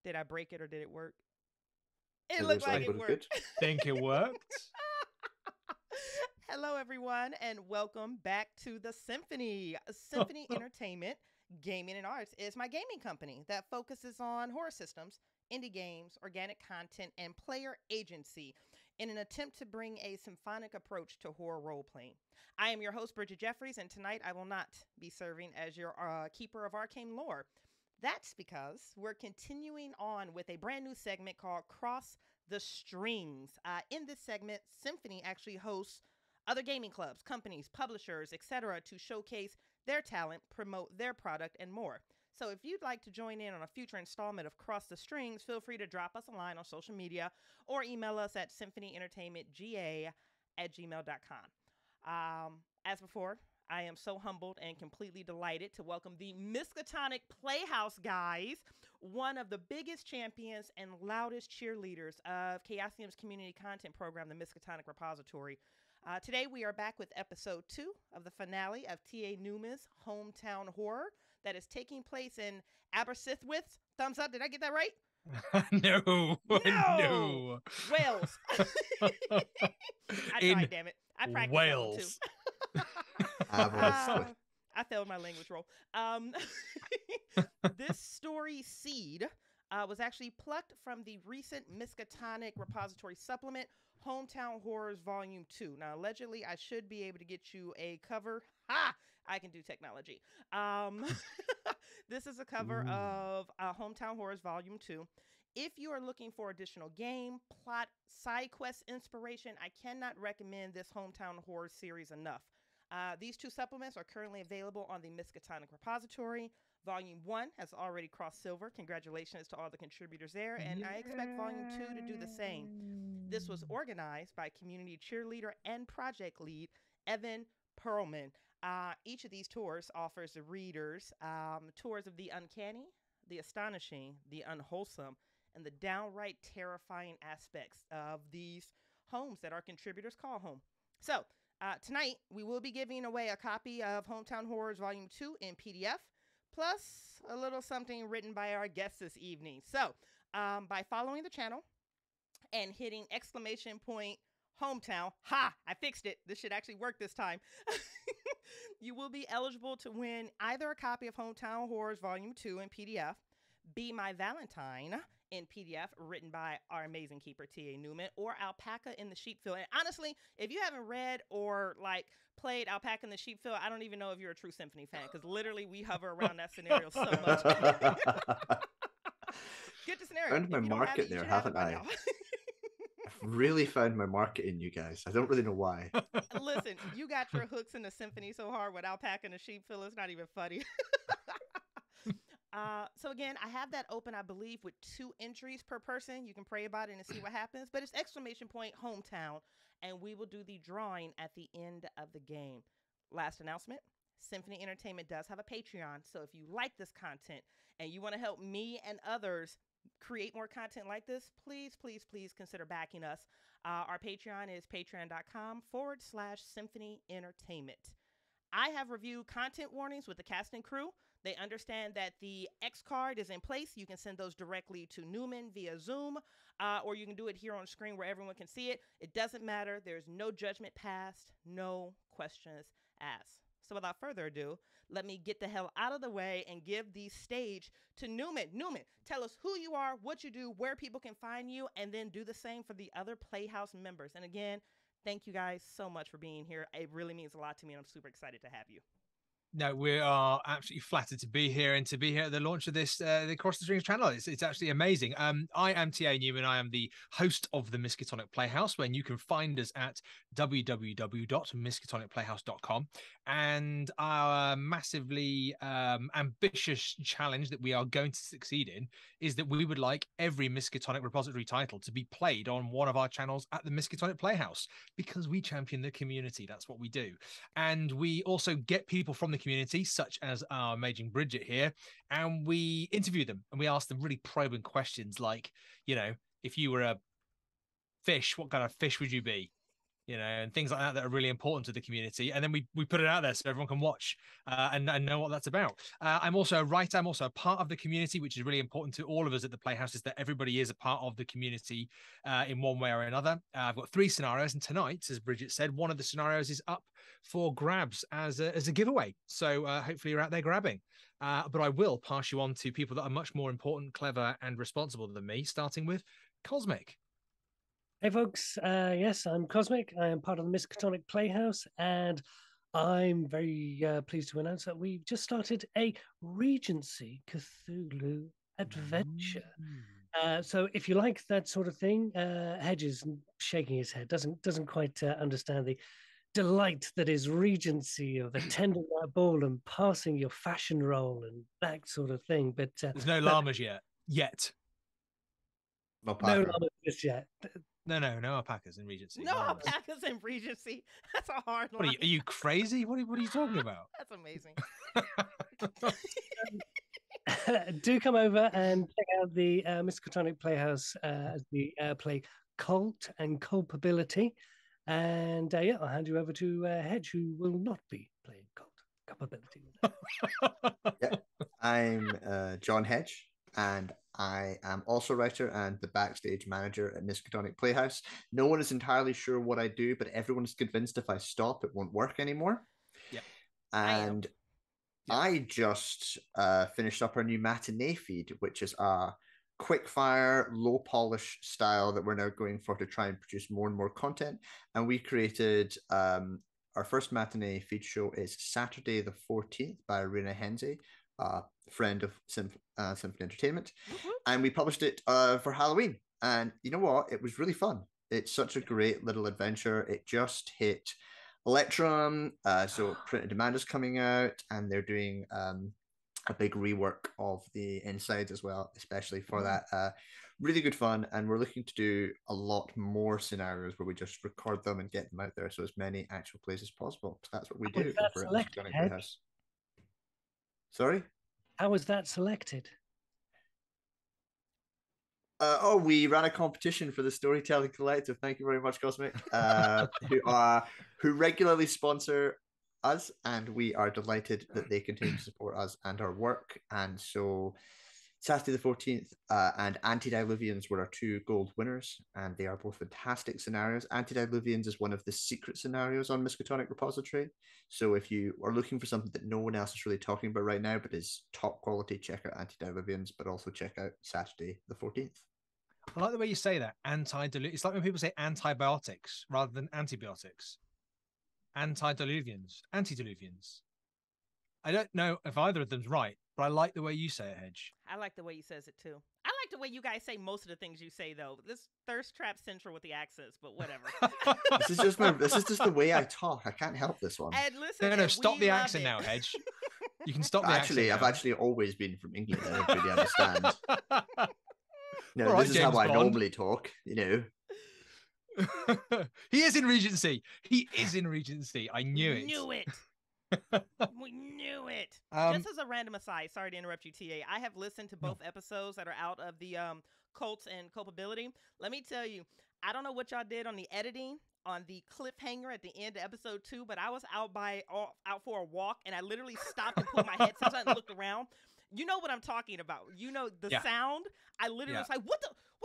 Did I break it or did it work? It It looked looks like like it we're worked. good. Think it worked. Hello, everyone, and welcome back to the Symphony. Symphony Entertainment, Gaming and Arts is my gaming company that focuses on horror systems, indie games, organic content, and player agency in an attempt to bring a symphonic approach to horror role playing. I am your host, Bridget Jeffries, and tonight I will not be serving as your keeper of arcane lore. That's because we're continuing on with a brand new segment called Cross the Strings. In this segment, Symphony actually hosts other gaming clubs, companies, publishers, etc., to showcase their talent, promote their product, and more. So if you'd like to join in on a future installment of Cross the Strings, feel free to drop us a line on social media or email us at symphonyentertainmentga@gmail.com. As before, I am so humbled and completely delighted to welcome the Miskatonic Playhouse guys, one of the biggest champions and loudest cheerleaders of Chaosium's community content program, the Miskatonic Repository. Today, we are back with episode 2 of the finale of T.A. Newman's Hometown Horror that is taking place in Aberystwyth. Thumbs up. Did I get that right? No, No! no. Wales. I In tried, damn it. I practiced that one too. Wales. Aberystwyth. I failed my language roll. This story seed was actually plucked from the recent Miskatonic Repository Supplement, Hometown Horrors Volume 2. Now, allegedly, I should be able to get you a cover. Ha! I can do technology. This is a cover Ooh. of Hometown Horrors Volume 2. If you are looking for additional game, plot, side quest inspiration, I cannot recommend this Hometown Horror series enough. These 2 supplements are currently available on the Miskatonic Repository. Volume 1 has already crossed silver. Congratulations to all the contributors there, and I expect Volume 2 to do the same. This was organized by community cheerleader and project lead Evan Perlman. Each of these tours offers the readers tours of the uncanny, the astonishing, the unwholesome, and the downright terrifying aspects of these homes that our contributors call home. So, tonight, we will be giving away a copy of Hometown Horrors Volume 2 in PDF, plus a little something written by our guests this evening. So, by following the channel and hitting exclamation point hometown, ha, I fixed it. This should actually work this time. You will be eligible to win either a copy of Hometown Horrors Volume 2 in PDF, Be My Valentine in PDF, written by our amazing keeper, T.A. Newman, or Alpaca in the Sheepfield. And honestly, if you haven't read or played Alpaca in the Sheepfield, I don't even know if you're a true Symphony fan, because literally we hover around that scenario so much. Get the scenario. Found my If you don't have it, market you there, should have it haven't by I? now. I've really found my market in you guys. I don't really know why. Listen, you got your hooks in the Symphony so hard with Alpaca and the Sheepfield, it's not even funny. So again, I have that open, I believe, with 2 entries per person. You can pray about it and see what happens. But it's exclamation point hometown, and we will do the drawing at the end of the game. Last announcement. Symphony Entertainment does have a Patreon. So if you like this content and you want to help me and others create more content like this, please, please, please consider backing us. Our Patreon is patreon.com/Symphony Entertainment. I have reviewed content warnings with the cast and crew. They understand that the X card is in place. You can send those directly to Newman via Zoom, or you can do it here on screen where everyone can see it. It doesn't matter. There's no judgment passed, no questions asked. So without further ado, let me get the hell out of the way and give the stage to Newman. Newman, tell us who you are, what you do, where people can find you, and then do the same for the other Playhouse members. And again, thank you guys so much for being here. It really means a lot to me, and I'm super excited to have you. No, we are absolutely flattered to be here and to be here at the launch of this, the Cross the Strings channel. It's actually amazing. I am T.A. Newman. I am the host of the Miskatonic Playhouse, when you can find us at www.miskatonicplayhouse.com. And our massively ambitious challenge that we are going to succeed in is that we would like every Miskatonic repository title to be played on one of our channels at the Miskatonic Playhouse, because we champion the community. That's what we do. And we also get people from the community, such as our amazing Bridget here, and we interview them and we ask them really probing questions like, if you were a fish, what kind of fish would you be? and things like that are really important to the community. And then we put it out there so everyone can watch and know what that's about. I'm also a writer. I'm also a part of the community, which is really important to all of us at the Playhouse, is that everybody is a part of the community in one way or another. I've got 3 scenarios, and tonight, as Bridget said, one of the scenarios is up for grabs as a giveaway. So hopefully you're out there grabbing. But I will pass you on to people that are much more important, clever, and responsible than me, starting with Cosmic. Hey folks, yes, I'm Cosmic. I am part of the Miskatonic Playhouse, and I'm very pleased to announce that we've just started a Regency Cthulhu adventure. So if you like that sort of thing, Hedge is shaking his head, doesn't quite understand the delight that is Regency of attending that ball and passing your fashion roll and that sort of thing. But there's no llamas yet. No llamas just yet. No alpacas in Regency. No alpacas in Regency. That's a hard one. Are you crazy? What are you talking about? That's amazing. Do come over and check out the Miskatonic Playhouse as we play Cult and Culpability. And I'll hand you over to Hedge, who will not be playing Cult Culpability. I'm John Hedge, and I am also a writer and the backstage manager at Miskatonic Playhouse. No one is entirely sure what I do, but everyone is convinced if I stop, it won't work anymore. Yeah. And I just finished up our new matinee feed, which is a quickfire, low polish style that we're now going for to try and produce more and more content. And we created our first matinee feed show is Saturday the 14th by Rena Henze, a friend of Symphony Entertainment. Mm-hmm. And we published it for Halloween. And you know what? It was really fun. It's such a great little adventure. It just hit Electrum. So Print and Demand is coming out, and they're doing a big rework of the insides as well, especially for that. Really good fun, and we're looking to do a lot more scenarios where we just record them and get them out there, so as many actual plays as possible. So that's what we do over at Miskatonic Playhouse. Sorry? How was that selected? We ran a competition for the Storytelling Collective. Thank you very much, Cosmic. Who regularly sponsor us, and we are delighted that they continue to support us and our work. And so Saturday the 14th and Antediluvians were our 2 gold winners, and they are both fantastic scenarios. Antediluvians is one of the secret scenarios on Miskatonic Repository. So if you are looking for something that no one else is really talking about right now, but is top quality, check out Antediluvians, but also check out Saturday the 14th. I like the way you say that. It's like when people say antibiotics rather than antibiotics. Antediluvians. I don't know if either of them's right, but I like the way you say it, Hedge. I like the way he says it too. I like the way you guys say most of the things you say, though. This Thirst Trap Central with the accents, but whatever. This is just the way I talk. I can't help this one. And listen, no, stop the accent now, Hedge. You can stop the accent. I've actually always been from England. I don't really understand. No, right, this is James how I Bond. normally talk, you know. He is in Regency. I knew it. We knew it. Just as a random aside, sorry to interrupt you, TA. I have listened to both episodes that are out of the Cults and Culpability. Let me tell you, I don't know what y'all did on the editing, on the cliffhanger at the end of episode 2, but I was out for a walk, and I literally stopped and put my headset on and looked around. You know what I'm talking about. You know the sound. I literally was like, what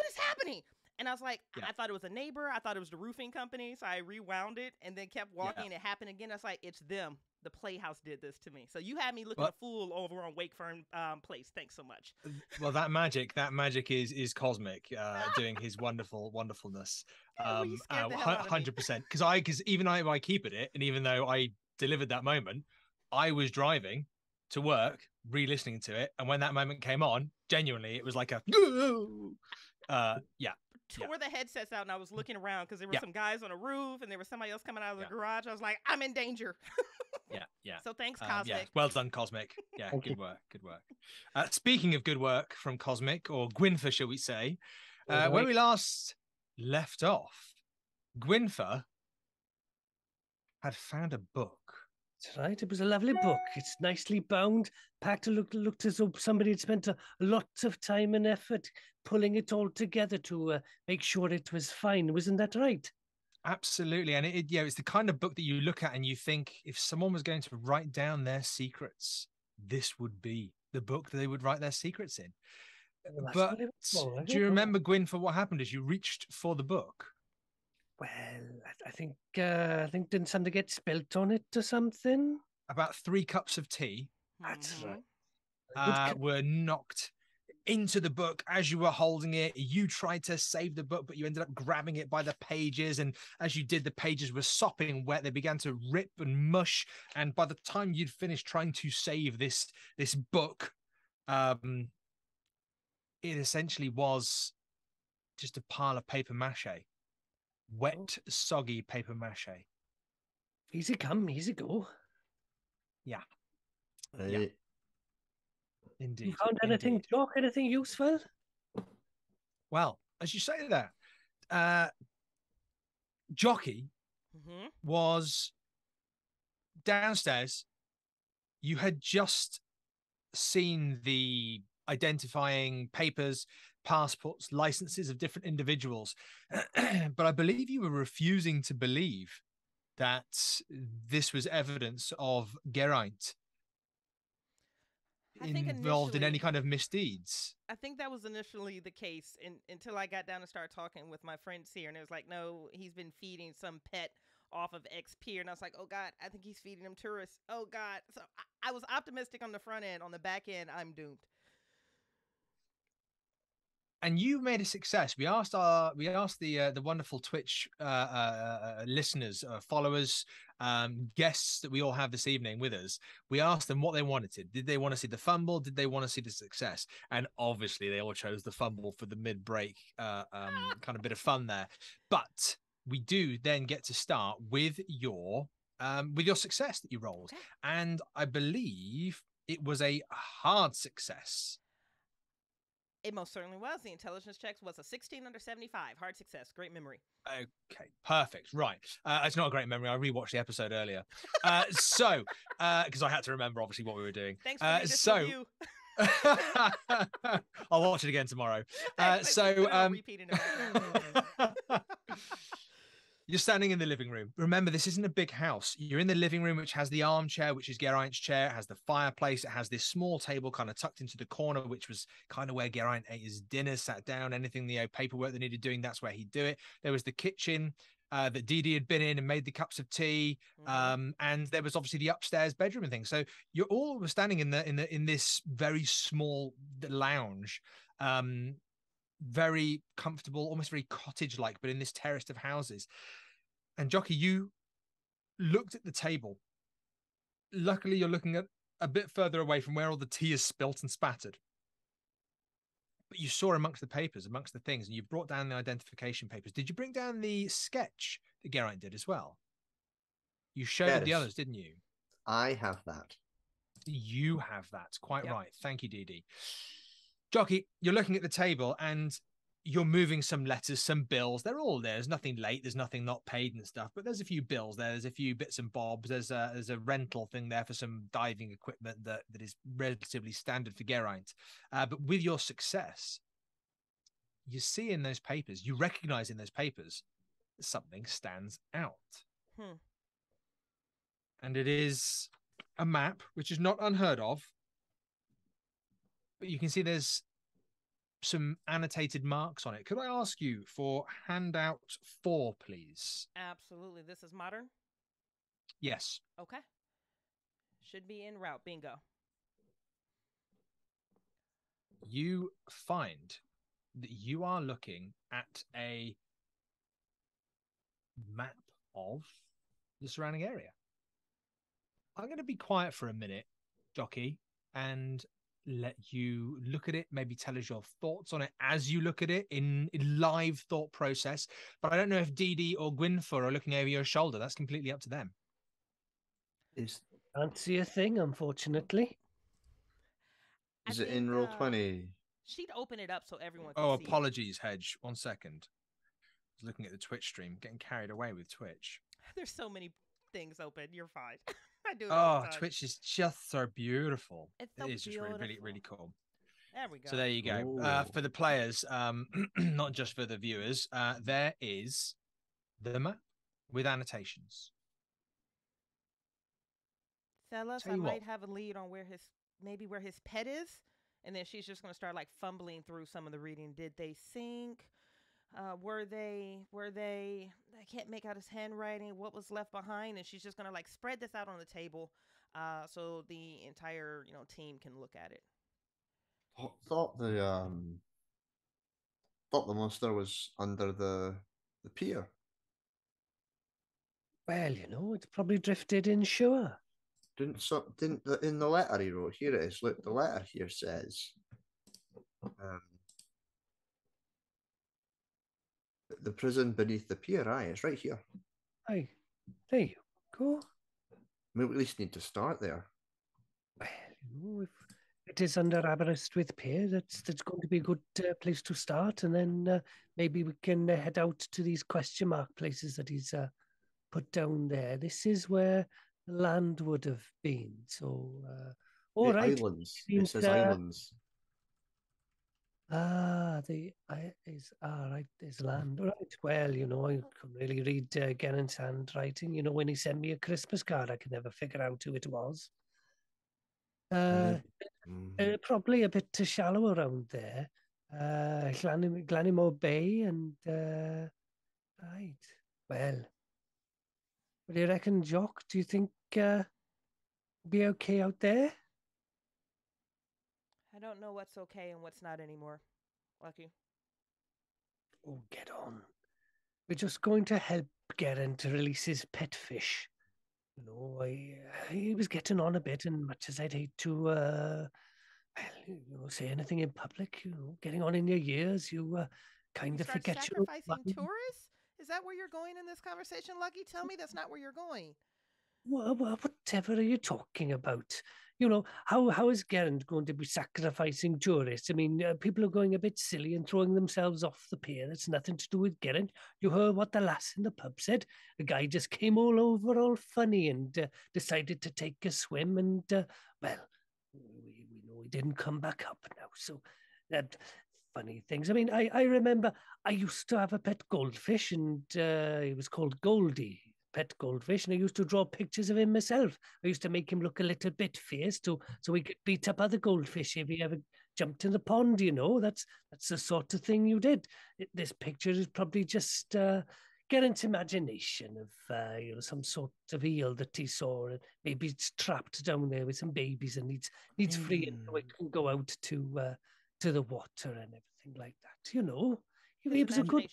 is happening? And I was like, I thought it was a neighbor. I thought it was the roofing company. So I rewound it and then kept walking. And it happened again. I was like, it's them. The Playhouse did this to me. So you had me looking a fool over on Wakefern Place. Thanks so much. Well, that magic is Cosmic doing his wonderfulness. 100%. Because even I keep at it, and even though I delivered that moment, I was driving to work, re-listening to it, and when that moment came on, genuinely, it was like a tore the headsets out, and I was looking around because there were some guys on a roof, and there was somebody else coming out of the garage. I was like, I'm in danger. Yeah. So thanks, Cosmic. Well done, Cosmic. Yeah, good work. Speaking of good work from Cosmic, or Gwynfer, shall we say, where we last left off, Gwynfer had found a book. That's right. It was a lovely book. It's nicely bound, packed. Looked as though somebody had spent a lot of time and effort pulling it all together to make sure it was fine. Wasn't that right? Absolutely. And it's the kind of book that you look at and you think, if someone was going to write down their secrets, this would be the book that they would write their secrets in. Well, that's But what it was more like, do you oh. remember, Gwyn, for what happened as you reached for the book? Well, I think didn't something get spilt on it or something? About 3 cups of tea That's Mhm. right. were knocked into the book as you were holding it. You tried to save the book, but you ended up grabbing it by the pages. And as you did, the pages were sopping wet. They began to rip and mush. And by the time you'd finished trying to save this book, it essentially was just a pile of paper mache, wet, soggy paper mache. Easy come, easy go. Yeah. Indeed. You found anything, indeed. Doc? Anything useful? Well, as you say that, Jockey Mhm. was downstairs. You had just seen the identifying papers, passports, licenses of different individuals. But I believe you were refusing to believe that this was evidence of Geraint I think involved in initially- any kind of misdeeds. I think that was initially the case until I got down and started talking with my friends here, and it was like, no, he's been feeding some pet off of X Pier, and I was like, oh God, I think he's feeding them tourists. Oh God, so I was optimistic on the front end. On the back end, I'm doomed. And you made a success. We asked the wonderful Twitch listeners, followers, guests that we all have this evening with us. We asked them what they wanted. Did they want to see the fumble? Did they want to see the success? And obviously, they all chose the fumble for the mid-break kind of bit of fun there. But we do then get to start with your success that you rolled, Okay. and I believe it was a hard success. It most certainly was. The intelligence checks was a 16 under 75. Hard success. Great memory. Okay, perfect. Right. It's not a great memory. I rewatched the episode earlier. So, because I had to remember, obviously, what we were doing. Thanks for the So, review. I'll watch it again tomorrow. Thanks, So, put it on repeat in the background. you're standing in the living room. Remember, this isn't a big house. You're in the living room, which has the armchair, which is Geraint's chair. It has the fireplace. It has this small table kind of tucked into the corner, which was kind of where Geraint ate his dinner, sat down, anything, paperwork that needed doing, that's where he'd do it. There was the kitchen that Dee Dee had been in and made the cups of tea. And there was obviously the upstairs bedroom and things. So you're all standing in this very small lounge, very comfortable, almost very cottage-like, but in this terrace of houses. And Jockey, you looked at the table. Luckily, you're looking at a bit further away from where all the tea is spilt and spattered. But you saw amongst the papers, amongst the things, and you brought down the identification papers. Did you bring down the sketch that Geraint did as well? You showed the Yes. others, didn't you? I have that. You have that. Quite Yep. right. Thank you, Dee Dee. Jockey, you're looking at the table and you're moving some letters, some bills. They're all there. There's nothing late. There's nothing not paid and stuff. But there's a few bills there. There's a few bits and bobs. There's a rental thing there for some diving equipment that is relatively standard for Geraint. But with your success, you see in those papers, you recognize in those papers, something stands out. And it is a map, which is not unheard of. But you can see there's some annotated marks on it. Could I ask you for handout 4, please? Absolutely. This is modern. Yes. Okay. Should be en route. Bingo. You find that you are looking at a map of the surrounding area. I'm going to be quiet for a minute, Jockey, and let you look at it, maybe tell us your thoughts on it as you look at it in live thought process. But I don't know if Dee Dee or Gwynfor are looking over your shoulder. That's completely up to them. Can't see a thing, unfortunately. Is it in roll 20? She'd open it up so everyone can Oh, see apologies, Hedge. 1 second. I was looking at the Twitch stream, getting carried away with Twitch. it. There's so many things open. You're fine. I do it all the time. Twitch is just so beautiful. It's so It is just really, really, beautiful. really cool. There we go. So there you go. Ooh. For the players, not just for the viewers, there is the map. with annotations. Fellas, Tell I you might what. have a lead on where his pet is, and then she's just gonna start like fumbling through some of the reading. Did they sink? Were they? I can't make out his handwriting. What was left behind? And she's just gonna like spread this out on the table, so the entire team can look at it. Thought the monster was under the pier. Well, it's probably drifted inshore. Didn't in the letter he wrote, here it is. Look, the letter here says the prison beneath the pier. Aye, it's right here. Aye, there you go. We at least need to start there. Well, if it is under Aberystwyth Pier, that's going to be a good place to start, and then maybe we can head out to these question mark places that he's put down there. This is where the land would have been. So, all The right. islands. It says islands. Right. There's land. Right. Well, I couldn't really read Gennon's handwriting. When he sent me a Christmas card, I could never figure out who it was. Probably a bit too shallow around there. Glannymore Bay and right. Well, what do you reckon, Jock? Do you think be okay out there? I don't know what's okay and what's not anymore. Lucky. Oh, get on. We're just going to help Garen to release his pet fish. He was getting on a bit, and much as I'd hate to say anything in public, getting on in your years, you kind of forget your sacrificing tourists? Is that where you're going in this conversation, Lucky? Tell me that's not where you're going. Whatever are you talking about? How is Gerand going to be sacrificing tourists? I mean, people are going a bit silly and throwing themselves off the pier. It's nothing to do with Gerand. You heard what the lass in the pub said. A guy just came all over all funny and decided to take a swim. And, well, we know he didn't come back up now. So, funny things. I mean, I remember I used to have a pet goldfish, and he was called Goldie. Pet goldfish, and I used to draw pictures of him myself. I used to make him look a little bit fierce so he could beat up other goldfish if he ever jumped in the pond. That's the sort of thing you did. This picture is probably just Gerant's imagination of some sort of eel that he saw, and maybe it's trapped down there with some babies and needs freeing so it can go out to the water and everything like that. He was a good.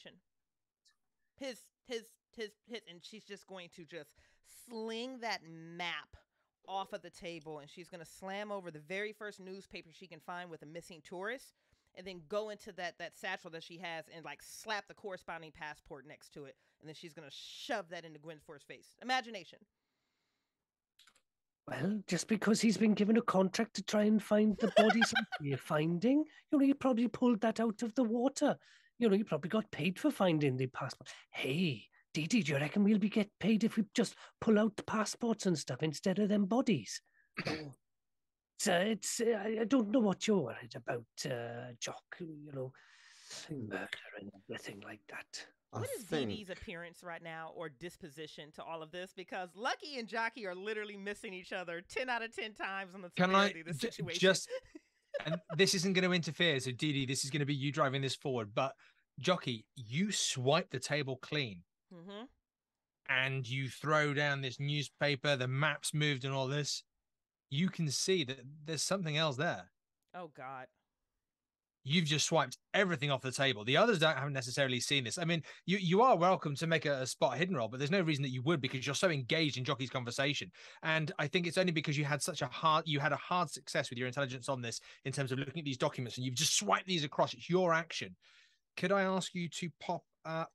And she's just going to just sling that map off of the table, and she's going to slam over the very first newspaper she can find with a missing tourist, and then go into that satchel that she has and like slap the corresponding passport next to it, and then she's going to shove that into Gwynfor's face. Imagination. Well, just because he's been given a contract to try and find the bodies you're finding, you probably pulled that out of the water. You probably got paid for finding the passport. Hey, Dee Dee, do you reckon we'll get paid if we just pull out the passports and stuff instead of them bodies? I don't know what you're worried about, Jock, murder and everything like that. What is Dee Dee's appearance right now, or disposition to all of this? Because Lucky and Jockey are literally missing each other 10 out of 10 times on the severity of the situation. And this isn't going to interfere, so Dee Dee, this is going to be you driving this forward, but Jockey, you swipe the table clean. Mm-hmm. And you throw down this newspaper, the map's moved and all this, you can see that there's something else there. Oh, God. You've just swiped everything off the table. The others haven't necessarily seen this. I mean, you are welcome to make a spot hidden roll, but there's no reason that you would, because you're so engaged in Jockey's conversation. And I think it's only because you had a hard success with your intelligence on this in terms of looking at these documents, and you've just swiped these across. It's your action. Could I ask you to pop up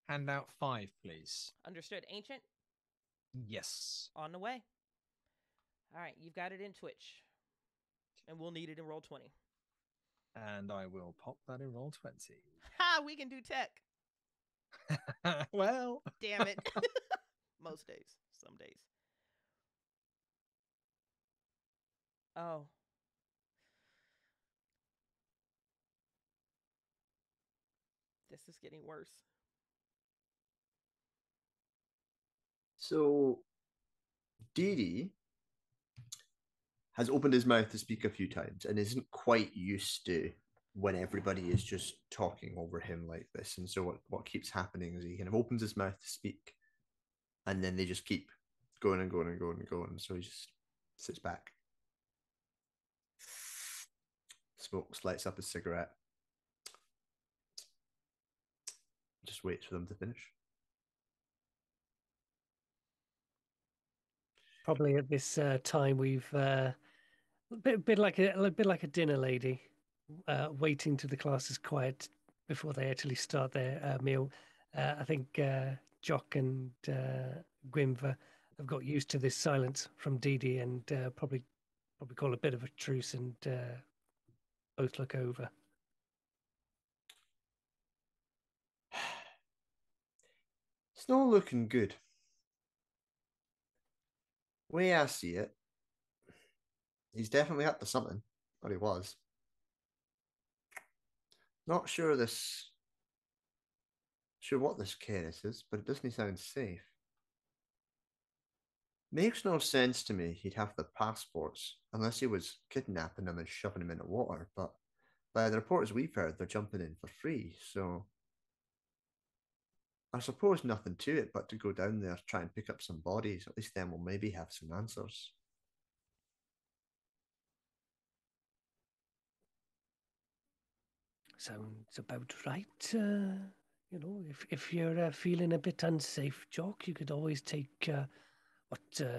handout 5, please? Understood. Ancient? Yes. On the way. All right, you've got it in Twitch. And we'll need it in Roll20. And I will pop that in Roll20. Ha! We can do tech. Well. Damn it. Most days. Some days. Oh. This is getting worse. So Didi has opened his mouth to speak a few times and isn't quite used to when everybody is just talking over him like this. And so what keeps happening is he kind of opens his mouth to speak, and then they just keep going and going and going and going. So he just sits back, smokes, lights up his cigarette, just waits for them to finish. Probably at this time we've a bit like a dinner lady, waiting till the class is quiet before they actually start their meal. I think Jock and Gwynfer have got used to this silence from Didi and probably call a bit of a truce and both look over. It's not looking good. Way I see it, he's definitely up to something, or he was. Not sure what this Keres is, but it doesn't sound safe. Makes no sense to me he'd have the passports unless he was kidnapping them and shoving them into water, but by the reports we've heard, they're jumping in for free, so I suppose nothing to it but to go down there, try and pick up some bodies. At least then we'll maybe have some answers. Sounds about right. You know, if you're feeling a bit unsafe, Jock, you could always take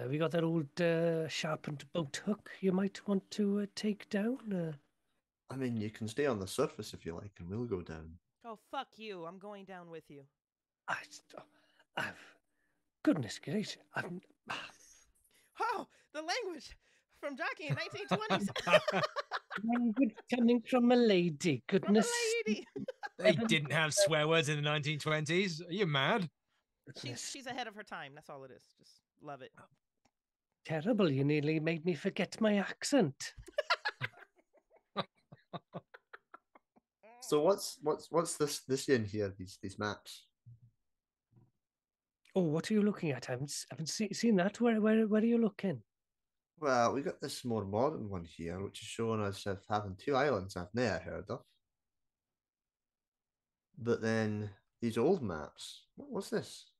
we got that old sharpened boat hook you might want to take down. I mean, you can stay on the surface if you like, and we'll go down. Oh, fuck you. I'm going down with you. I've goodness gracious, Oh, the language from Jockey in 1920s. language coming from a lady. From a Goodness, lady. They didn't have swear words in the 1920s. Are you mad? She's ahead of her time. That's all it is. Just love it. Terrible! You nearly made me forget my accent. So what's this in here? These maps. Oh, what are you looking at? I haven't seen that. Where are you looking? Well, we got this more modern one here, which is showing us as having two islands I've never heard of. But then these old maps. What's this?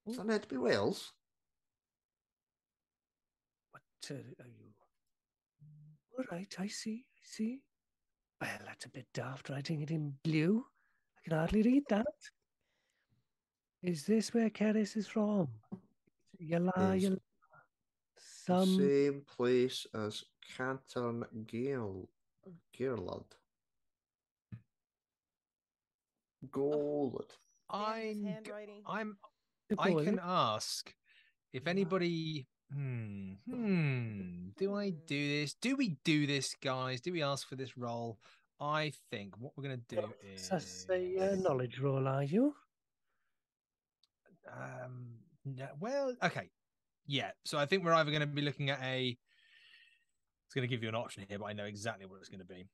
Is that meant to be Wales? What are you? All right, I see. Well, that's a bit daft, writing it in blue. I can hardly read that. Is this where Keres is from? Yala, Is yala. the same place as Cantor Girlad. Gold. His handwriting. I can ask if anybody. Do I do this? Do we do this, guys? Do we ask for this role? I think what we're going to do is. That's a knowledge roll, are you? No, well, okay. Yeah. So I think we're either going to be looking at a. It's going to give you an option here, but I know exactly what it's going to be.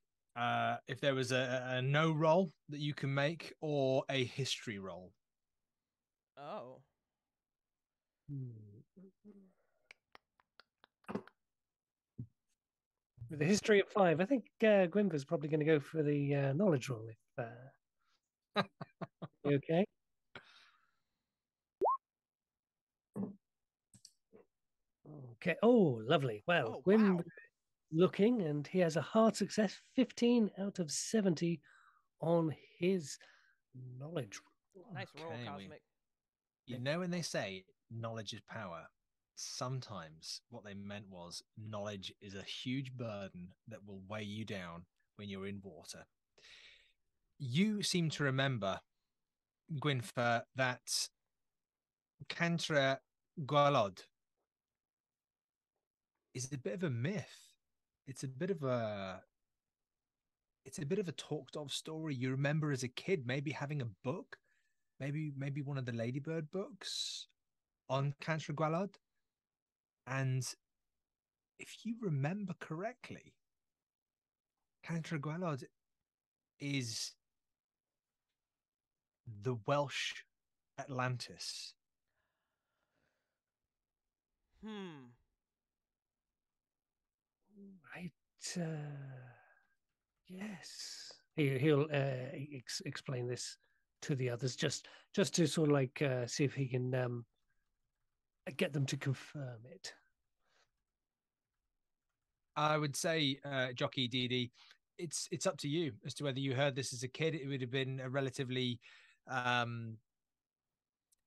If there was a no roll that you can make or a history roll. Oh. With a history of 5, I think Gwynfer's probably going to go for the knowledge roll. If you okay. Okay. Oh, lovely. Well, Gwyn looking, and he has a hard success, 15 out of 70 on his knowledge. Nice roll, Cosmic. You know when they say knowledge is power, sometimes what they meant was knowledge is a huge burden that will weigh you down when you're in water. You seem to remember, Gwynfer, that Cantor Gwalod is a bit of a myth. It's a bit of a talked of story. You remember as a kid maybe having a book, maybe one of the Ladybird books on Cantor Gwalod. And if you remember correctly, Cantor Gwalod is the Welsh Atlantis. Hmm. Right. Yes. He'll explain this to the others just to sort of like see if he can get them to confirm it. I would say, Jockey DD, it's up to you as to whether you heard this as a kid. It would have been a relatively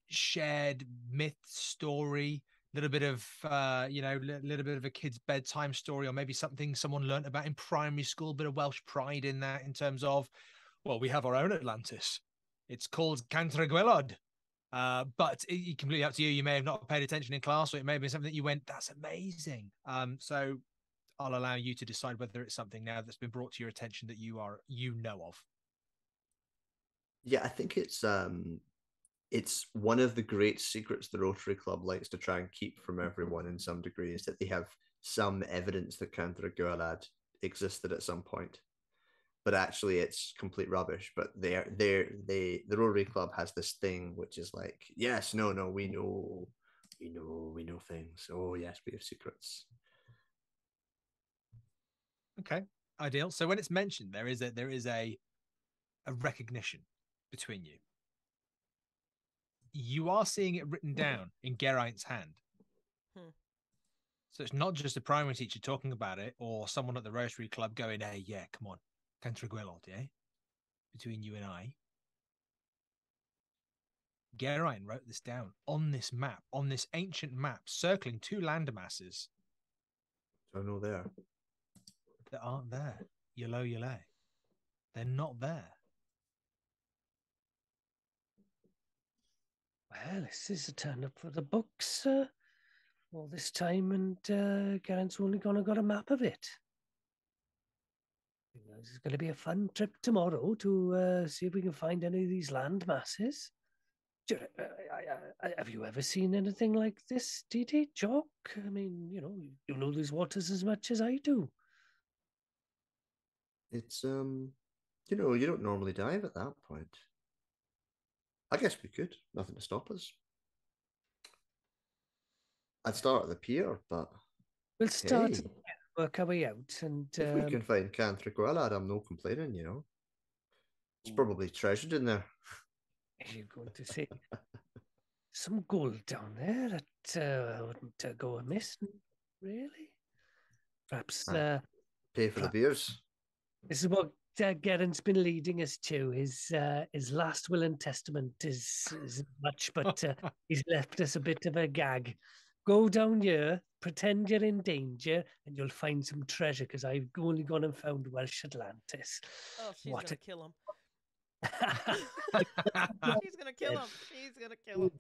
shared myth story, little bit of little bit of a kid's bedtime story, or maybe something someone learnt about in primary school. Bit of Welsh pride in that, in terms of, well, we have our own Atlantis. It's called Cantreguelod. But it's completely up to you. You may have not paid attention in class, or it may have been something that you went, that's amazing. So I'll allow you to decide whether it's something now that's been brought to your attention that you know of. Yeah, I think it's one of the great secrets the Rotary Club likes to try and keep from everyone in some degree, is that they have some evidence that Cantreguelad existed at some point. But actually it's complete rubbish. But the Rotary Club has this thing which is like, yes, no, we know things. Oh yes, we have secrets. Okay, ideal. So when it's mentioned, there is a recognition between you. You are seeing it written down in Geraint's hand. So it's not just a primary teacher talking about it, or someone at the Rotary Club going, hey, yeah, come on, Cantreguelod, yeah? Between you and I. Geraint wrote this down on this map, on this ancient map, circling two land masses. I know there. That aren't there. Yellow. They're not there. Well, this is a turn up for the books all this time, and Geraint's only gonna got a map of it. It's going to be a fun trip tomorrow to see if we can find any of these land masses. Have you ever seen anything like this, DD, Jock? I mean, you know these waters as much as I do. It's you don't normally dive at that point. I guess we could. Nothing to stop us. I'd start at the pier, but We'll start to work our way out, and if we can find Cantreguelad, I'm no complaining. It's probably treasured in there. You're going to say some gold down there that wouldn't go amiss, really. Perhaps pay for the beers. This is what Geraint's been leading us to. His last will and testament is much, but he's left us a bit of a gag. Go down here, pretend you're in danger, and you'll find some treasure, because I've only gone and found Welsh Atlantis. Oh, she's going to kill him. She's going to kill him. She's going to kill him.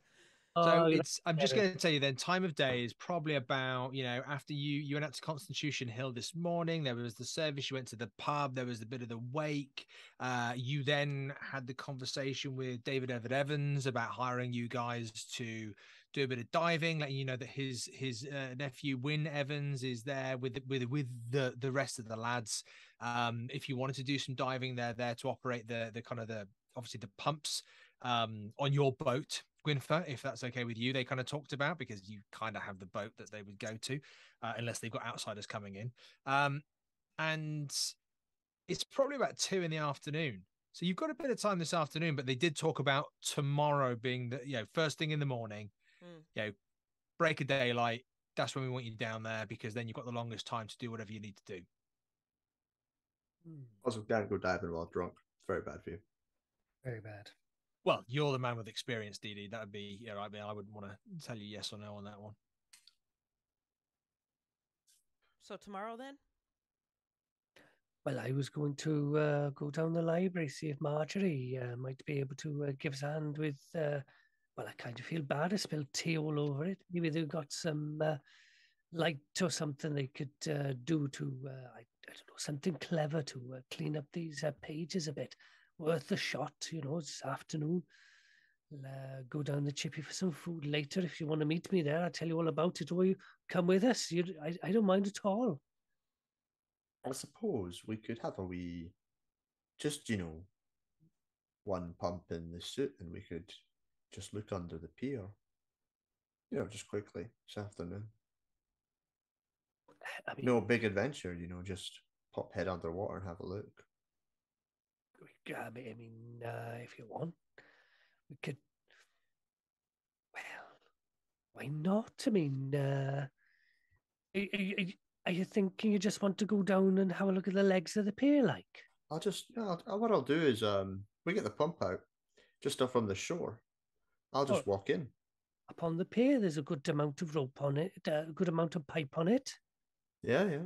So I'm just going to tell you then, time of day is probably about, after you went out to Constitution Hill this morning, there was the service, you went to the pub, there was a bit of the wake. You then had the conversation with David Everett Evans about hiring you guys to do a bit of diving, letting you know that his nephew Wyn Evans is there with the rest of the lads. If you wanted to do some diving, they're there to operate the kind of obviously the pumps on your boat, Gwynfer, if that's okay with you. They kind of talked about, because you kind of have the boat that they would go to, unless they've got outsiders coming in. And it's probably about 2 PM. So you've got a bit of time this afternoon, but they did talk about tomorrow being the first thing in the morning, break of daylight. That's when we want you down there, because then you've got the longest time to do whatever you need to do. Also, can't go diving while drunk. It's very bad for you. Very bad. Well, you're the man with experience, DD. That would be, I mean, I wouldn't want to tell you yes or no on that one. So tomorrow then? Well, I was going to go down the library, see if Marjorie might be able to give us a hand with. Well, I kind of feel bad. I spilled tea all over it. Maybe they've got some light or something they could do to, I don't know, something clever to clean up these pages a bit. Worth a shot, this afternoon. I'll go down the chippy for some food later. If you want to meet me there, I'll tell you all about it. Or you come with us. I don't mind at all. I suppose we could have a wee, just, one pump in the suit, and we could just look under the pier, just quickly this afternoon. I mean, No big adventure, just pop head underwater and have a look. if you want, we could. Well, why not? I mean, are you thinking you just want to go down and have a look at the legs of the pier, like? What I'll do is we get the pump out just off from the shore. I'll Oh, just walk in. upon the pier, there's a good amount of rope on it, a good amount of pipe on it. Yeah, yeah.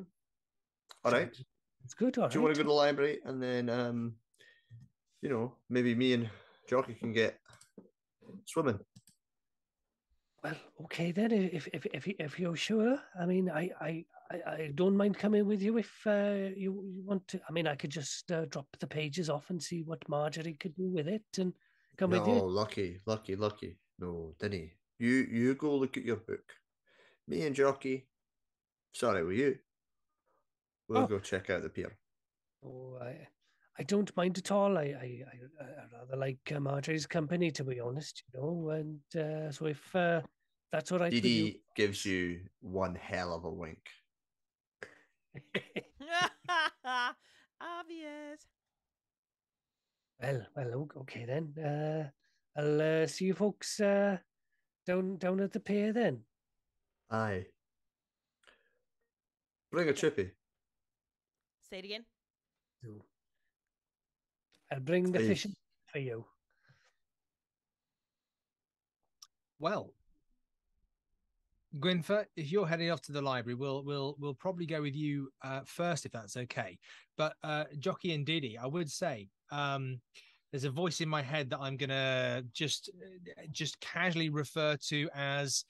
All So right. it's good. All Do you want right. to go to the library and then maybe me and Jockey can get swimming? Well, okay then. If you're sure, I mean, I don't mind coming with you if you want to. I mean, I could just drop the pages off and see what Marjorie could do with it and come with No, you. lucky. No, Denny. You go look at your book. Me and Jockey, sorry, with you. We'll Oh. go check out the pier. Oh, I don't mind at all. I rather like Marjorie's company, to be honest. And so if that's all right with you. Dee gives you one hell of a wink. Obvious. Well, okay then. I'll see you folks down at the pier then. Aye. Bring a chippy. Say it again. So, I'll bring the Aye. fish for you. Well, Gwynfer, if you're heading off to the library, we'll probably go with you first, if that's okay. But Jockey and Didi, I would say there's a voice in my head that I'm gonna just casually refer to as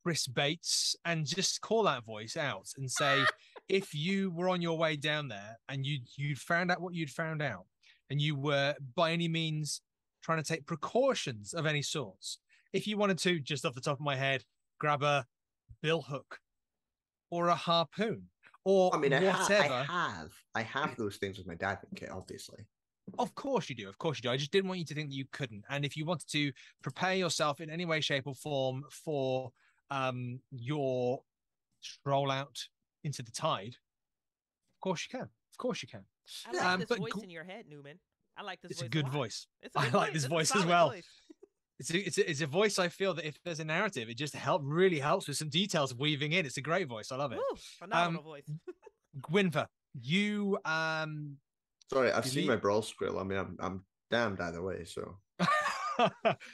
Chris Bates, and just call that voice out and say, if you were on your way down there and you'd found out what you'd found out, and you were by any means trying to take precautions of any sorts, if you wanted to, just off the top of my head, grab a bill hook or a harpoon or whatever. I have those things with my diving kit, obviously. Of course you do. Of course you do. I just didn't want you to think that you couldn't. And if you wanted to prepare yourself in any way, shape, or form for your stroll out into the tide, of course you can. Of course you can. I like this voice in your head, Newman. I like this it's voice. A good voice. I like this voice as well. It's a voice I feel that if there's a narrative, it just really helps with some details weaving in. It's a great voice. I love it. Woo, phenomenal voice. Gwynfer, you sorry, I've seen my brawl scrill. I mean, I'm damned either way, so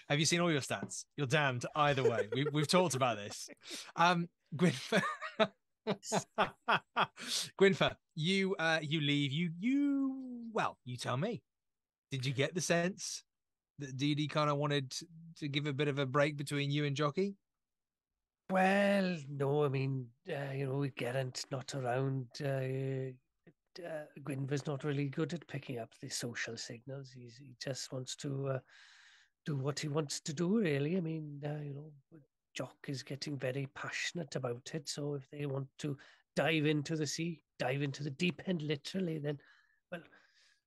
have you seen all your stats? You're damned either way. We've talked about this. Gwynfer, Gwynfer, you leave. You tell me. Did you get the sense that Didi kind of wanted to give a bit of a break between you and Jockey? Well, no, I mean, Geraint not around. Gwynfer's not really good at picking up the social signals. He just wants to do what he wants to do, really. I mean, Jock is getting very passionate about it. So if they want to dive into the sea, dive into the deep end, literally, then, well,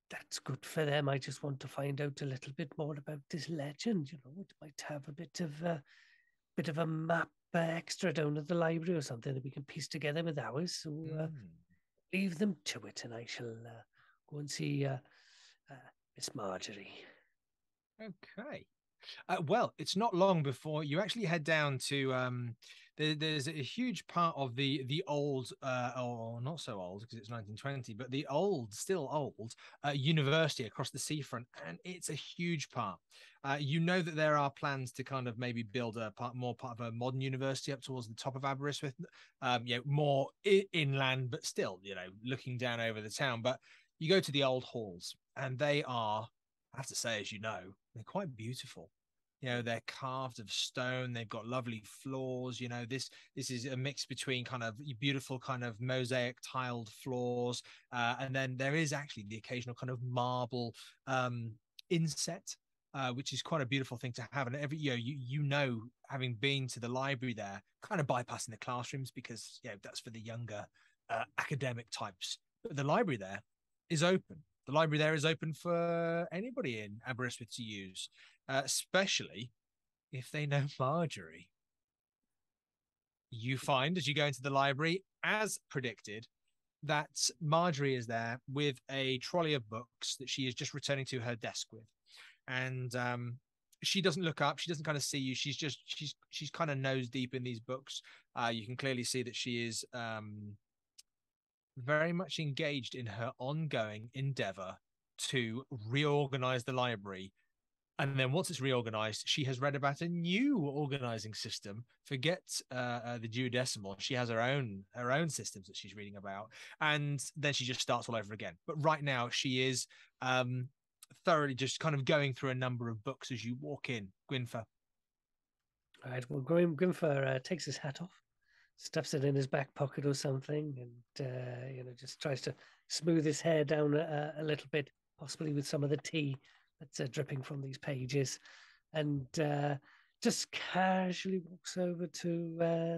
that's good for them. I just want to find out a little bit more about this legend. It might have a bit of a map extra down at the library or something that we can piece together with ours. So leave them to it, and I shall go and see Miss Marjorie. Okay. Well, it's not long before you actually head down to there's a huge part of the old or not so old because it's 1920, but the still old university across the seafront, and it's a huge part. That there are plans to kind of maybe build more part of a modern university up towards the top of Aberystwyth, more inland, but still, looking down over the town. But you go to the old halls, and they are, I have to say, as you know, they're quite beautiful. They're carved of stone. They've got lovely floors. This is a mix between kind of beautiful kind of mosaic tiled floors. And then there is actually the occasional kind of marble inset, which is quite a beautiful thing to have. And having been to the library there, kind of bypassing the classrooms because, that's for the younger academic types. But the library there is open. The library there is open for anybody in Aberystwyth to use, especially if they know Marjorie. you find as you go into the library, as predicted, that Marjorie is there with a trolley of books that she is just returning to her desk with. And she doesn't look up. She doesn't kind of see you. She's kind of nose deep in these books. You can clearly see that she is very much engaged in her ongoing endeavor to reorganize the library. And then once it's reorganized, she has read about a new organizing system. Forget the duodecimal. She has her own systems that she's reading about. And then she just starts all over again. But right now she is thoroughly just kind of going through a number of books as you walk in. Gwynfer. All right. Well, Gwynfer takes his hat off, stuffs it in his back pocket or something, and just tries to smooth his hair down a little bit, possibly with some of the tea that's dripping from these pages, and just casually walks over to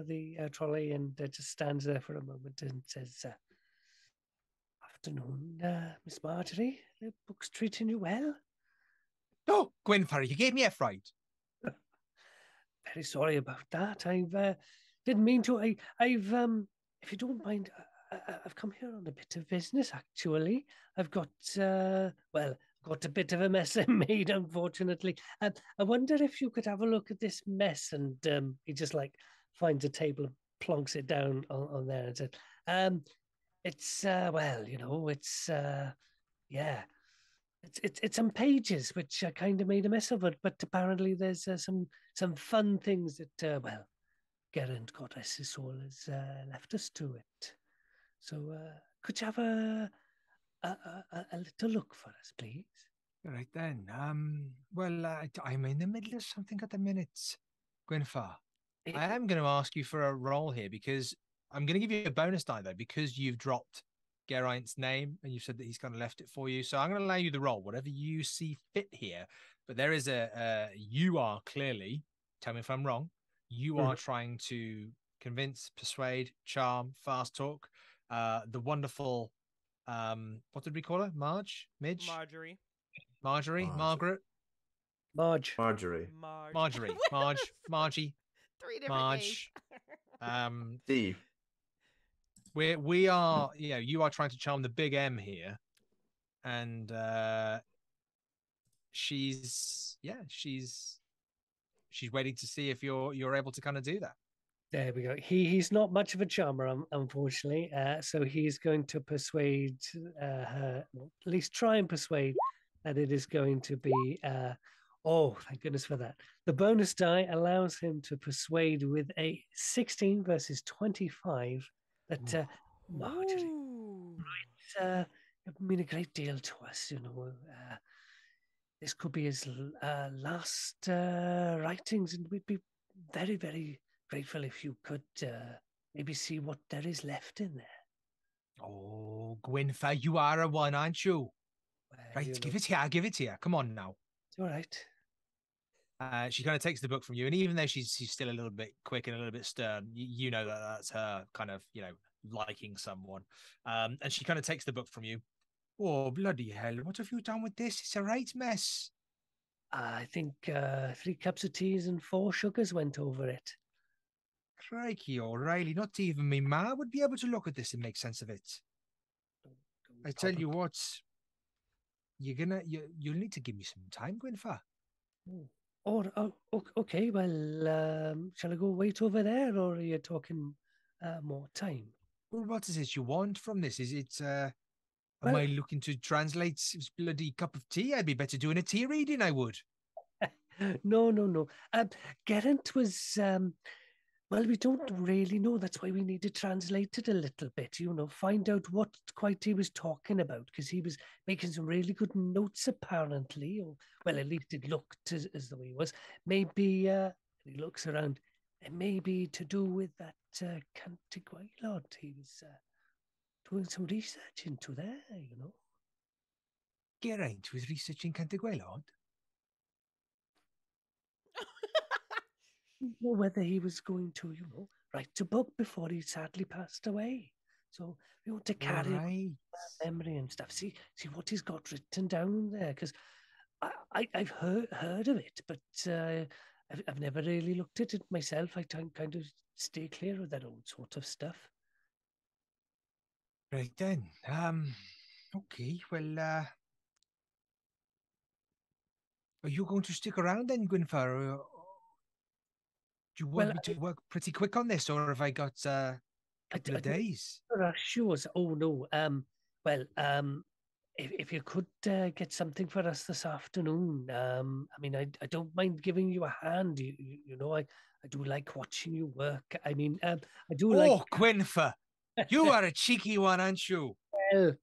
the trolley and just stands there for a moment and says, "Afternoon, Miss Marjorie. The book's treating you well?" Oh, Gwynfer, you gave me a fright. Very sorry about that. I've didn't mean to. I've if you don't mind, I've come here on a bit of business. Actually, I've got got a bit of a mess I made, unfortunately. I wonder if you could have a look at this mess. And he just like finds a table and plonks it down on there and said, it's it's some pages which I kind of made a mess of it, but apparently there's some fun things that Geraint, God rest his soul, has left us to it. So could you have a little look for us, please? Right then. I'm in the middle of something at the minute, Gwynfer. I am going to ask you for a roll here because I'm going to give you a bonus die though because you've dropped Geraint's name and you've said that he's kind of left it for you. So I'm going to allow you the roll, whatever you see fit here. But there is you are clearly, tell me if I'm wrong, you are trying to convince, persuade, charm, fast talk, the wonderful, what did we call her? Marge? Midge? Marjorie? Margaret? Marjorie. Margie. 3 different Marge. Steve. We are, you are trying to charm the big M here. And she's waiting to see if you're able to kind of do that. There we go. He's not much of a charmer, unfortunately. So he's going to persuade her, well, at least try and persuade that it is going to be. Oh, thank goodness for that. The bonus die allows him to persuade with a 16 versus 25. That Marjorie, right? It mean a great deal to us, this could be his last writings, and we'd be very, very grateful if you could maybe see what there is left in there. Oh, Gwynfer, you are a one, aren't you? Right, give it here. Come on now. It's all right. She kind of takes the book from you, and even though she's still a little bit quick and a little bit stern, you know that's her kind of liking someone. And she kind of takes the book from you. Oh, bloody hell, what have you done with this? It's a right mess. I think 3 cups of teas and 4 sugars went over it. Crikey, O'Reilly, not even me ma would be able to look at this and make sense of it. I tell you what, you'll need to give me some time, Gwynfer. Oh, okay. Well, shall I go wait over there, or are you talking more time? Well, what is it you want from this? Is it, am I looking to translate this bloody cup of tea? I'd be better doing a tea reading, I would. No. Geraint was, we don't really know. That's why we need to translate it a little bit, find out what quite he was talking about, because he was making some really good notes, apparently. Or, well, at least it looked as though he was. Maybe, he looks around, it may be to do with that Cantigüelod he was doing some research into there, Geraint was researching Cantigüelod? Know whether he was going to, write a book before he sadly passed away. So we want to carry memory and stuff. See what he's got written down there, because I've heard of it, but I've never really looked at it myself. I kind of stay clear of that old sort of stuff. Right then. Okay. Well, are you going to stick around then, Gwynfor? Do you want Well, me to work pretty quick on this, or have I got a couple of days? Sure. Oh no. Well, if you could get something for us this afternoon, I mean, I don't mind giving you a hand. You know, I do like watching you work. I mean, I do like. Oh, Gwynfor, you are a cheeky one, aren't you?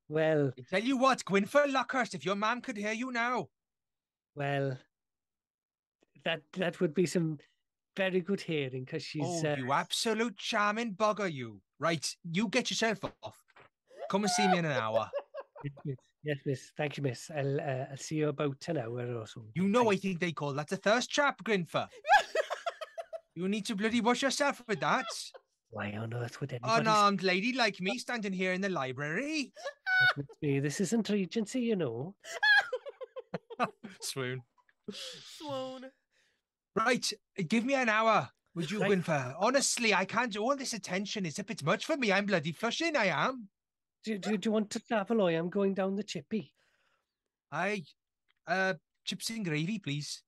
Well, I tell you what, Gwynfor Lockhurst, if your mom could hear you now. well, that would be some very good hearing because she's. Oh, you absolute charming bugger, you. Right, you get yourself off. Come and see me in an hour. Yes, miss. Thank you, miss. I'll see you about an hour or so. You know, I think they call that a thirst trap, Gwynfor. You need to bloody wash yourself with that. Why on earth would anybody? Unarmed lady like me standing here in the library. This isn't Regency, you know. Swoon. Swoon. Right, give me an hour. Would you, Right. Gwynfor? Honestly, I can't do all this attention. It's a bit much for me. I'm bloody flushing, I am. Do you want to travel? I am going down the chippy. Chips and gravy, please.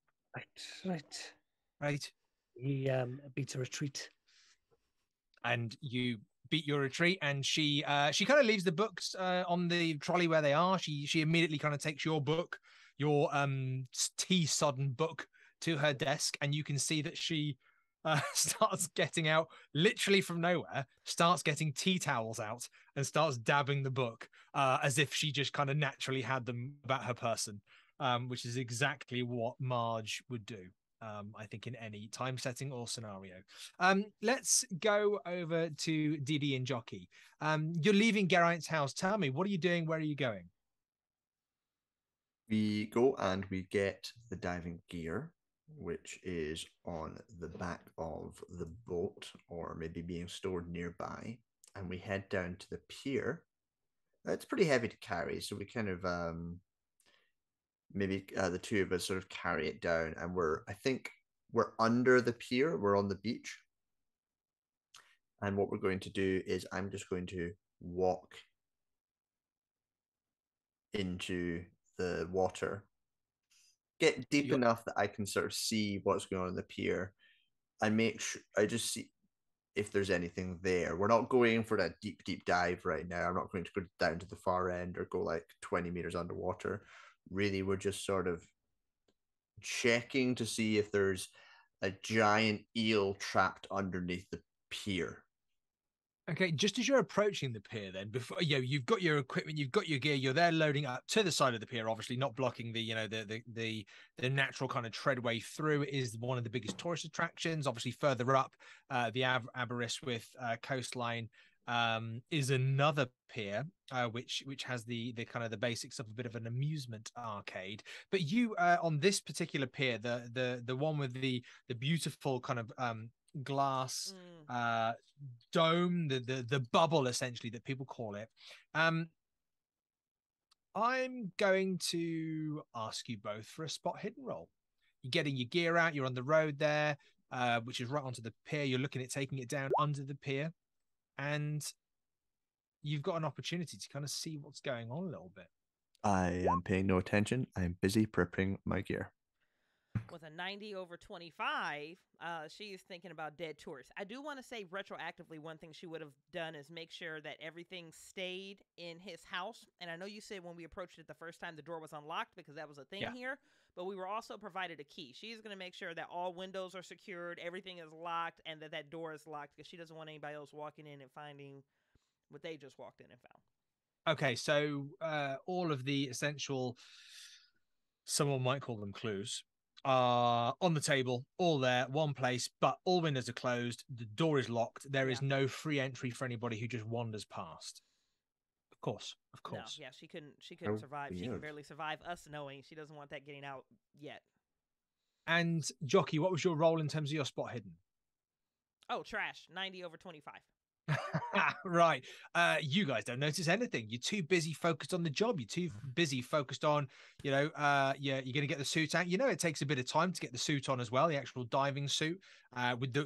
Right. He beats a retreat. And you beat your retreat, and she kind of leaves the books on the trolley where they are. She immediately kind of takes your book, your tea-sodden book, to her desk, and you can see that she starts getting out, literally from nowhere, starts getting tea towels out and starts dabbing the book as if she just kind of naturally had them about her person, which is exactly what Marge would do. I think in any time setting or scenario. Let's go over to Didi and Jockey. You're leaving Geraint's house. Tell me, what are you doing? Where are you going? We go and we get the diving gear, which is on the back of the boat or maybe being stored nearby. And we head down to the pier. It's pretty heavy to carry, so we kind of maybe the two of us sort of carry it down, and I think we're under the pier, we're on the beach. And what we're going to do is I'm just going to walk into the water, get deep enough that I can sort of see what's going on in the pier, and make sure I just see if there's anything there. We're not going for that deep dive right now. I'm not going to go down to the far end or go like 20 meters underwater. Really, we're just sort of checking to see if there's a giant eel trapped underneath the pier. Okay, just as you're approaching the pier, then before you've got your equipment, you've got your gear, you're there loading up to the side of the pier, obviously not blocking the natural kind of treadway through. It is one of the biggest tourist attractions. Obviously, further up, the Aberystwyth coastline is another pier, which has the kind of the basics of a bit of an amusement arcade. But you on this particular pier, the one with the beautiful kind of glass dome, the bubble essentially that people call it. I'm going to ask you both for a spot hidden roll. You're getting your gear out, you're on the road there, which is right onto the pier. You're looking at taking it down under the pier, and you've got an opportunity to kind of see what's going on a little bit. I am paying no attention. I'm busy prepping my gear. With a 90 over 25, she is thinking about dead tourists. I do want to say retroactively, one thing she would have done is make sure that everything stayed in his house. And I know you said when we approached it the first time, the door was unlocked because that was a thing here. But we were also provided a key. She's going to make sure that all windows are secured, everything is locked, and that door is locked because she doesn't want anybody else walking in and finding what they just walked in and found. Okay, so all of the essential, someone might call them clues, are on the table, all there, one place, but all windows are closed. The door is locked. There is no free entry for anybody who just wanders past. Of course. No, yeah, she couldn't survive. Weird. She can barely survive us knowing she doesn't want that getting out yet. And Jockey, what was your role in terms of your spot hidden? Oh, trash. 90 over 25. Right. You guys don't notice anything. You're too busy focused on the job. You're too busy focused on, you're going to get the suit out. It takes a bit of time to get the suit on as well, the actual diving suit, with the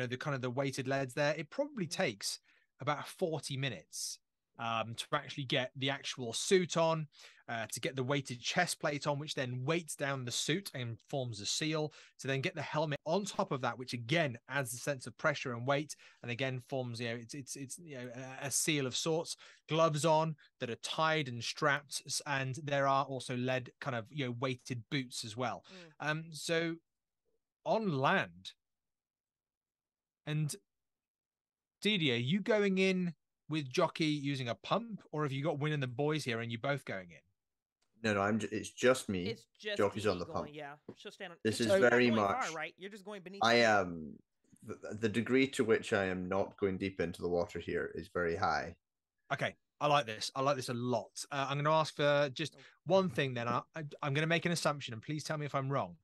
the kind of the weighted leads there. It probably takes about 40 minutes to actually get the actual suit on, to get the weighted chest plate on, which then weights down the suit and forms a seal, to then get the helmet on top of that, which again adds a sense of pressure and weight, and again forms it's a seal of sorts. Gloves on that are tied and strapped, and there are also lead kind of weighted boots as well. So on land, and Didi, are you going in with Jockey using a pump, or have you got Win and the boys here and you both going in? No, it's just me. It's just Jockey's on the going, pump. Yeah, she'll stand on. This is you're not very going much. far, right? You're just going beneath. I am. The degree to which I am not going deep into the water here is very high. Okay, I like this. I like this a lot. I'm going to ask for just one thing. Then I'm going to make an assumption, and please tell me if I'm wrong.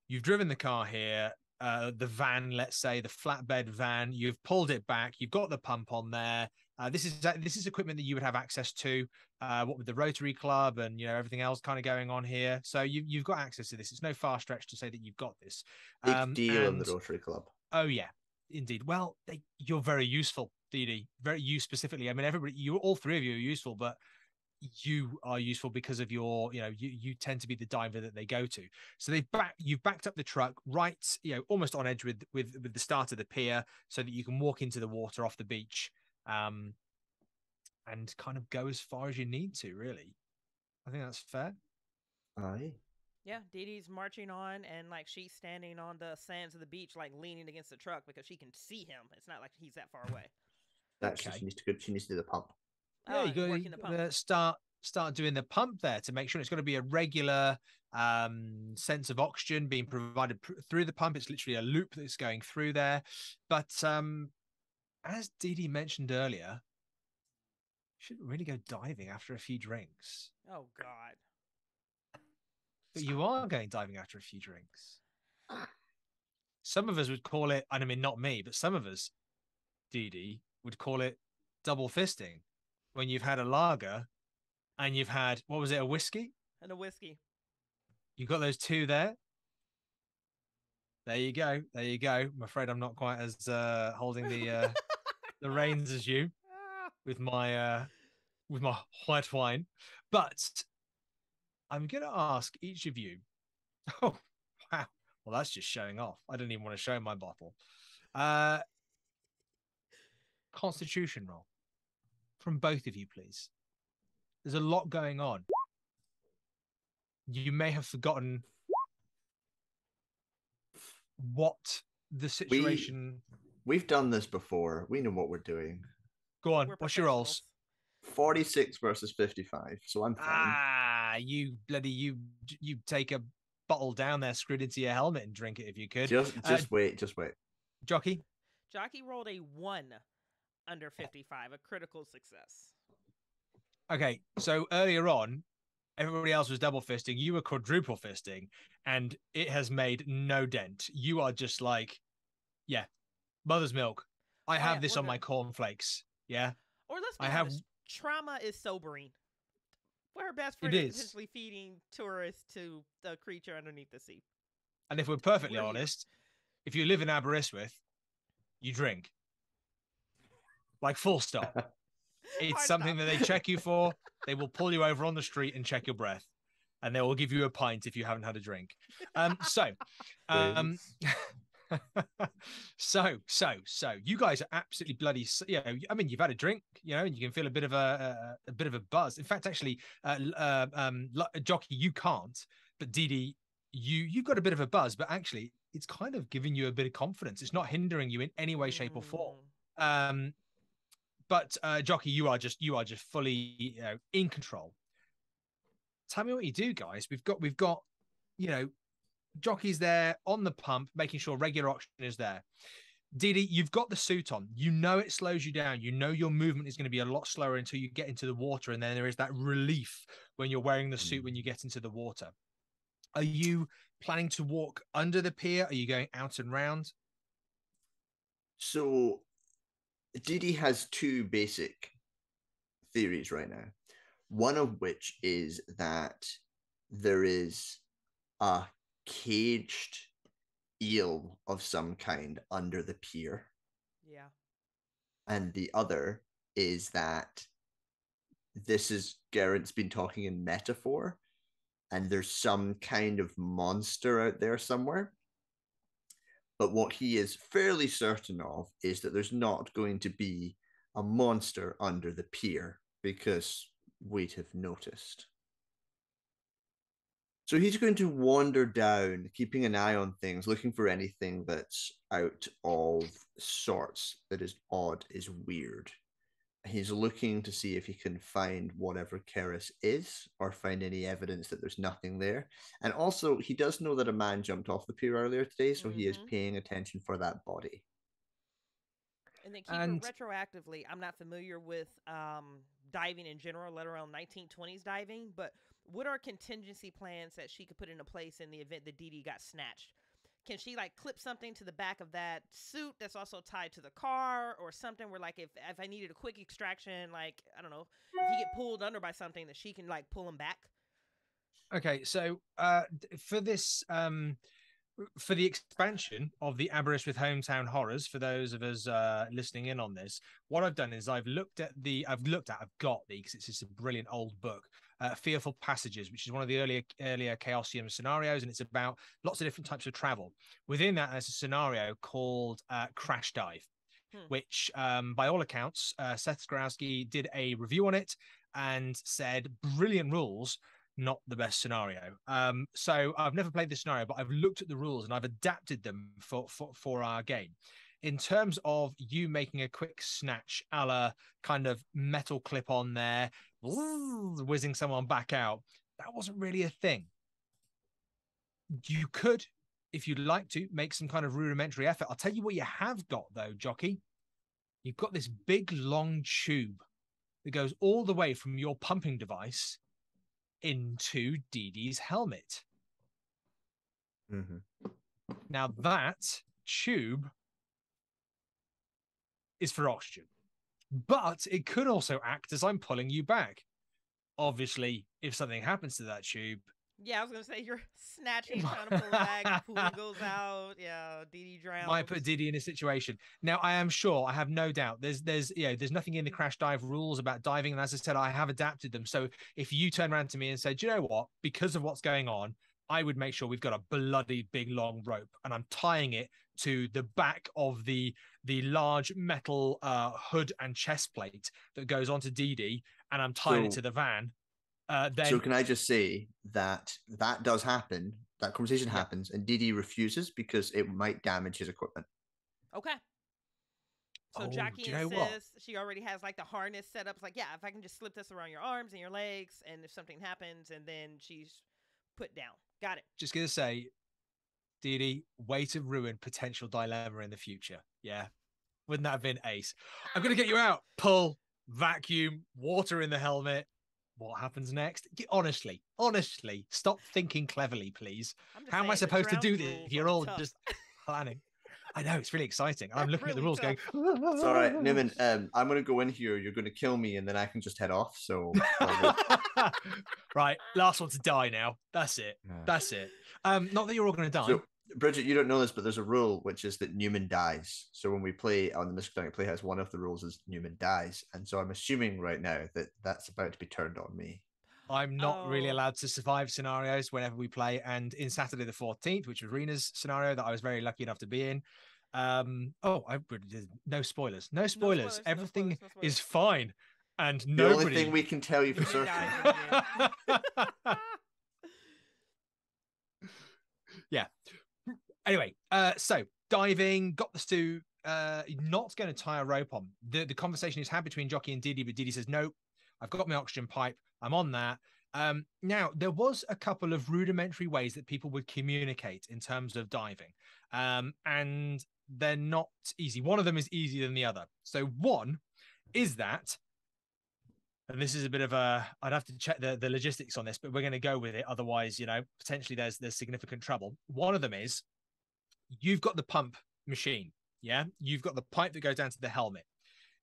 You've driven the car here. The van, let's say the flatbed van, you've pulled it back, you've got the pump on there. This is equipment that you would have access to, what with the Rotary Club and everything else kind of going on here. So you've got access to this. It's no far stretch to say that you've got this. Big deal in the Rotary Club. Oh yeah, indeed. Well, you're very useful, Didi. You specifically. I mean, all three of you are useful, but you are useful because of your, you tend to be the diver that they go to. So you've backed up the truck right, almost on edge with the start of the pier, so that you can walk into the water off the beach, and kind of go as far as you need to. Really, I think that's fair. Aye. Yeah, Didi's marching on, and she's standing on the sands of the beach, leaning against the truck because she can see him. It's not like he's that far away. Actually, okay. She needs to do the pump. Yeah, you got to start doing the pump there to make sure it's got to be a regular sense of oxygen being provided through the pump. It's literally a loop that's going through there. But as Didi mentioned earlier, you shouldn't really go diving after a few drinks. Oh, God. But you are going diving after a few drinks. Some of us would call it, I mean, not me, but some of us, Didi, would call it double fisting. When you've had a lager and you've had, what was it, a whiskey? And a whiskey. You got those two there? There you go. There you go. I'm afraid I'm not quite as holding the reins as you with my white wine. But I'm going to ask each of you. Oh, wow. Well, that's just showing off. I don't even want to show my bottle. Constitution roll. From both of you, please. There's a lot going on. You may have forgotten what the situation... We've done this before. We know what we're doing. Go on. What's your rolls? 46 versus 55. So I'm fine. You take a bottle down there, screwed into your helmet and drink it if you could. Just wait. Jockey? Jockey rolled a 1 under 55, a critical success. Okay, so earlier on, everybody else was double fisting. You were quadruple fisting, and it has made no dent. You are just like, yeah, mother's milk. I have this on my cornflakes. Yeah. Or let's be honest, trauma is sobering. Her best friend is potentially feeding tourists to the creature underneath the sea. And if we're perfectly honest, if you live in Aberystwyth, you drink. Like full stop. It's something that they check you for. They will pull you over on the street and check your breath. And they will give you a pint if you haven't had a drink. So you guys are absolutely bloody, I mean, you've had a drink, and you can feel a bit of a buzz. In fact, actually, Jockey, you can't, but Didi, you've got a bit of a buzz, but actually it's kind of giving you a bit of confidence. It's not hindering you in any way, shape or form. But Jockey, you are just fully in control. Tell me what you do, guys. We've got Jockey's there on the pump, making sure regular oxygen is there. Didi, you've got the suit on. It slows you down. Your movement is going to be a lot slower until you get into the water, and then there is that relief when you're wearing the suit when you get into the water. Are you planning to walk under the pier? Are you going out and round? So Didi has two basic theories right now. One of which is that there is a caged eel of some kind under the pier. Yeah. And the other is that this is Gerrant's been talking in metaphor, and there's some kind of monster out there somewhere. But what he is fairly certain of is that there's not going to be a monster under the pier because we'd have noticed. So he's going to wander down, keeping an eye on things, looking for anything that's out of sorts, that is odd, is weird. He's looking to see if he can find whatever Keris is, or find any evidence that there's nothing there. And also, he does know that a man jumped off the pier earlier today, so he is paying attention for that body. And then keep it retroactively. I'm not familiar with diving in general, let alone 1920s diving, but what are contingency plans that she could put into place in the event that Didi got snatched? Can she like clip something to the back of that suit that's also tied to the car, or something where like if I needed a quick extraction, like I don't know, if he get pulled under by something, that she can like pull him back? Okay, so for this for the expansion of the Aberystwyth Hometown Horrors, for those of us listening in on this, what I've done is I've got the, because it's just a brilliant old book, Fearful Passages, which is one of the earlier Chaosium scenarios, and it's about lots of different types of travel. Within that, there's a scenario called Crash Dive, which, by all accounts, Seth Skrowski did a review on it and said, brilliant rules, not the best scenario. So I've never played this scenario, but I've looked at the rules and I've adapted them for our game. In terms of you making a quick snatch, a la kind of metal clip on there, whizzing someone back out, that wasn't really a thing. You could, if you'd like to, make some kind of rudimentary effort. I'll tell you what you have got, though, Jockey. You've got this big, long tube that goes all the way from your pumping device into Didi's helmet. Now that tube is for oxygen, but it could also act as I'm pulling you back. Obviously, if something happens to that tube, yeah, I was gonna say you're snatching, trying to pull back, pool goes out, yeah, Didi drowns. Might put Didi in a situation. Now, I am sure, I have no doubt, there's nothing in the Crash Dive rules about diving, and as I said, I have adapted them. So if you turn around to me and said, you know what, because of what's going on, I would make sure we've got a bloody big long rope, and I'm tying it to the back of the large metal hood and chest plate that goes onto Didi, and I'm tying it to the van. Then... So can I just say that does happen, that conversation happens, and Didi refuses because it might damage his equipment. Okay. So Jackie insists she already has like the harness set up. It's like, yeah, if I can just slip this around your arms and your legs, and if something happens, and then she's put down. Got it. Just going to say, Didi, way to ruin potential dilemma in the future. Yeah. Wouldn't that have been ace? I'm going to get you out. Pull, vacuum, water in the helmet. What happens next? Honestly, stop thinking cleverly, please. How am I supposed to do this if you're all just planning? I know, it's really exciting. I'm looking at the rules going... It's all right, Newman. I'm going to go in here. You're going to kill me, and then I can just head off. So, right, last one to die now. That's it. That's it. Not that you're all going to die. So, Bridget, you don't know this, but there's a rule, which is that Newman dies. So when we play on the Miskatonic Playhouse, one of the rules is Newman dies. And so I'm assuming right now that that's about to be turned on me. I'm not really allowed to survive scenarios whenever we play. And in Saturday the 14th, which was Rena's scenario that I was very lucky enough to be in. No spoilers. No spoilers. Everything is fine. And the only thing we can tell you for certain. Yeah. Anyway, so diving, got the stew, not going to tie a rope on. The conversation is had between Jockey and Didi, but Didi says, no, I've got my oxygen pipe. I'm on that. Now, there was a couple of rudimentary ways that people would communicate in terms of diving, and they're not easy. One of them is easier than the other. So one is that, and this is a bit of a, I'd have to check the logistics on this, but we're going to go with it. Otherwise, potentially there's significant trouble. One of them is you've got the pump machine. Yeah. You've got the pipe that goes down to the helmet.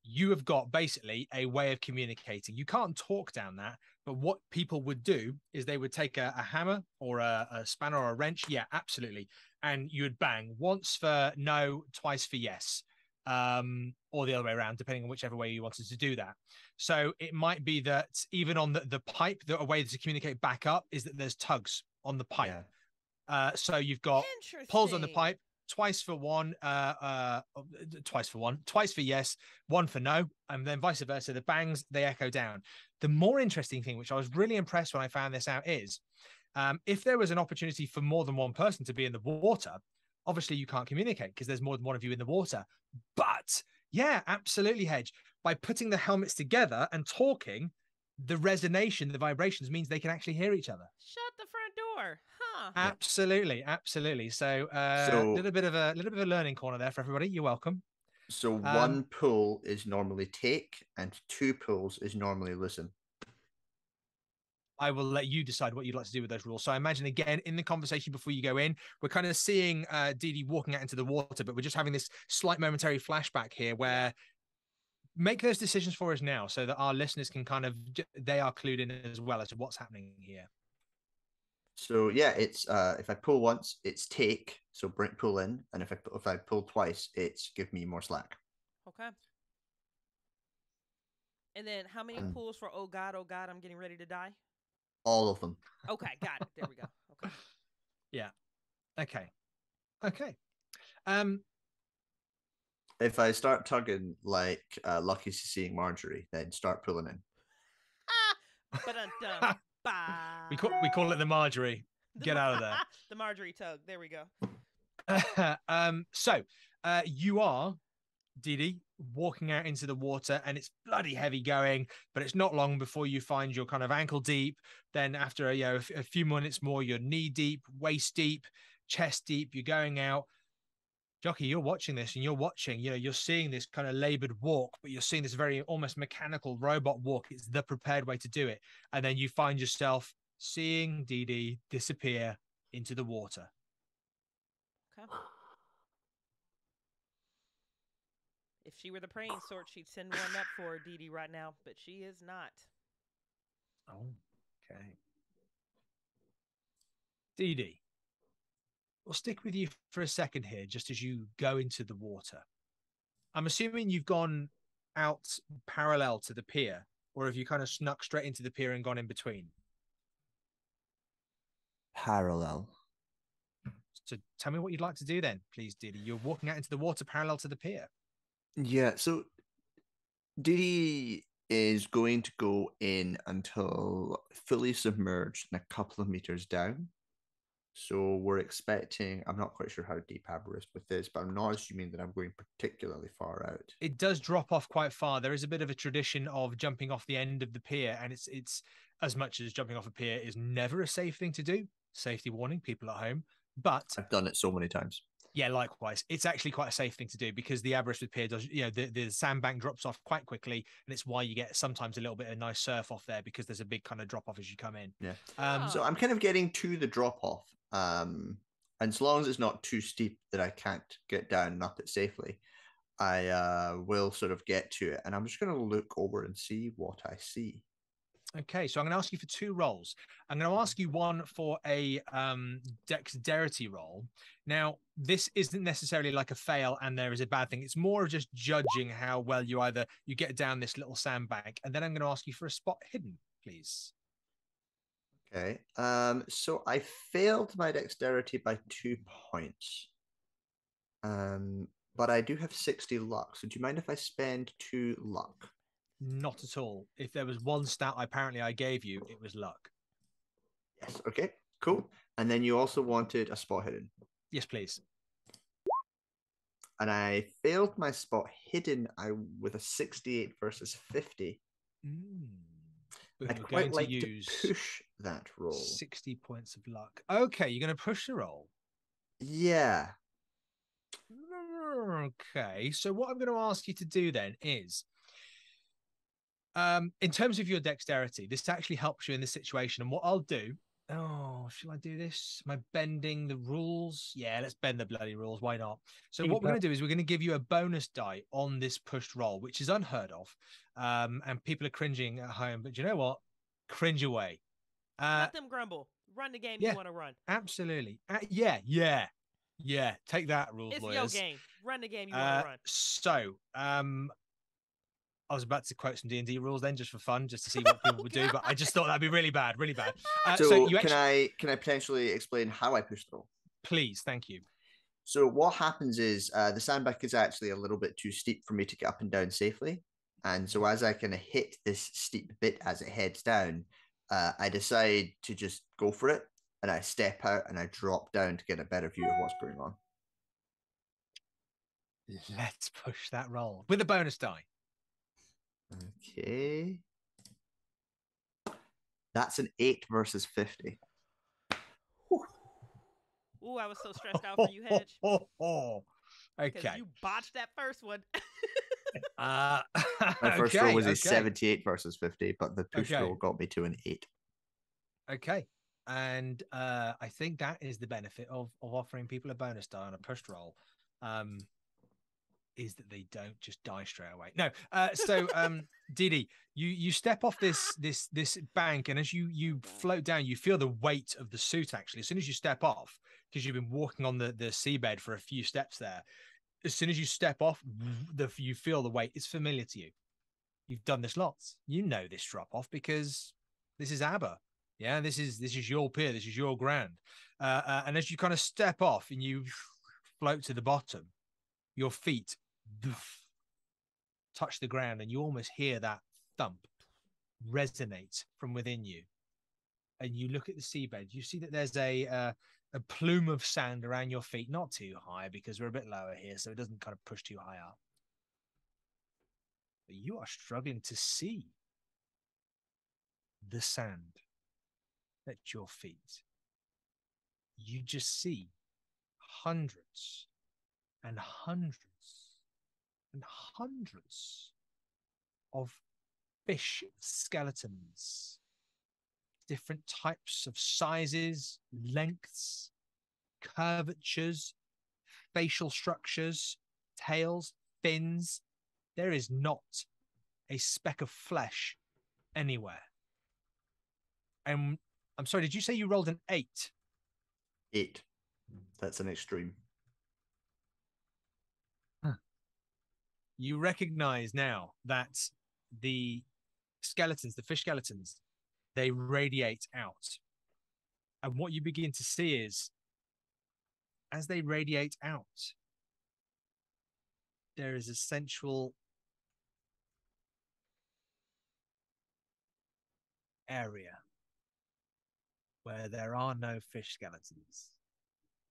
you have got basically a way of communicating. You can't talk down that, but what people would do is they would take a hammer or a spanner or a wrench. Yeah, absolutely. And you would bang once for no, twice for yes, or the other way around, depending on whichever way you wanted to do that. So it might be that even on the pipe, a way to communicate back up is that there's tugs on the pipe. So you've got pulls on the pipe, twice for one, twice for yes, one for no, and then vice versa. The bangs, they echo down. The more interesting thing, which I was really impressed when I found this out, is if there was an opportunity for more than one person to be in the water, obviously you can't communicate because there's more than one of you in the water. But yeah, absolutely, Hedge. By putting the helmets together and talking, the resonation, the vibrations means they can actually hear each other. Shut the front door, huh? Absolutely, absolutely. So a little bit of a learning corner there for everybody. You're welcome. So one pull is normally take, and 2 pulls is normally listen. I will let you decide what you'd like to do with those rules. So I imagine, again, in the conversation before you go in, we're kind of seeing Dee Dee walking out into the water, but we're just having this slight momentary flashback here where make those decisions for us now so that our listeners can they are clued in as well as to what's happening here. So yeah, it's if I pull once, it's take, so pull in, and if I pull twice, it's give me more slack. Okay. And then how many pulls for oh God, I'm getting ready to die? All of them. Okay, got it. There we go. Okay. Yeah. Okay. If I start tugging like Lucky's seeing Marjorie, then start pulling in. We call it the Marjorie. Get out of there. The Marjorie tug. There we go. So you are, Dee Dee, walking out into the water, and it's bloody heavy going, but it's not long before you find you're kind of ankle deep. Then after a few minutes more, you're knee deep, waist deep, chest deep. You're going out. Jockey, you're watching this, and you're seeing this kind of labored walk, but you're seeing this very almost mechanical robot walk. It's the prepared way to do it. And then you find yourself seeing Dee Dee disappear into the water. Okay. If she were the praying sort, she'd send one up for Dee Dee right now, but she is not. Oh, okay. Dee Dee, we'll stick with you for a second here, just as you go into the water. I'm assuming you've gone out parallel to the pier, or have you kind of snuck straight into the pier and gone in between? Parallel. So tell me what you'd like to do then, please, Dee Dee. You're walking out into the water parallel to the pier. Yeah, so Dee Dee is going to go in until fully submerged and a couple of meters down. So we're expecting, I'm not quite sure how deep Aberystwyth is, but I'm not assuming that I'm going particularly far out. It does drop off quite far. There is a bit of a tradition of jumping off the end of the pier, and it's as much as jumping off a pier is never a safe thing to do. Safety warning, people at home. But I've done it so many times. Yeah, likewise. It's actually quite a safe thing to do because the Aberystwyth Pier does, the sandbank drops off quite quickly, and it's why you get sometimes a little bit of nice surf off there because there's a big kind of drop off as you come in. Yeah. So I'm kind of getting to the drop off, and as long as it's not too steep that I can't get down and up it safely, I will sort of get to it, and I'm just going to look over and see what I see. Okay, so I'm going to ask you for 2 rolls. I'm going to ask you one for a dexterity roll. Now, this isn't necessarily like a fail and there is a bad thing. It's more of just judging how well you get down this little sandbank. And then I'm going to ask you for a spot hidden, please. Okay. So I failed my dexterity by 2 points. But I do have 60 luck. So do you mind if I spend 2 luck? Not at all. If there was one stat I gave you, it was luck. Yes. Okay, cool. And then you also wanted a spot hidden. Yes, please. And I failed my spot hidden with a 68 versus 50. I'd quite like to push that roll. 60 points of luck. Okay, you're going to push the roll. Yeah. Okay, so what I'm going to ask you to do then is, in terms of your dexterity, this actually helps you in this situation. And what I'll do, Oh, shall I do this? Am I bending the rules? Yeah, let's bend the bloody rules. Why not? So Keep what we're up. going to do is we're going to give you a bonus die on this pushed roll, which is unheard of. And people are cringing at home, but you know what? Cringe away. Let them grumble. Run the game yeah. you want to run. Absolutely. Yeah. Take that, rules It's lawyers. your game. Run the game you want to run. So, I was about to quote some D&D rules then, just for fun, just to see what people would do, but I just thought that'd be really bad. So you can I potentially explain how I push the roll? Please, thank you. So what happens is the sandbank is actually a little bit too steep for me to get up and down safely. And so as I kind of hit this steep bit as it heads down, I decide to just go for it. And I step out and I drop down to get a better view of what's going on. Let's push that roll with a bonus die. Okay. That's an 8 versus 50. Ooh, I was so stressed out for you, Hedge. Okay. You botched that first one. My first roll was a 78 versus 50, but the push roll got me to an 8. Okay. And I think that is the benefit of offering people a bonus die on a pushed roll. Is that they don't just die straight away. No. So Didi, you step off this bank, and as you float down, you feel the weight of the suit actually. As soon as you step off, because you've been walking on the seabed for a few steps there, as soon as you step off, you feel the weight. It's familiar to you. You've done this lots. You know this drop off because this is ABBA. Yeah, this is your pier, this is your ground. And as you kind of step off and you float to the bottom, your feet touch the ground and you almost hear that thump resonate from within you. And you look at the seabed, you see that there's a plume of sand around your feet, not too high because we're a bit lower here, so it doesn't kind of push too high up. But you are struggling to see the sand at your feet. You just see hundreds and hundreds and hundreds of fish skeletons, different types of sizes, lengths, curvatures, facial structures, tails, fins. There is not a speck of flesh anywhere. And I'm sorry, did you say you rolled an 8? 8. That's an extreme. You recognize now that the fish skeletons, they radiate out. And what you begin to see is, as they radiate out, there is a central area where there are no fish skeletons.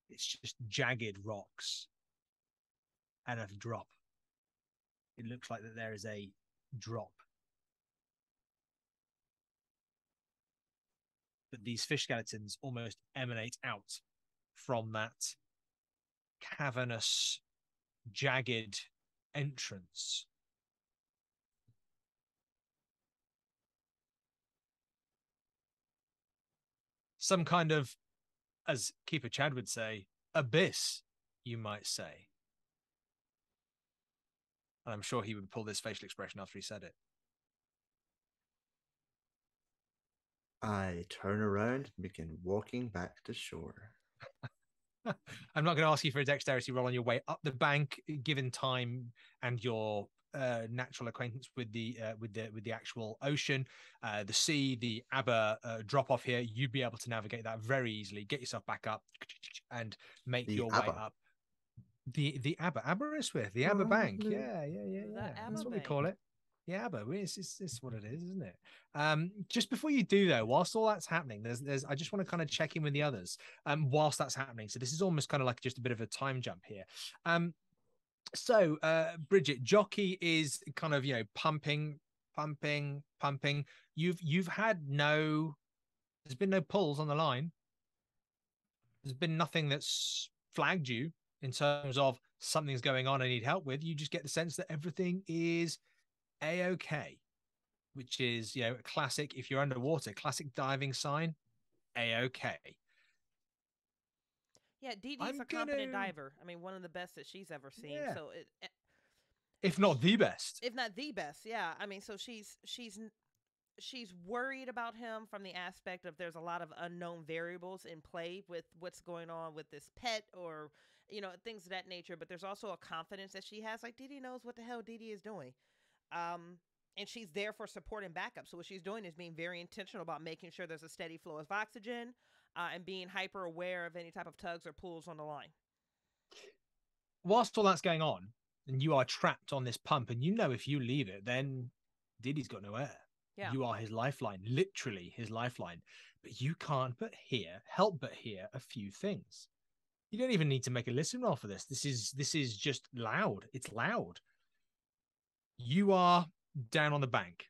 It's just jagged rocks and a drop. It looks like that there is a drop. But these fish skeletons almost emanate out from that cavernous, jagged entrance. Some kind of, as Keeper Chad would say, abyss, you might say. And I'm sure he would pull this facial expression after he said it. I turn around and begin walking back to shore. I'm not going to ask you for a dexterity roll on your way up the bank, given time and your natural acquaintance with the actual ocean, the sea, the ABBA drop off here. You'd be able to navigate that very easily. Get yourself back up and make your way up. The ABBA Aberystwyth, the ABBA Bank. Yeah. That's what we call it. Yeah, but it's what it is, isn't it? Just before you do though, whilst all that's happening, there's I just want to kind of check in with the others. Whilst that's happening, so this is almost kind of like just a bit of a time jump here. So Bridget, Jockey is kind of pumping. You've had there's been no pulls on the line. There's been nothing that's flagged you in terms of something's going on I need help with. You just get the sense that everything is A-okay, which is, a classic, if you're underwater, classic diving sign. A-okay. Yeah, Dee Dee's I'm a competent gonna- diver. I mean, one of the best that she's ever seen. Yeah. So If not the best. if not the best, yeah. I mean, so she's worried about him from the aspect of there's a lot of unknown variables in play with what's going on with this pet or things of that nature. But there's also a confidence that she has. Like Dee Dee knows what the hell Dee Dee is doing, and she's there for support and backup. So what she's doing is being very intentional about making sure there's a steady flow of oxygen, and being hyper aware of any type of tugs or pulls on the line. Whilst all that's going on, and you are trapped on this pump, and if you leave it, then Diddy's got no air. Yeah. You are his lifeline, literally his lifeline. But you can't help but hear a few things. You don't even need to make a listen roll for this. This is just loud. It's loud. You are down on the bank.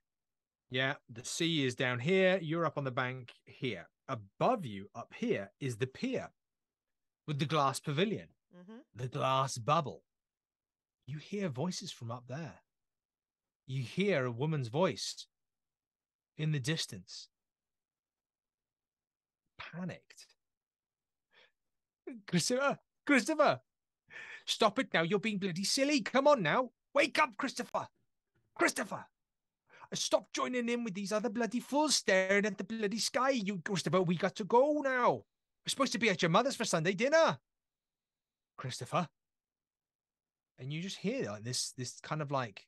Yeah, the sea is down here. You're up on the bank here. Above you, up here, is the pier with the glass pavilion, the glass bubble. You hear voices from up there. You hear a woman's voice in the distance. Panicked. Christopher, stop it now. You're being bloody silly. Come on now. Wake up, Christopher. Stop joining in with these other bloody fools staring at the bloody sky. Christopher, we got to go now. We're supposed to be at your mother's for Sunday dinner. Christopher. And you just hear like this kind of like,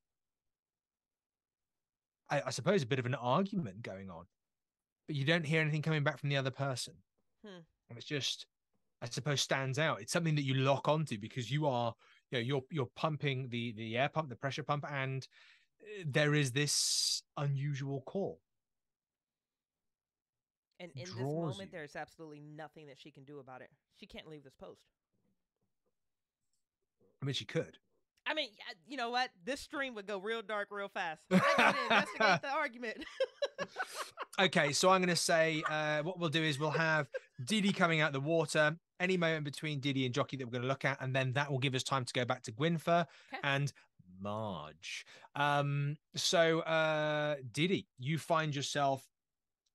I suppose, a bit of an argument going on, but you don't hear anything coming back from the other person. And it's just, I suppose, stands out. It's something that you lock onto because you are, you're pumping the air pump, the pressure pump, and there is this unusual call. And in this moment, there's absolutely nothing that she can do about it. She can't leave this post. I mean, she could. I mean, you know what? This stream would go real dark real fast. I got to investigate the argument. Okay, so I'm going to say what we'll do is we'll have Didi coming out the water, any moment between Didi and Jockey that we're going to look at, and then that will give us time to go back to Gwynfer and Marge. So Didi, you find yourself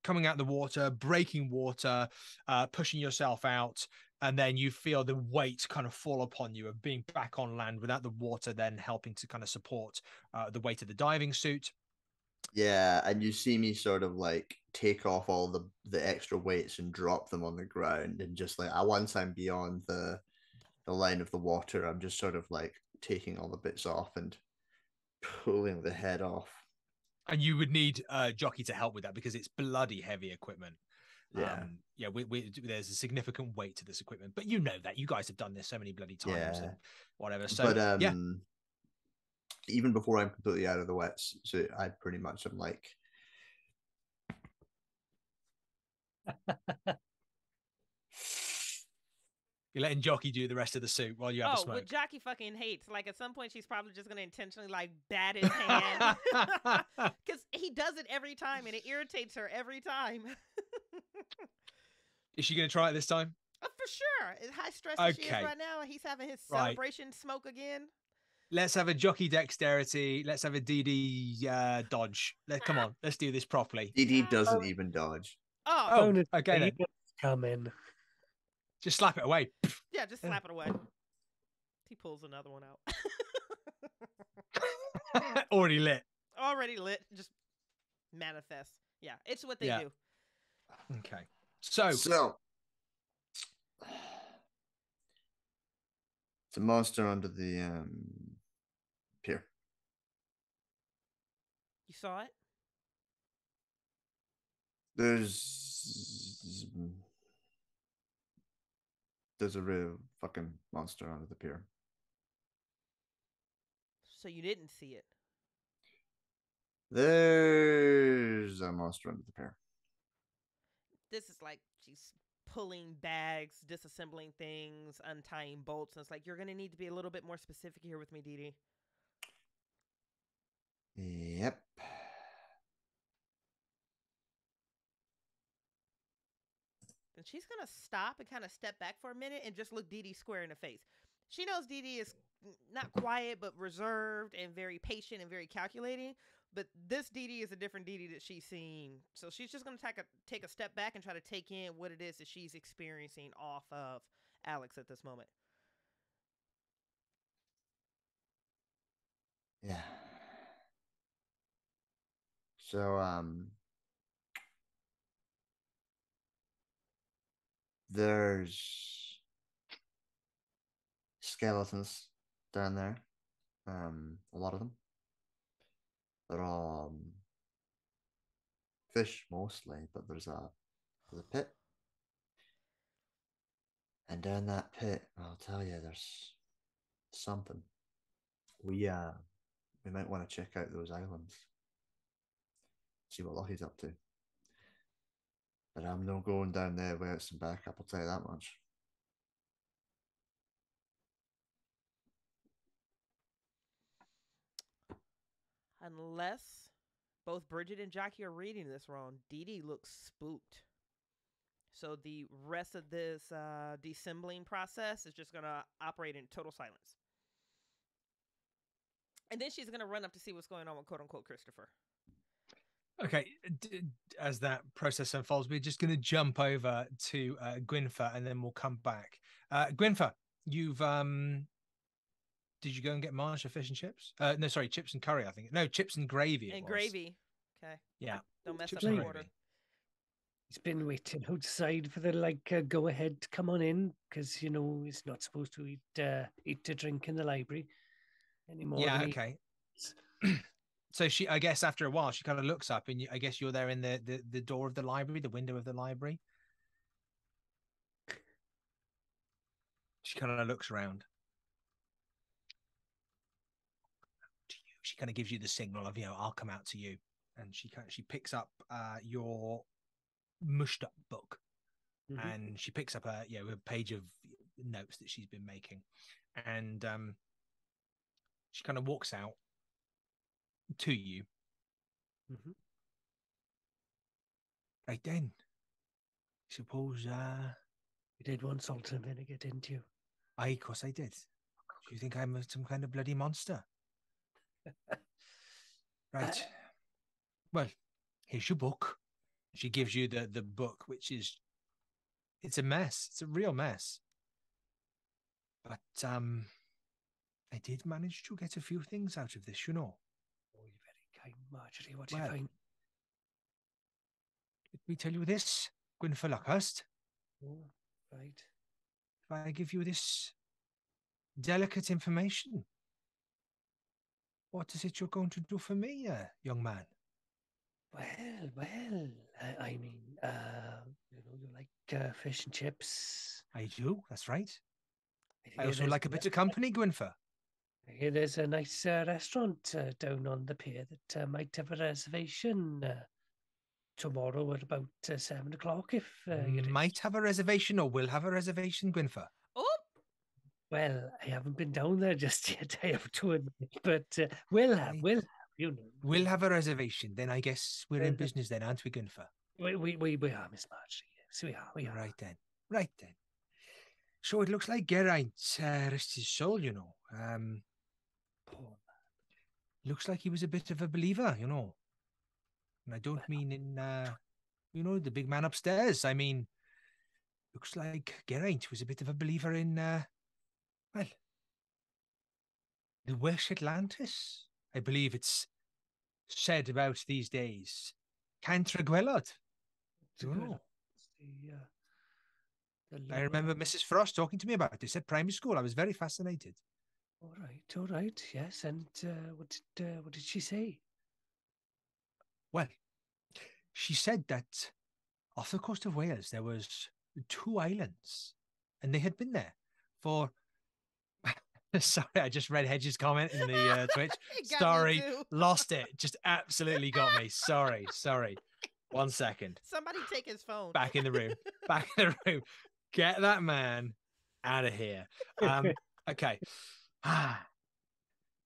coming out the water, breaking water, pushing yourself out, and then you feel the weight kind of fall upon you of being back on land without the water then helping to kind of support the weight of the diving suit. Yeah, and you see me sort of like take off all the extra weights and drop them on the ground, and just like once I'm beyond the line of the water, I'm just sort of like taking all the bits off and pulling the head off. And you would need Jockey to help with that because it's bloody heavy equipment. Yeah, there's a significant weight to this equipment, but you know that you guys have done this so many bloody times and whatever. So, but even before I'm completely out of the wets, so I pretty much am like, you're letting Jockey do the rest of the suit while you have a smoke. What Jockey fucking hates. Like at some point, she's probably just gonna intentionally like bat his hand because he does it every time, and it irritates her every time. Is she gonna try it this time? For sure. It's high stress as she is right now. He's having his celebration smoke again. Let's have a Jockey dexterity. Let's have a DD dodge. Come on, let's do this properly. DD doesn't even dodge. Oh, okay then. Come in. Just slap it away. Yeah, just slap it away. He pulls another one out. Already lit. Just manifest. Yeah, it's what they do. Okay. So it's a monster under the pier. You saw it? There's a real fucking monster under the pier. So you didn't see it? There's a monster under the pier. This is like she's pulling bags, disassembling things, untying bolts. And it's like, you're going to need to be a little bit more specific here with me, Didi. Yep. And she's going to stop and kind of step back for a minute and just look Didi square in the face. She knows Dee Dee is not quiet, but reserved and very patient and very calculating. But this Dee Dee is a different Dee Dee that she's seen. So she's just going to take a step back and try to take in what it is that she's experiencing off of Alex at this moment. Yeah. So, there's skeletons down there. A lot of them. They're all fish mostly, but there's a pit. And down that pit, I'll tell you, there's something. We might want to check out those islands. See what Lockie's up to. But I'm not going down there without some backup, I'll tell you that much. Unless both Bridget and Jackie are reading this wrong, Dee Dee looks spooked. So the rest of this dissembling process is just going to operate in total silence. And then she's going to run up to see what's going on with quote-unquote Christopher. Okay, as that process unfolds, we're just going to jump over to Gwynfer, and then we'll come back. Gwynfer, you've did you go and get Marge a fish and chips? No, sorry, chips and curry. I think no, chips and gravy. And gravy. Okay. Yeah. Don't mess Chips up and the gravy. order. He's been waiting outside for the go ahead to come on in because he's not supposed to eat or drink in the library anymore. Yeah. Okay. So I guess after a while, she kind of looks up, and I guess you're there in the door of the library, the window of the library. She kind of looks around. She kind of gives you the signal of, I'll come out to you. And she picks up your mushed up book, and she picks up a page of notes that she's been making, and she kind of walks out to you. Right then, suppose you did want salt and vinegar, didn't you? Aye, of course I did. Do you think I'm some kind of bloody monster? Right. Well, here's your book. She gives you the book, which it's a mess. It's a real mess. But I did manage to get a few things out of this, Oh, you're very kind, Marjorie. What do you find? Let me tell you this, Gwynfer Luckhurst. Oh, right. If I give you this delicate information, what is it you're going to do for me, young man? Well, I mean, you like fish and chips. I do, that's right. I also like a bit of company, Gwynfer. I hear there's a nice restaurant down on the pier that might have a reservation tomorrow at about 7 o'clock if you might have a reservation or will have a reservation, Gwynfer. Oh! Well, I haven't been down there just yet, I have to admit, but we'll have, We'll have a reservation. Then I guess we're in business then, aren't we, Gwynfer? We are, Miss Marjorie. Yes, we are. Right then. So it looks like Geraint rest his soul, Poor man. Looks like he was a bit of a believer, And I don't mean in, the big man upstairs. I mean, looks like Geraint was a bit of a believer in, the Welsh Atlantis. I believe it's said about these days. Cantra Gwelod. I remember Mrs. Frost talking to me about this at primary school. I was very fascinated. All right. Yes, and what did she say? Well, she said that off the coast of Wales there was 2 islands, and they had been there for. Sorry, I just read Hedges' comment in the Twitch. Sorry, lost it. Just absolutely got me. Sorry. 1 second. Somebody take his phone. Back in the room. Get that man out of here. Okay.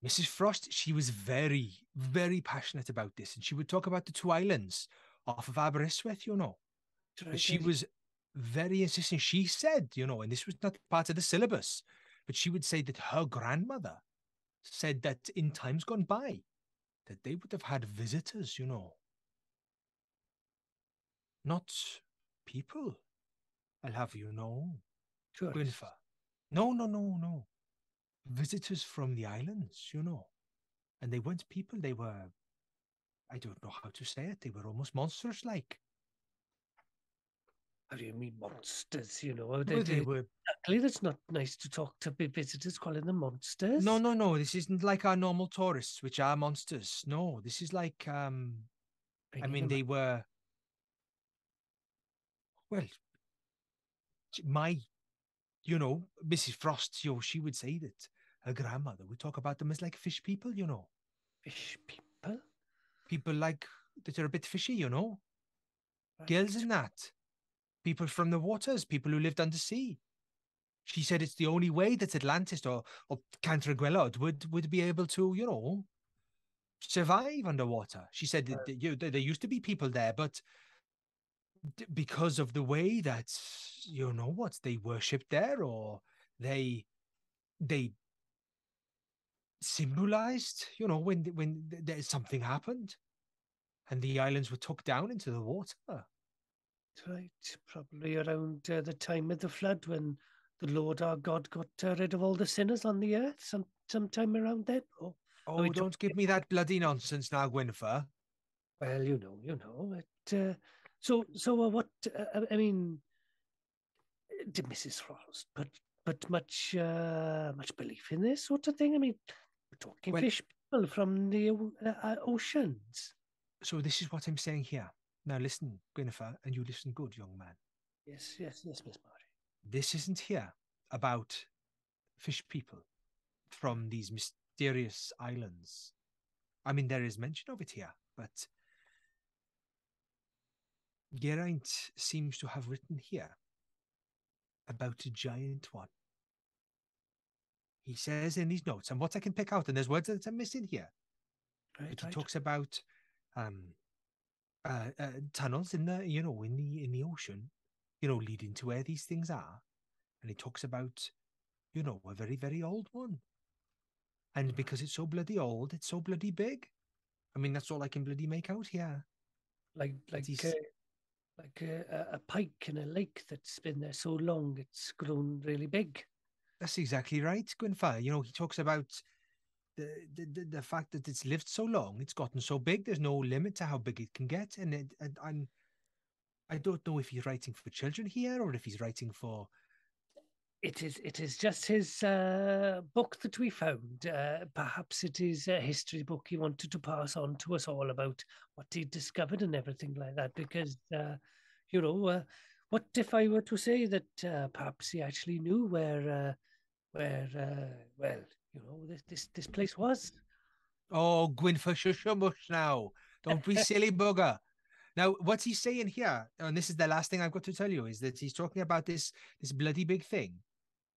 Mrs. Frost, she was very, very passionate about this, and she would talk about the 2 islands off of Aberystwyth, But she was very insistent. She said, and this was not part of the syllabus, but she would say that her grandmother said that in times gone by, that they would have had visitors, you know. Not people, I'll have you know, Tourists. Gwynfer. No, no, no, no. Visitors from the islands, you know. And they weren't people, they were, I don't know how to say it, they were almost monsters like. How do you mean monsters? You know, Well, they were. exactly. That's not nice to talk to visitors, calling them monsters. No, no, no. This isn't like our normal tourists, which are monsters. No, this is like, I Bringing mean, them they up. were, well, my, you know, Mrs. Frost, you know, she would say that her grandmother would talk about them as like fish people, you know. Fish people. People like, that are a bit fishy, you know. Right. Gills and that. People from the waters, people who lived under sea. She said it's the only way that Atlantis or Cantragwellod would be able to, you know, survive underwater. She said that, there used to be people there, but because of the way that, you know what, they worshipped there, or they symbolized, you know, when there's something happened and the islands were took down into the water. Right. Probably around the time of the flood when the Lord our God got rid of all the sinners on the earth. Sometime around then. Or Oh, don't give me that bloody nonsense now, Gwynfer. well, you know. What? I mean, did Mrs. Frost put much belief in this sort of thing? I mean, we're talking Well- fish people from the oceans. So this is what I'm saying here. Now listen, Gwynfer, and you listen good, young man. Yes, Miss Murray. This isn't here about fish people from these mysterious islands. I mean, there is mention of it here, but Geraint seems to have written here about a giant one. He says in his notes, and what I can pick out, and there's words that are missing here, but he talks about tunnels in the, you know, in the ocean, you know, leading to where these things are, and he talks about, you know, a very, very old one, and because it's so bloody old, it's so bloody big. I mean, that's all I can bloody make out here. Like a pike in a lake that's been there so long, it's grown really big. That's exactly right, Gwynfer. You know, he talks about the fact that it's lived so long, it's gotten so big. There's no limit to how big it can get, and I don't know if he's writing for children here or if he's writing for. It is just his book that we found. Perhaps it is a history book he wanted to pass on to us all about what he discovered and everything like that. Because you know, what if I were to say that perhaps he actually knew where well, you know, this place was. Oh, Gwynfer, shush now. Don't be silly bugger. Now, what's he saying here, and this is the last thing I've got to tell you, is that he's talking about this bloody big thing.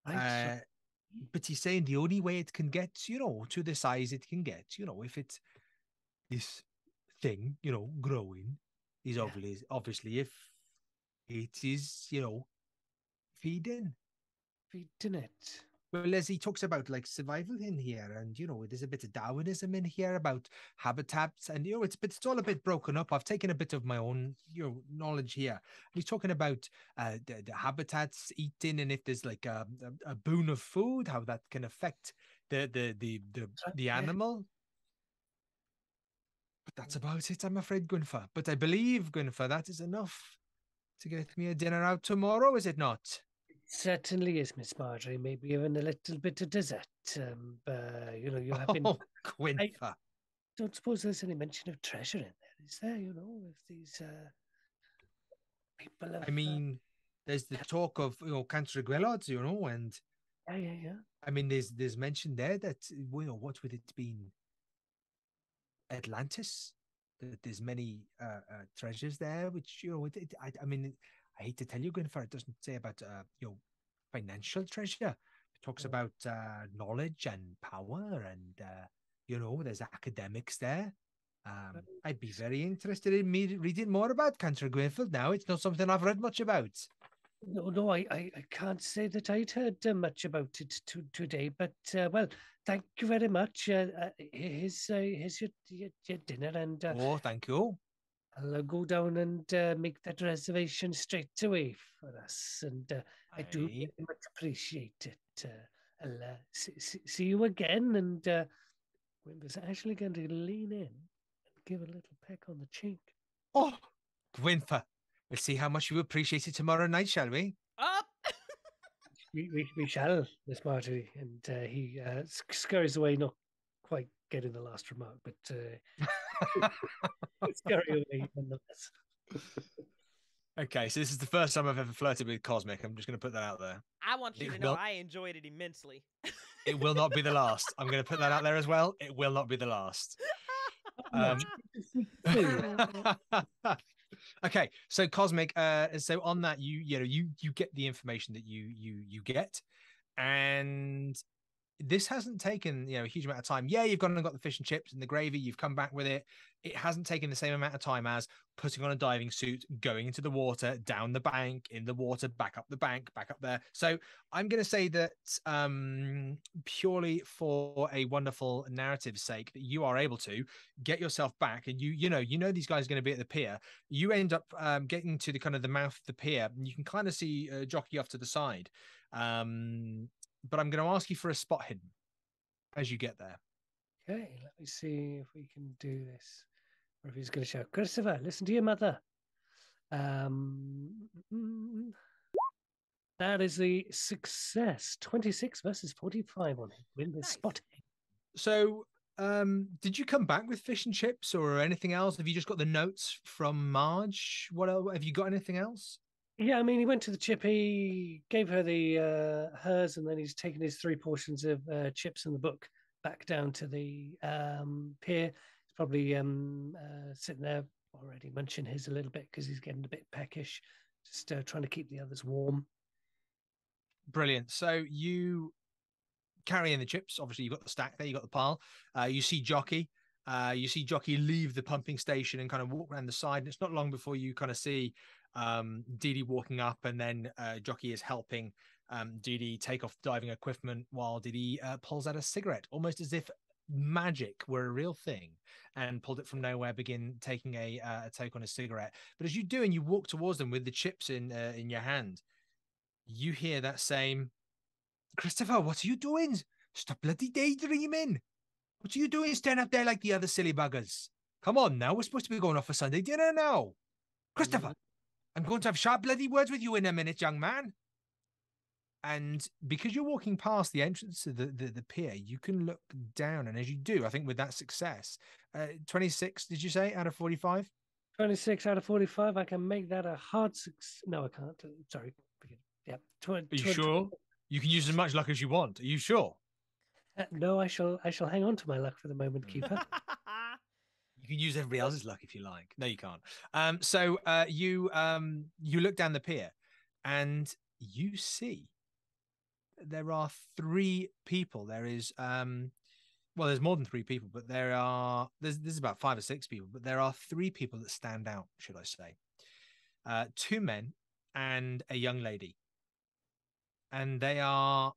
Right. But he's saying the only way it can get, you know, to the size it can get, you know, if it's this thing, you know, growing, is obviously if it is, you know, feeding it. Well, as he talks about like survival in here, and you know, there's a bit of Darwinism in here about habitats, and you know, it's all a bit broken up. I've taken a bit of my own, you know, knowledge here. He's talking about the habitats, eating, and if there's like a boon of food, how that can affect the animal. But that's about it, I'm afraid, Gwynfer. But I believe, Gwynfer, that is enough to get me a dinner out tomorrow, is it not? Certainly is, Miss Marjorie. Maybe even a little bit of dessert. You know, you have been. Oh, Gwynfer. Don't suppose there's any mention of treasure in there, is there? You know, if these people have. I mean, there's the talk of, you know, Cantragwellods, you know, and Yeah. I mean, there's mention there that, you know, what would it been? Atlantis. That there's many treasures there, which, you know, I mean, I hate to tell you, Gwynfer, it doesn't say about you know, financial treasure. It talks about knowledge and power, and you know, there's academics there. I'd be very interested in me reading more about Cantragwynfield now. It's not something I've read much about. No, I can't say that I'd heard much about it today, but well, thank you very much. Here's your dinner, and Oh, thank you. I'll go down and make that reservation straight away for us. And I do Aye. very much appreciate it. I'll see you again. And Gwynfer's actually going to lean in and give a little peck on the cheek. Oh, Gwynfer, we'll see how much you appreciate it tomorrow night, shall we? Up. We shall, Miss Marjorie. And he scurries away, not quite getting the last remark, but scurry away nonetheless. Okay, so this is the first time I've ever flirted with Cosmic. I'm just going to put that out there. I want you It to know will- I enjoyed it immensely. It will not be the last. I'm going to put that out there as well. It will not be the last. Okay, so Cosmic, so on that, you get the information that you get, and this hasn't taken a huge amount of time. Yeah, you've gone and got the fish and chips and the gravy. You've come back with it. It hasn't taken the same amount of time as putting on a diving suit, going into the water, down the bank, in the water, back up the bank, back up there. So I'm going to say that purely for a wonderful narrative's sake, that you are able to get yourself back, and you know these guys are going to be at the pier. You end up getting to the kind of the mouth of the pier, and you can kind of see Jockey off to the side. But I'm going to ask you for a spot hidden as you get there. Okay, let me see if we can do this. Or if he's going to shout, Christopher, listen to your mother. That is the success. 26 versus 45 on him. Win this Nice. spot. So, did you come back with fish and chips or anything else? Have you just got the notes from Marge? What else? Have you got anything else? Yeah, I mean, he went to the chippy, gave her the hers, and then he's taken his 3 portions of chips in the book back down to the pier. He's probably sitting there already munching his a little bit because he's getting a bit peckish, just trying to keep the others warm. Brilliant. So you carry in the chips. Obviously, you've got the stack there. You got the pile. You see Jockey. You see Jockey leave the pumping station and kind of walk around the side. And it's not long before you kind of see Dee Dee walking up, and then Jockey is helping Dee Dee take off the diving equipment while Dee Dee pulls out a cigarette, almost as if magic were a real thing, and pulled it from nowhere, begin taking a take on a cigarette. But as you do, and you walk towards them with the chips in your hand, you hear that same, Christopher, what are you doing? Stop bloody daydreaming. What are you doing standing up there like the other silly buggers? Come on now, we're supposed to be going off for Sunday dinner now. Christopher, I'm going to have sharp bloody words with you in a minute, young man. And because you're walking past the entrance to the pier, you can look down. And as you do, I think with that success, 26, did you say, out of 45? 26 out of 45. I can make that a hard success. No, I can't. Sorry. Yeah. Are you sure? You can use as much luck as you want. Are you sure? No, I shall hang on to my luck for the moment, Keeper. You can use everybody else's luck if you like. No, you can't. So you look down the pier, and you see there are 3 people. There is well, there's more than 3 people, but there's about 5 or 6 people, but there are 3 people that stand out, should I say. 2 men and a young lady. And they are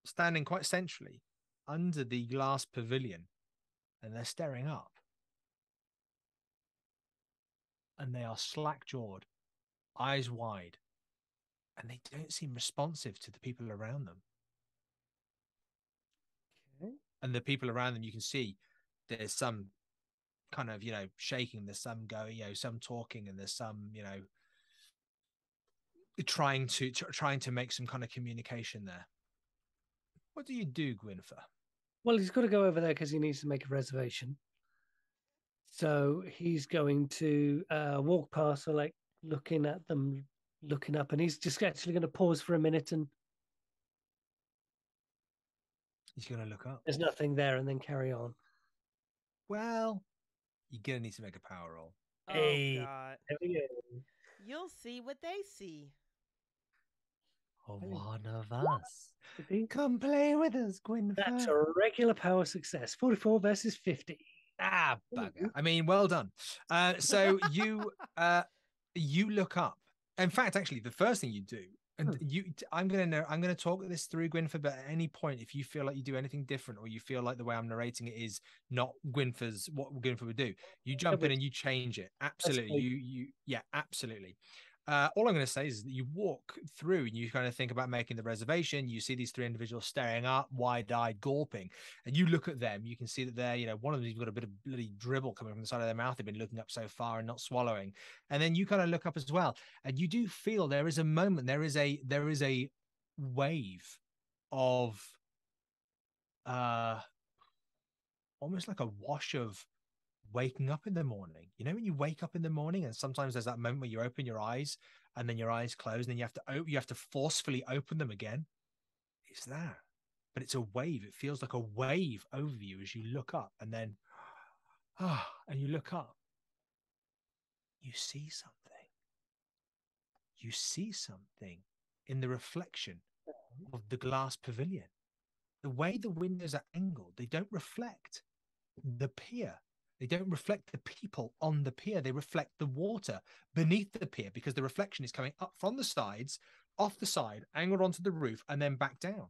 standing quite centrally under the glass pavilion, and they're staring up. And they are slack-jawed, eyes wide, and they don't seem responsive to the people around them. Okay. And the people around them, you can see there's some kind of, shaking, there's some going, some talking, and there's some, trying to make some kind of communication there. What do you do, Gwynfer? Well, he's got to go over there because he needs to make a reservation. So he's going to walk past, so like looking at them, looking up, and he's just actually going to pause for a minute, and He's going to look up. there's nothing there, and then carry on. Well, you're going to need to make a power roll. Oh, Hey. God. There we go. You'll see what they see. One of us. See? Come play with us, Gwynfer. That's a regular power success. 44 versus 50. Ah, bugger. I mean, well done. So you look up, In fact, actually, the first thing you do, and I'm gonna talk this through, Gwynfor, but at any point, if you feel like you do anything different, or you feel like the way I'm narrating it is not Gwynfor's what Gwynfor would do, you jump in and you change it. Absolutely, yeah, absolutely. All I'm going to say is that you walk through and you kind of think about making the reservation. You see these three individuals staring up, wide-eyed, gulping, and you look at them. You can see that they're, one of them's got a bit of bloody dribble coming from the side of their mouth. They've been looking up so far and not swallowing. And then you kind of look up as well, and you do feel there is a moment, there is a wave of, almost like a wash of waking up in the morning. When you wake up in the morning and sometimes there's that moment where you open your eyes and then your eyes close and then you have to forcefully open them again. It's that, but it's a wave. It feels like a wave over you as you look up, and then and you look up, you see something in the reflection of the glass pavilion. The way the windows are angled, they don't reflect the pier. They don't reflect the people on the pier. They reflect the water beneath the pier, because the reflection is coming up from the sides, off the side, angled onto the roof, and then back down.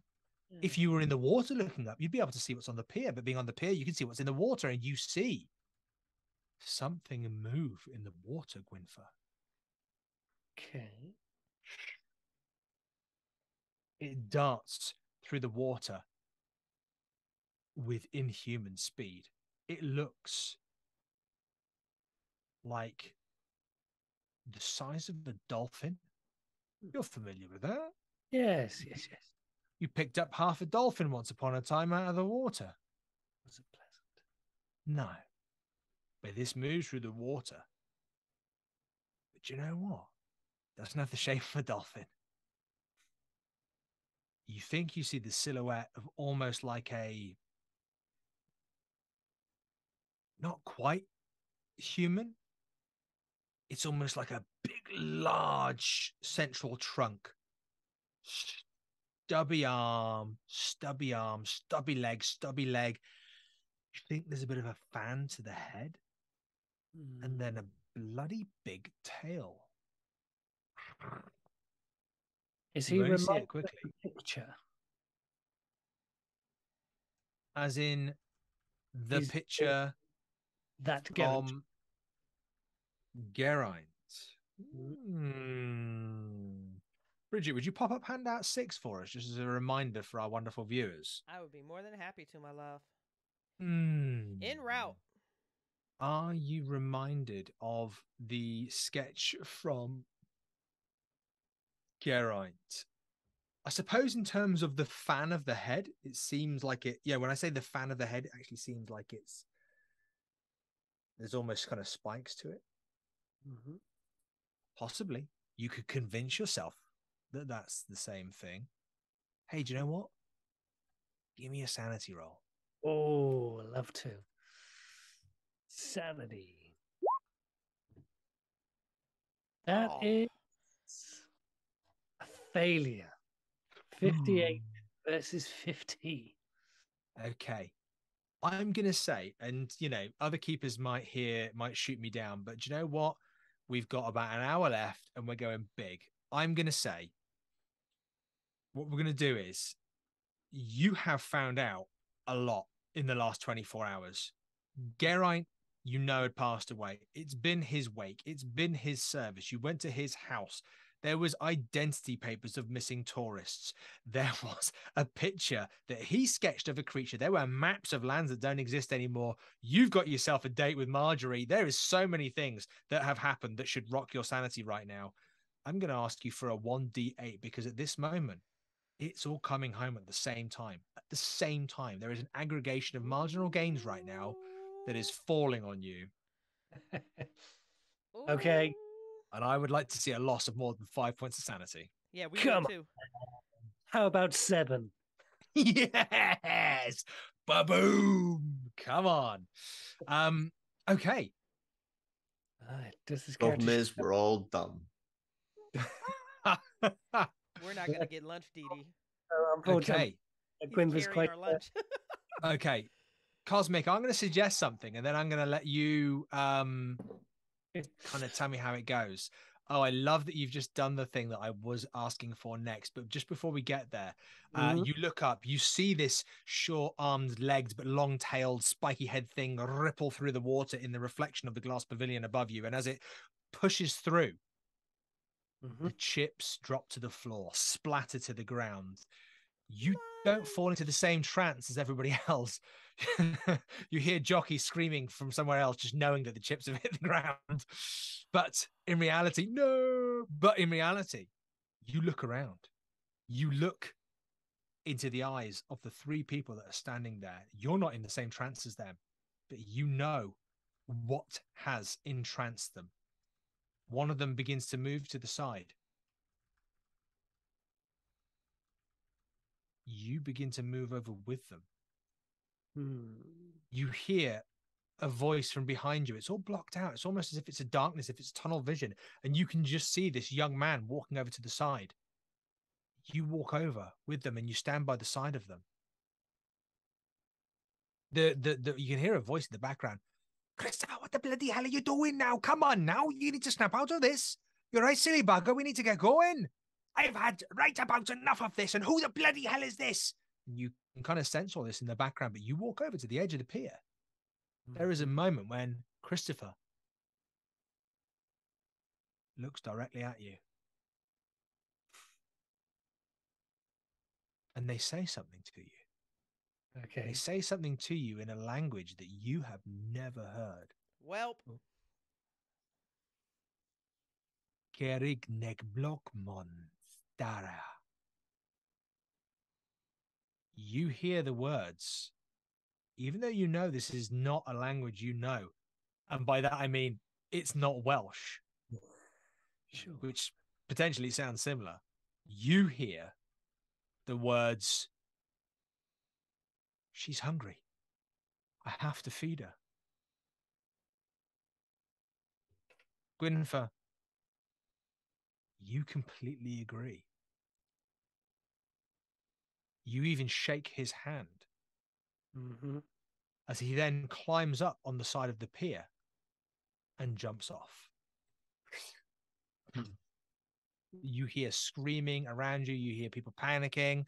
If you were in the water looking up, you'd be able to see what's on the pier. But being on the pier, you can see what's in the water, and you see something move in the water, Gwynfor. Okay. It darts through the water with inhuman speed. It looks like the size of a dolphin. You're familiar with that? Yes. You picked up half a dolphin once upon a time out of the water. Was it pleasant? No. But this moves through the water. But you know what? Doesn't have the shape of a dolphin. You think you see the silhouette of almost like a, not quite human. It's almost like a big, large central trunk. Stubby arm, stubby leg. You think there's a bit of a fan to the head, and then a bloody big tail. Is he reminded see it quickly? of the picture? As in the picture that from Geraint. Bridget, would you pop up handout 6 for us, just as a reminder for our wonderful viewers? I would be more than happy to, my love. En route. Are you reminded of the sketch from Geraint? I suppose in terms of the fan of the head, it seems like it. Yeah, when I say the fan of the head, it actually seems like there's almost kind of spikes to it. Mm-hmm. Possibly. You could convince yourself that that's the same thing. Hey, do you know what? Give me a sanity roll. Oh, I love to. Sanity. That is a failure. 58 versus 50. Okay. I'm going to say, and other keepers might shoot me down, but do you know what? We've got about an hour left and we're going big. I'm going to say, what we're going to do is, you have found out a lot in the last 24 hours. Geraint, had passed away. It's been his wake. It's been his service. You went to his house. There was identity papers of missing tourists. There was a picture that he sketched of a creature. There were maps of lands that don't exist anymore. You've got yourself a date with Marjorie. There is so many things that have happened that should rock your sanity right now. I'm going to ask you for a 1d8, because at this moment, it's all coming home at the same time. At the same time, there is an aggregation of marginal gains right now that is falling on you. Okay. And I would like to see a loss of more than 5 points of sanity. Yeah, we Come do too. How about 7? Yes! Ba-boom! Come on. Okay. Does this Problem is, we're all dumb. We're not going to get lunch, Dee Dee. Okay. Gwynfor's quite our lunch. Okay. Cosmic, I'm going to suggest something, and then I'm going to let you kind of tell me how it goes. Oh, I love that you've just done the thing that I was asking for next. But just before we get there, you look up, you see this short-armed, legged, but long-tailed, spiky head thing ripple through the water in the reflection of the glass pavilion above you. And as it pushes through, the chips drop to the floor, splatter to the ground. You don't fall into the same trance as everybody else. You hear Jockey screaming from somewhere else, just knowing that the chips have hit the ground. But in reality, no. But in reality, you look around. You look into the eyes of the three people that are standing there. You're not in the same trance as them, but you know what has entranced them. One of them begins to move to the side. You begin to move over with them. You hear a voice from behind you. It's all blocked out. It's almost as if it's a darkness, if it's tunnel vision. And you can just see this young man walking over to the side. You walk over with them and you stand by the side of them. You can hear a voice in the background. Christopher, what the bloody hell are you doing now? Come on now. You need to snap out of this. You're right, silly bugger. We need to get going. I've had right about enough of this. And who the bloody hell is this? And you can kind of sense all this in the background, but you walk over to the edge of the pier. There is a moment when Christopher looks directly at you. And they say something to you. Okay. They say something to you in a language that you have never heard. Welp. Kerignek Blokmon Stara. You hear the words, even though you know this is not a language you know. And by that, I mean, it's not Welsh, Sure. which potentially sounds similar. You hear the words, she's hungry. I have to feed her. Gwynfor, you completely agree. You even shake his hand as he then climbs up on the side of the pier and jumps off. You hear screaming around you. You hear people panicking.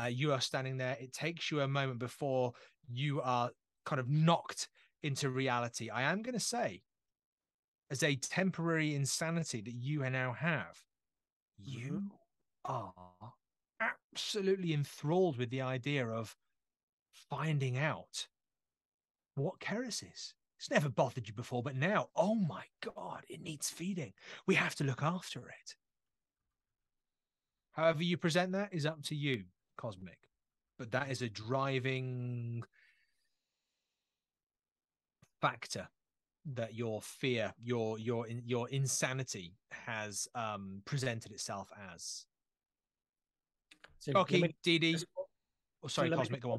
You are standing there. It takes you a moment before you are kind of knocked into reality. I am going to say, as a temporary insanity that you now have, you are absolutely enthralled with the idea of finding out what Keris is. It's never bothered you before, but now, oh my God, it needs feeding. We have to look after it. However you present that is up to you, Cosmic. But that is a driving factor that your fear, your insanity has presented itself as. So Okay, DD. Oh, sorry, let me- Cosmic, go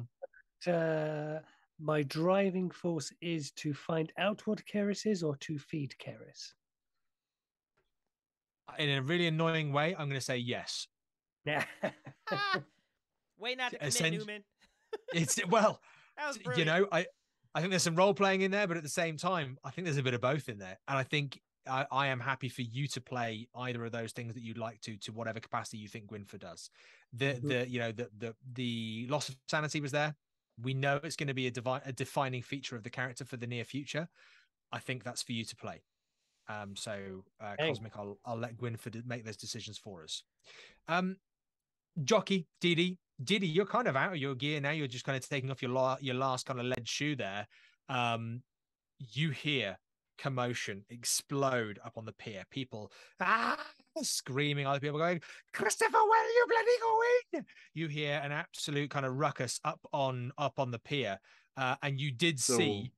on. My driving force is to find out what Keris is or to feed Keris. In a really annoying way, I'm going to say yes. Way not to commit, Essen- Newman. It's well, That was you brilliant. know, I think there's some role playing in there, but at the same time, I think there's a bit of both in there. And I think I am happy for you to play either of those things that you'd like to whatever capacity you think Gwynfor does. The loss of sanity was there. We know it's going to be a defining feature of the character for the near future. I think that's for you to play. Cosmic, I'll let Gwynfor make those decisions for us. Jockey, Didi, you're kind of out of your gear now. You're just kind of taking off your last kind of lead shoe there. You hear commotion explode up on the pier. People screaming. Other people going, Christopher, where are you bloody going? You hear an absolute kind of ruckus up on the pier. And you did see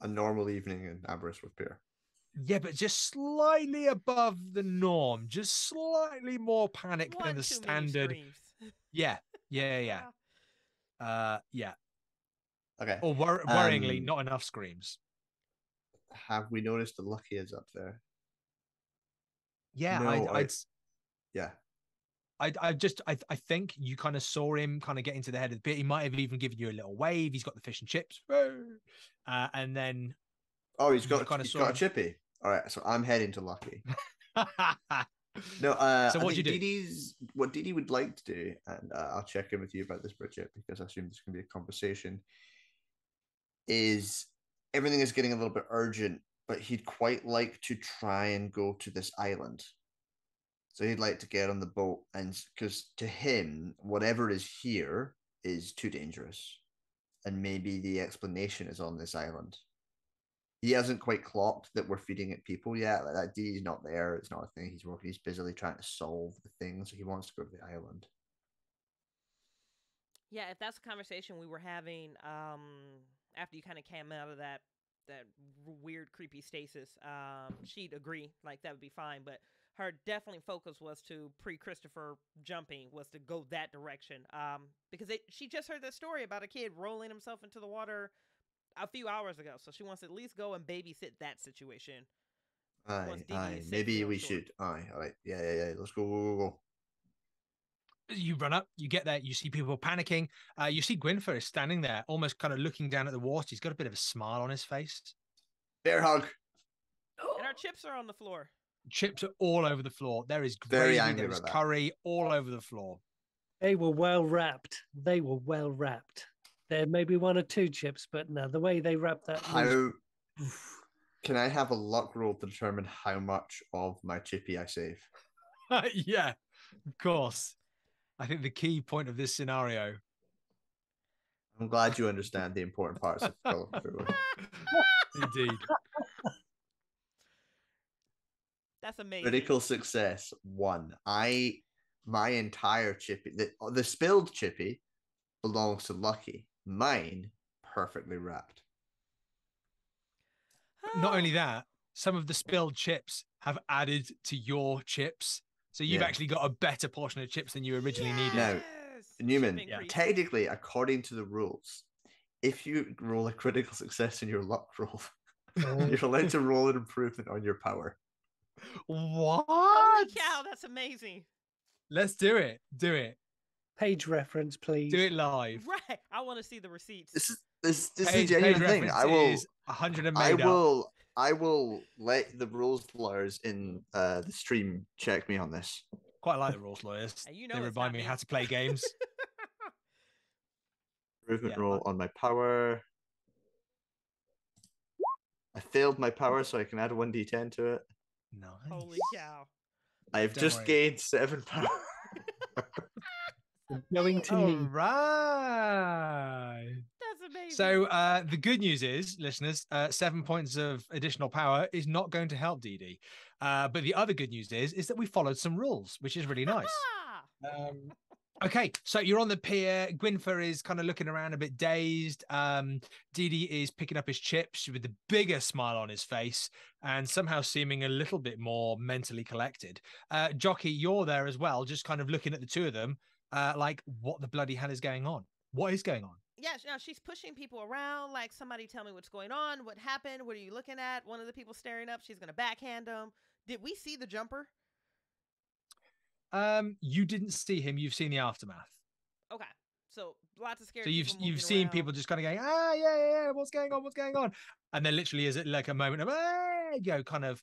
a normal evening in Aberystwyth Pier. Yeah, but just slightly above the norm, just slightly more panic than the One too many standard. screams. Yeah. Okay. Or worryingly, not enough screams. Have we noticed the Lucky is up there? Yeah, No, I think you kind of saw him kind of get into the head of the pit. He might have even given you a little wave. He's got the fish and chips, and then he's got a chippy. All right, so I'm heading to Lucky. No, So I what'd you think do? what Dee Dee would like to do, and I'll check in with you about this, Bridget, because I assume this can be a conversation, is everything is getting a little bit urgent, but he'd quite like to try and go to this island. So he'd like to get on the boat, and because to him, whatever is here is too dangerous, and maybe the explanation is on this island. He hasn't quite clocked that we're feeding it people yet. Like that D's not there. It's not a thing. He's working. He's busily trying to solve the thing. So he wants to go to the island. Yeah, if that's a conversation we were having after you kind of came out of that weird creepy stasis, she'd agree like that would be fine, but her definitely focus was to pre-Christopher jumping was to go that direction, because she just heard that story about a kid rolling himself into the water a few hours ago, so she wants to at least go and babysit that situation once Aye, Dee Dee aye. is safely Maybe on we shore. should. Aye, all right. Yeah, yeah, yeah. Let's go, go, go, go. You run up, you get there, you see people panicking. You see Gwynfor is standing there, almost kind of looking down at the water. He's got a bit of a smile on his face. Bear hug. And our chips are on the floor. Chips are all over the floor. There is Very gravy, angry there is about that. curry all over the floor. They were well wrapped. They were well wrapped. There may be one or two chips, but no, the way they wrapped that was. How can I have a luck roll to determine how much of my chippy I save? Yeah, of course. I think the key point of this scenario. I'm glad you understand the important parts of Call of Cthulhu. Indeed. That's amazing. Critical success 1. My entire chippy, the spilled chippy belongs to Lucky. Mine perfectly wrapped. Not only that, some of the spilled chips have added to your chips. So you've Yeah. actually got a better portion of chips than you originally needed. Now, Newman, Chip increase. technically, according to the rules, if you roll a critical success in your luck roll, you're allowed to roll an improvement on your power. What? Holy cow, that's amazing. Let's do it. Do it. Page reference, please. Do it live. Right. I want to see the receipts. This is a Page genuine thing. reference is 100 and made up. I will let the rules lawyers in the stream check me on this. Quite like the rules lawyers. And you know They it's remind not me me. how to play games. Improvement Yeah, roll on my power. I failed my power, so I can add 1d10 to it. Nice. Holy cow. I've Don't just worry. gained 7 power. Going to All me. right. That's amazing. So the good news is, listeners, 7 points of additional power is not going to help Dee Dee. But the other good news is that we followed some rules, which is really nice. Okay, so you're on the pier. Gwynfor is kind of looking around a bit dazed. Dee Dee is picking up his chips with the bigger smile on his face and somehow seeming a little bit more mentally collected. Jockey, you're there as well, just kind of looking at the two of them like, what the bloody hell is going on? What is going on? Yeah, no, she's pushing people around like, somebody tell me what's going on. What happened? What are you looking at? One of the people staring up. She's going to backhand him. Did we see the jumper? You didn't see him. You've seen the aftermath. Okay. So lots of scary So people you've moving seen around. people just kind of going, yeah, what's going on? What's going on? And there literally is like a moment of, kind of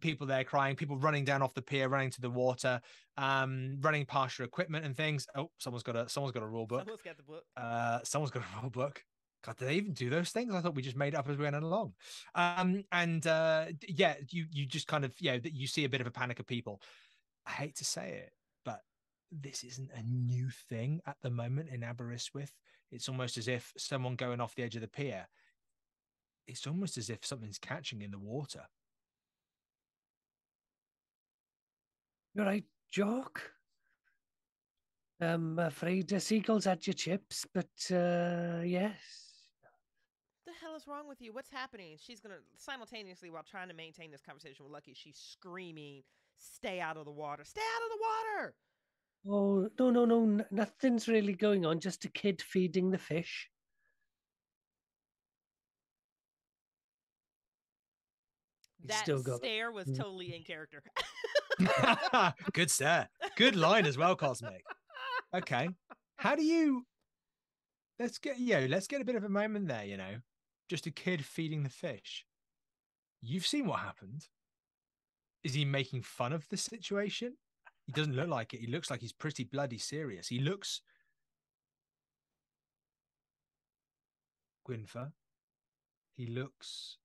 people there crying, people running down off the pier, running to the water, running past your equipment and things. Oh, someone's got a rule book. Someone's got the book. Someone's got a rule book. God, did they even do those things? I thought we just made it up as we went along. Yeah, you just kind of, you see a bit of a panic of people. I hate to say it, but this isn't a new thing at the moment in Aberystwyth. It's almost as if someone going off the edge of the pier. It's almost as if something's catching in the water. You're right, Jock. I'm afraid the seagulls had your chips, but yes. The hell is wrong with you? What's happening? She's going to simultaneously, while trying to maintain this conversation with Lucky, she's screaming, stay out of the water. Stay out of the water. Oh, no, nothing's really going on. Just a kid feeding the fish. That Still got it. stare was totally in character. Good stare. Good line as well, Cosmic. Okay. How do you... Let's get a bit of a moment there, just a kid feeding the fish. You've seen what happened. Is he making fun of the situation? He doesn't look like it. He looks like he's pretty bloody serious. He looks... Gwynfer. He looks...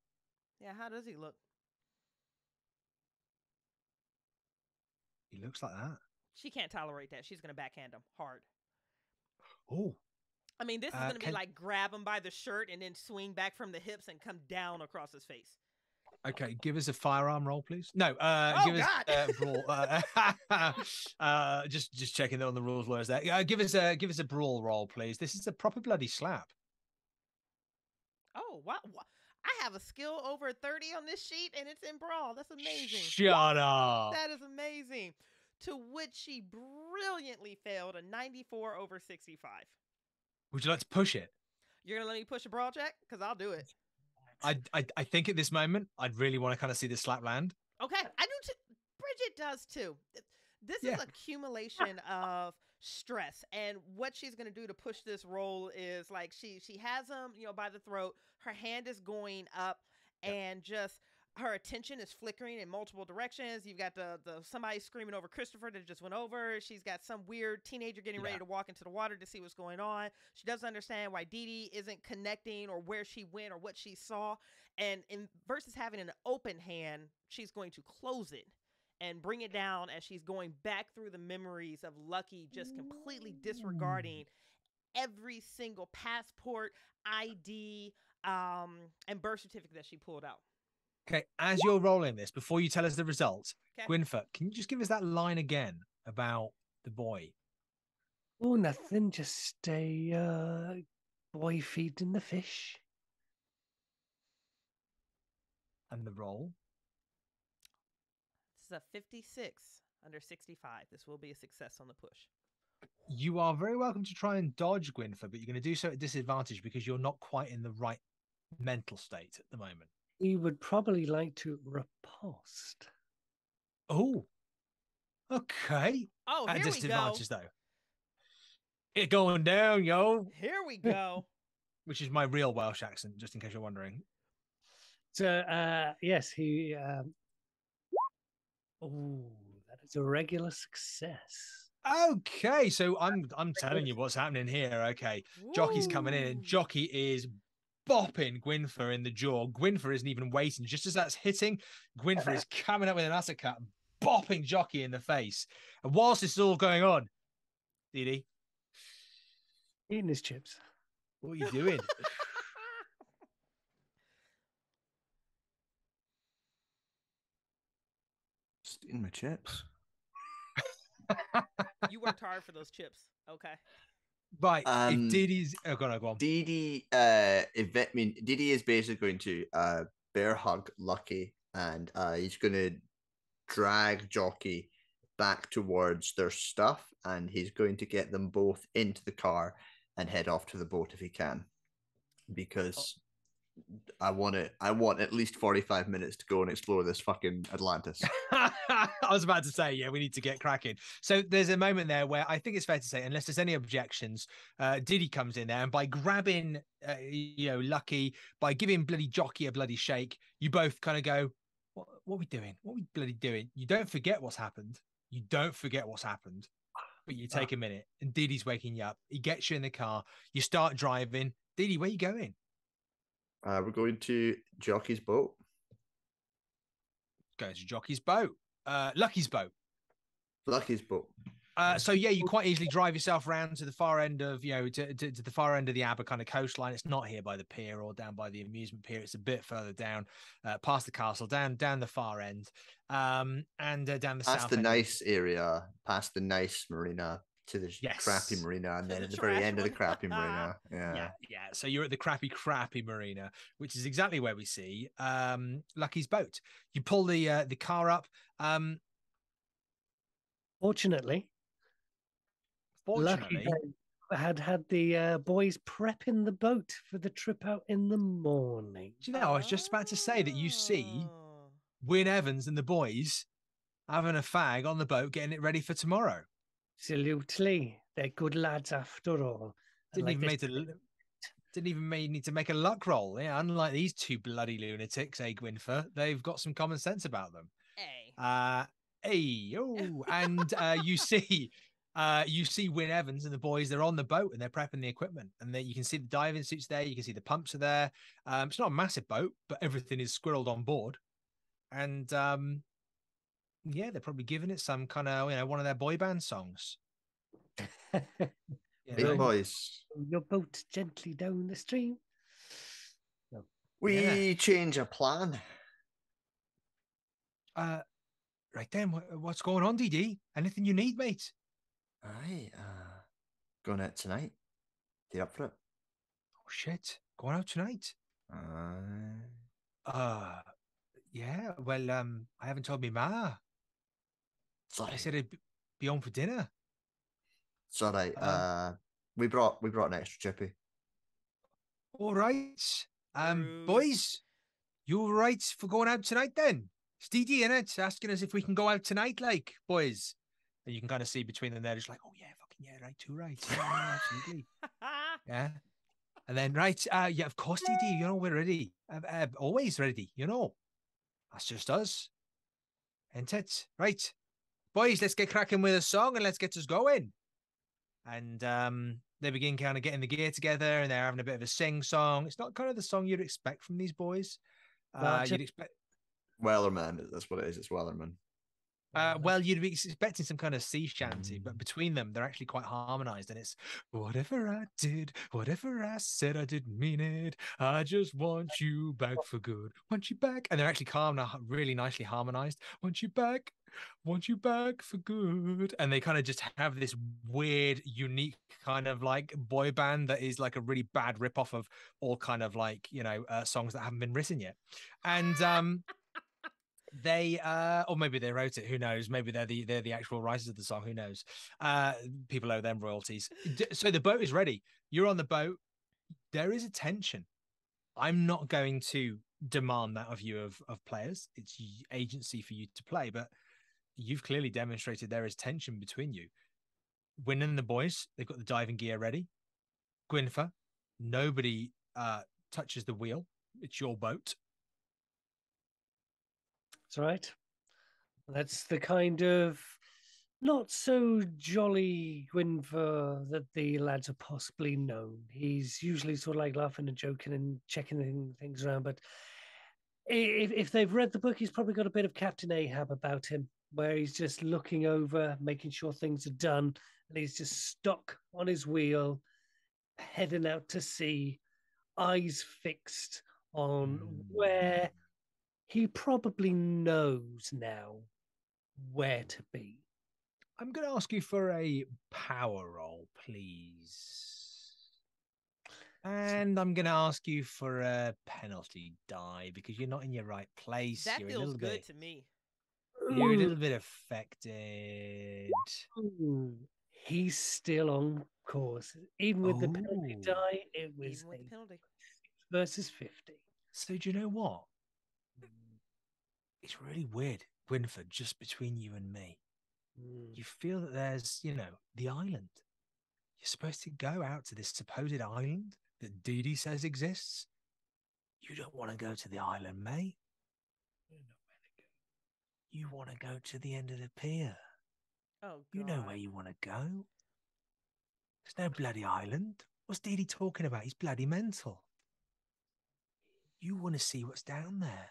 Yeah, how does he look? He looks like that. She can't tolerate that. She's going to backhand him hard. Oh. I mean, this is going to be like grab him by the shirt and then swing back from the hips and come down across his face. Okay, give us a firearm roll, please. No, give us a brawl. Just checking that on the rules lawyers there. Give us a brawl roll, please. This is a proper bloody slap. Oh, wow. I have a skill over 30 on this sheet, and it's in brawl. That's amazing. Shut up. That is amazing. To which she brilliantly failed a 94 over 65. Would you like to push it? You're going to let me push a brawl check? Because I'll do it. I think at this moment, I'd really want to kind of see the slap land. Okay, I do too. Bridget does too. This is accumulation of stress, and what she's going to do to push this roll is like she has him, by the throat. Her hand is going up, and just her attention is flickering in multiple directions. You've got the somebody screaming over Christopher that just went over. She's got some weird teenager getting ready to walk into the water to see what's going on. She doesn't understand why Dee Dee isn't connecting or where she went or what she saw. And versus having an open hand, she's going to close it and bring it down as she's going back through the memories of Lucky, just completely disregarding every single passport, ID, and birth certificate that she pulled out. Okay, as you're rolling this, before you tell us the results, Okay. Gwynfer, can you just give us that line again about the boy? Oh, nothing. Just a boy feeding the fish. And the roll? This is a 56 under 65. This will be a success on the push. You are very welcome to try and dodge, Gwynfer, but you're going to do so at disadvantage because you're not quite in the right mental state at the moment. He would probably like to riposte. Oh, okay. Oh, At here we go. disadvantage, though. It going down, yo. Here we go. Which is my real Welsh accent, just in case you're wondering. So, yes, he... oh, that is a regular success. Okay, so I'm telling you what's happening here. Okay, Jockey's coming in, and Jockey is bopping Gwynfer in the jaw. Gwynfer isn't even waiting. Just as that's hitting, Gwynfer is coming up with an uppercut, bopping Jockey in the face. And whilst this is all going on, Dee Dee, Eating his chips. what are you doing? Just eating my chips. You worked hard for those chips. Okay. Right, if Dee Dee's... Oh, go on. Dee Dee, Dee Dee is basically going to bear hug Lucky, and he's going to drag Jockey back towards their stuff, and he's going to get them both into the car and head off to the boat if he can, because I want at least 45 minutes to go and explore this fucking Atlantis. I was about to say, yeah, we need to get cracking. So there's a moment there where I think it's fair to say, unless there's any objections, Dee Dee comes in there, and by grabbing, Lucky, by giving bloody Jockey a bloody shake, you both kind of go, what are we doing? What are we bloody doing? You don't forget what's happened. But you take a minute, and Dee Dee's waking you up. He gets you in the car. You start driving. Dee Dee, where are you going? We're going to Jockey's boat. Going to Jockey's boat. Lucky's boat. Lucky's boat. So yeah, you quite easily drive yourself around to the far end of, to the far end of the Aber kind of coastline. It's not here by the pier or down by the amusement pier. It's a bit further down, past the castle, down the far end, and down the past south. The nice area, past the nice marina to the crappy marina, and then at the very end of the crappy marina. Yeah. So you're at the crappy marina, which is exactly where we see Lucky's boat. You pull the car up. Fortunately, Lucky had the boys prepping the boat for the trip out in the morning. Do you know, I was just about to say that you see Wyn Evans and the boys having a fag on the boat, getting it ready for tomorrow. Absolutely. They're good lads after all. Didn't even need to make a luck roll. Yeah, unlike these two bloody lunatics, Gwynfer, they've got some common sense about them. Hey, oh, and you see Win Evans and the boys. They're on the boat and they're prepping the equipment, and you can see the diving suits there. You can see the pumps are there. It's not a massive boat, but everything is squirreled on board, and yeah, they're probably giving it some kind of one of their boy band songs. Big boys. Your boat gently down the stream. No. We change a plan. Right then, what's going on, DD? Anything you need, mate? Aye, going out tonight. You up for it? Oh shit, going out tonight? Yeah. Well, I haven't told me ma. Sorry. I said I'd be on for dinner. It's all right. We brought an extra chippy. All right. Rude. Boys, you all right for going out tonight then? It's DD in it, asking us if we can go out tonight, like, boys. And you can kind of see between them there, just like, oh yeah, fucking yeah, right, too right. Yeah, absolutely. Yeah. And then, right, yeah, of course, DD, we're ready. Always ready, That's just us. Ain't it? Right. Boys, let's get cracking with a song and let's get us going. And they begin kind of getting the gear together and they're having a bit of a sing song. It's not kind of the song you'd expect from these boys. You'd expect Wellerman, that's what it is. It's Wellerman. Well, you'd be expecting some kind of sea shanty, but between them, they're actually quite harmonized. And it's whatever I did, whatever I said, I didn't mean it. I just want you back for good. Want you back. And they're actually really nicely harmonized. Want you back for good. And they kind of just have this weird, unique kind of like boy band that is like a really bad ripoff of all kind of like, songs that haven't been written yet. And, they or maybe they wrote it, who knows, maybe they're the actual writers of the song, who knows. People owe them royalties. So the boat is ready, you're on the boat, there is a tension. I'm not going to demand that of you of players. It's agency for you to play, but you've clearly demonstrated there is tension between you. Win and the boys, they've got the diving gear ready. Gwynfer, nobody touches the wheel, it's your boat. That's right. That's the kind of not so jolly Gwynfer that the lads are possibly known. He's usually sort of like laughing and joking and checking things around. But if they've read the book, he's probably got a bit of Captain Ahab about him, where he's just looking over, making sure things are done, and he's just stuck on his wheel, heading out to sea, eyes fixed on where he probably knows now where to be. I'm going to ask you for a power roll, please. And I'm going to ask you for a penalty die because you're not in your right place. That you're feels good to me. You're a little bit affected. Ooh, he's still on course. Even with the penalty die, it was Even with the penalty. versus 50. So do you know what? It's really weird, Gwynford, just between you and me. You feel that there's, the island. You're supposed to go out to this supposed island that Dee says exists. You don't want to go to the island, mate. You know where to go. You want to go to the end of the pier. Oh, God. You know where you want to go. There's no bloody island. What's Dee talking about? He's bloody mental. You want to see what's down there.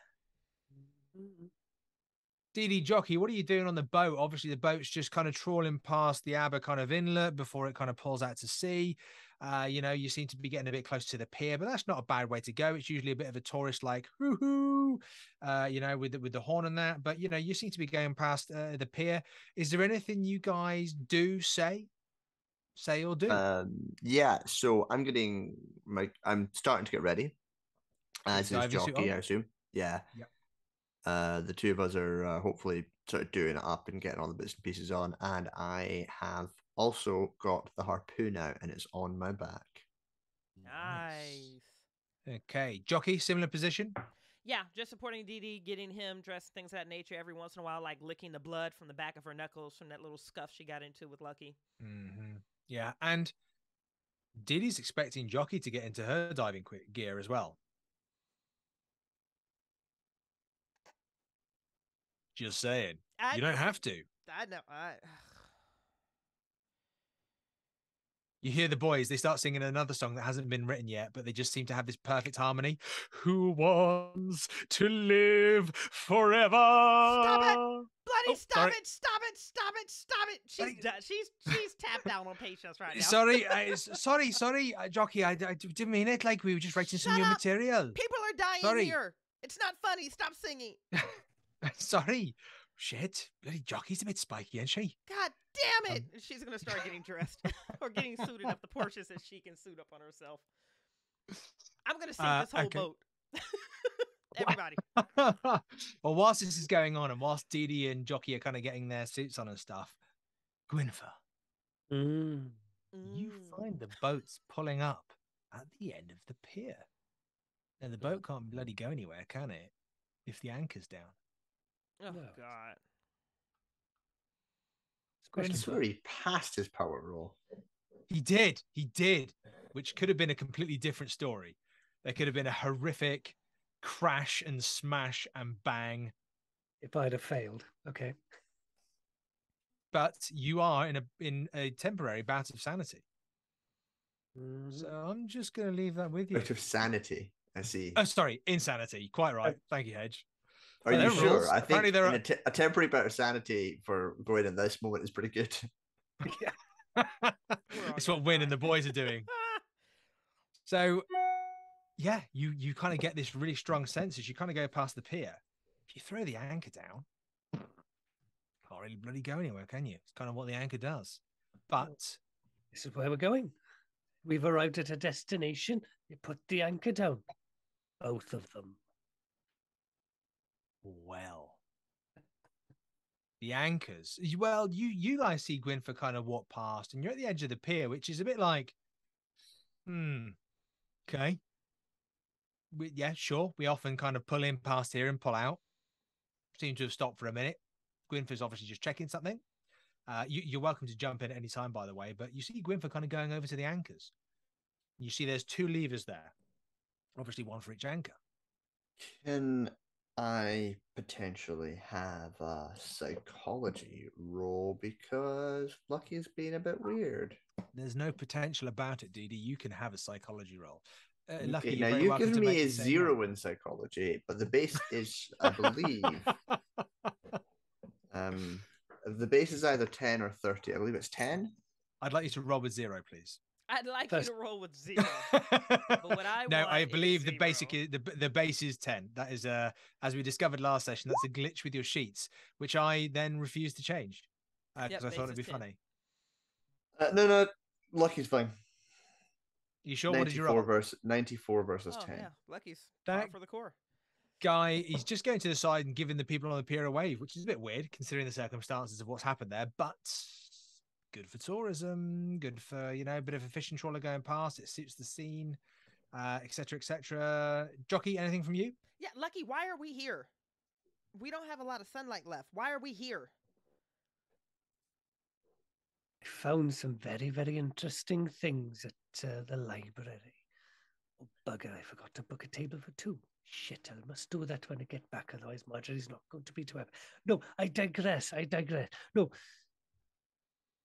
DD Jockey, what are you doing on the boat? Obviously, the boat's just kind of trawling past the Aber kind of inlet before it kind of pulls out to sea. You seem to be getting a bit close to the pier, but that's not a bad way to go. It's usually a bit of a tourist like hoo-hoo, with the horn and that. But, you seem to be going past the pier. Is there anything you guys say or do? Yeah, so I'm starting to get ready. As is Jockey, I assume. Yeah. Yep. The two of us are hopefully sort of doing it up and getting all the bits and pieces on. And I have also got the harpoon out and it's on my back. Nice. Okay. Jockey, similar position? Yeah, just supporting DD, getting him dressed, things of that nature. Every once in a while, like licking the blood from the back of her knuckles from that little scuff she got into with Lucky. Mm-hmm. Yeah, and Diddy's expecting Jockey to get into her diving gear as well. Just saying. I, You don't have to. I know. You hear the boys, they start singing another song that hasn't been written yet, but they just seem to have this perfect harmony. Who wants to live forever? Stop it! Bloody Oh, stop sorry. it! Stop it! Stop it! Stop it! She's Hey. done. She's tapped out on patience right now. Sorry, Jockey. I didn't mean it. Like we were just writing some Shut new up. material. People are dying Sorry. here. It's not funny. Stop singing. Sorry. Shit. Bloody Jockey's a bit spiky, isn't she? God damn it! She's gonna start getting dressed or getting suited up. The Portia says she can suit up on herself. I'm gonna sing this whole okay. boat. Everybody. Well, whilst this is going on and whilst Dee Dee and Jockey are kind of getting their suits on and stuff, Gwynfer, Mm. you find the boats pulling up at the end of the pier. Now, the boat can't bloody go anywhere, can it? If the anchor's down. Oh No. God. I swear he passed his power roll. He did, which could have been a completely different story. There could have been a horrific crash and smash and bang. If I'd have failed, okay. But you are in a temporary bout of sanity. Mhm. So I'm just going to leave that with you. Out of sanity, I see. Oh, sorry, insanity. Quite right. Thank you, Hedge. Are there you are sure? rules. I Apparently think there are- a temporary bout of sanity for going in this moment is pretty good. It's what Win and the boys are doing. So, yeah, you kind of get this really strong sense as you kind of go past the pier. If you throw the anchor down, can't really bloody go anywhere, can you? It's kind of what the anchor does. But This is where we're going. We've arrived at a destination. You put the anchor down. Both of them. well, the anchors. Well, you guys see Gwynfer kind of walk past, and you're at the edge of the pier, which is a bit like, okay. Yeah, sure. We often kind of pull in past here and pull out. Seem to have stopped for a minute. Gwynfer's obviously just checking something. You're welcome to jump in at any time, by the way, but you see Gwynfer kind of going over to the anchors. You see there's 2 levers there. Obviously one for each anchor. Can I potentially have a psychology roll because Lucky's being a bit weird? There's no potential about it, Dee Dee. You can have a psychology roll. Lucky, Okay, you're now very you've welcome given to me make a the same 0 roll. in psychology, but the base is, I believe, the base is either 10 or 30. I believe it's 10. I'd like you to roll with 0, please. I'd like First- you to roll with 0. But what I No, want I is believe the 0. basic is, the base is 10. That is as we discovered last session, that's a glitch with your sheets, which I then refused to change because Yep, I base thought it'd is be 10. funny. No, Lucky's fine. You sure? What did you roll? 94 versus Oh 10. yeah, Lucky's That- par for the core. Guy, he's just going to the side and giving the people on the pier a wave, which is a bit weird considering the circumstances of what's happened there, but good for tourism, good for, a bit of a fishing trawler going past. It suits the scene, etc., etc. Jockey, anything from you? Yeah, Lucky, why are we here? We don't have a lot of sunlight left. Why are we here? I found some very, very interesting things at the library. Oh, bugger, I forgot to book a table for 2. Shit, I must do that when I get back, otherwise Marjorie's not going to be too happy. No, I digress. No,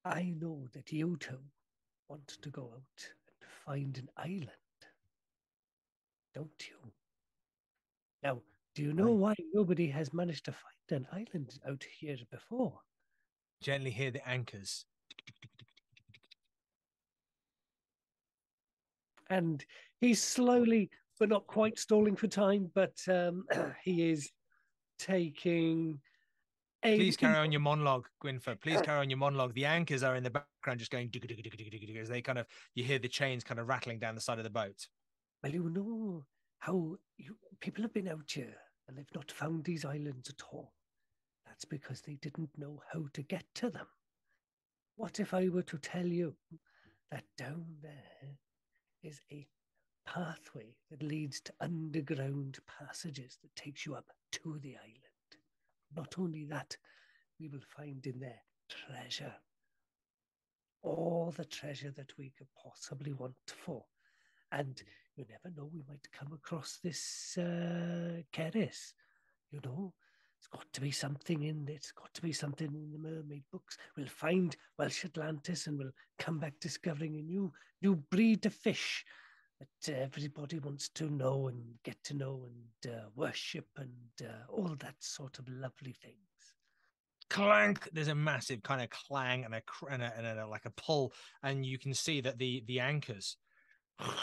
I know that you 2 want to go out and find an island, don't you? Now, do you know why nobody has managed to find an island out here before? Gently hear the anchors. And he's slowly, but not quite stalling for time, but he is taking a... Please carry on your monologue, Gwynfer. Please carry on your monologue. The anchors are in the background just going as they kind of, you hear the chains kind of rattling down the side of the boat. Well, you know how people have been out here and they've not found these islands at all. That's because they didn't know how to get to them. What if I were to tell you that down there is a pathway that leads to underground passages that takes you up to the island? Not only that, we will find in there treasure. All the treasure that we could possibly want for. And you never know, we might come across this Keris, There's got to be something in it. There's got to be something in the mermaid books. We'll find Welsh Atlantis and we'll come back discovering a new breed of fish that everybody wants to know and get to know and worship and all that sort of lovely things. Clank! There's a massive kind of clang and a like a pull, and you can see that the anchors are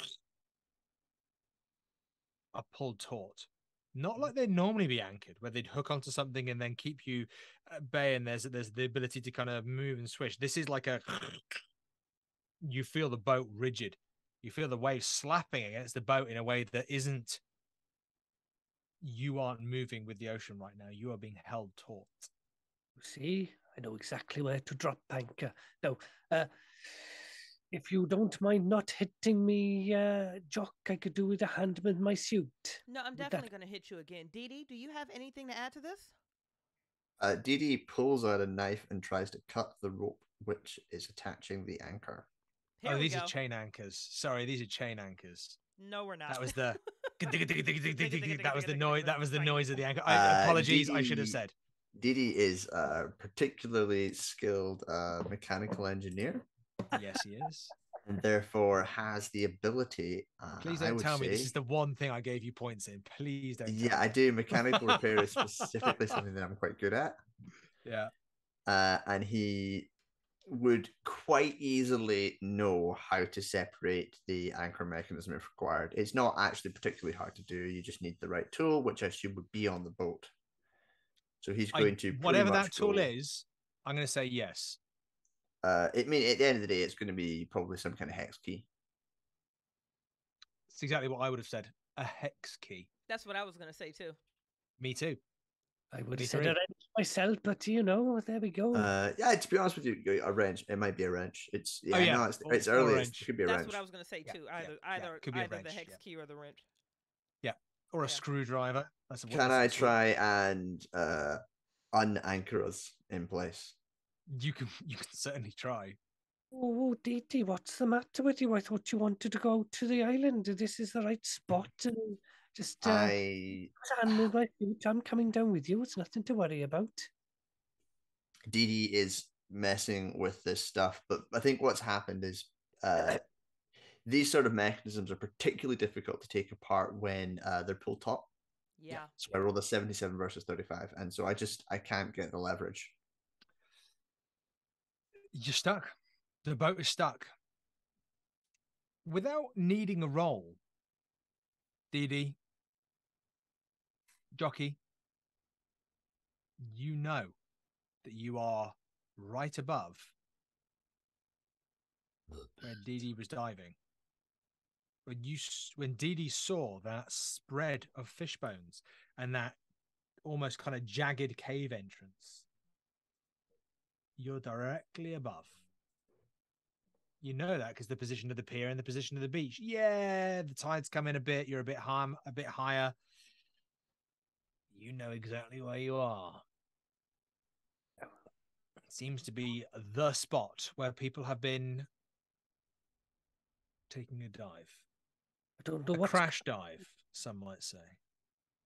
pulled taut. Not like they'd normally be anchored, where they'd hook onto something and then keep you at bay, and there's the ability to kind of move and swish. This is like a you feel the boat rigid. You feel the waves slapping against the boat in a way that isn't. You aren't moving with the ocean right now. You are being held taut. You see, I know exactly where to drop anchor. Now, if you don't mind not hitting me, Jock, I could do with a hand with my suit. No, I'm definitely going to hit you again. Dee Dee, do you have anything to add to this? Dee Dee pulls out a knife and tries to cut the rope which is attaching the anchor. Here we these go. are chain anchors. Sorry, these are chain anchors. No, we're not. That was the that was the noise. That was the noise of the anchor. Apologies, I should have said. Dee Dee is a particularly skilled mechanical engineer. Yes, he is. And therefore has the ability. Please don't tell me this is the one thing I gave you points in. Please don't. Yeah, I do. Mechanical repair is specifically something that I'm quite good at. Yeah. And he would quite easily know how to separate the anchor mechanism if required. It's not actually particularly hard to do. You just need the right tool, which I assume would be on the boat. So he's going to whatever that tool is. I'm going to say yes. I mean, at the end of the day, it's going to be probably some kind of hex key. It's exactly what I would have said. A hex key. That's what I was going to say too. Me too. I would have said a wrench myself, but there we go. Yeah, to be honest with you, a wrench. It might be a wrench. It's no, it's early. It could be a wrench. That's what I was going to say too. Either the hex key or the wrench. Yeah, or a screwdriver. Can I try and unanchor us in place? You can certainly try. Oh, Dee Dee, what's the matter with you? I thought you wanted to go to the island. This is the right spot, and just hand with my feet. I'm coming down with you. It's nothing to worry about. Dee Dee is messing with this stuff, but I think what's happened is these sort of mechanisms are particularly difficult to take apart when they're pulled taut. Yeah. So I rolled a 77 versus 35, and so I can't get the leverage. You're stuck. The boat is stuck. Without needing a roll, Dee Dee, Jockey, you know that you are right above where Dee Dee was diving. When Dee Dee saw that spread of fish bones and that almost kind of jagged cave entrance, you're directly above. You know that because the position of the pier and the position of the beach. Yeah, the tide's come in a bit. You're a bit higher. You know exactly where you are. It seems to be the spot where people have been taking a dive. I don't know what crash dive, some might say.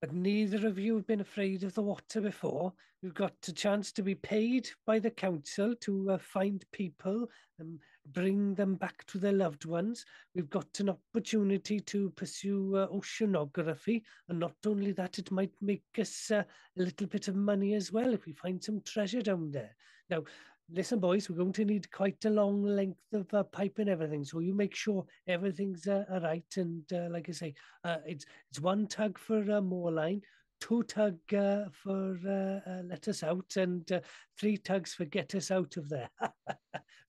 But neither of you have been afraid of the water before. We've got a chance to be paid by the council to find people and bring them back to their loved ones. We've got an opportunity to pursue oceanography. And not only that, it might make us a little bit of money as well if we find some treasure down there. Now, listen, boys, we're going to need quite a long length of pipe and everything. So you make sure everything's right. And like I say, it's one tug for more line, 2 tug for let us out, and 3 tugs for get us out of there.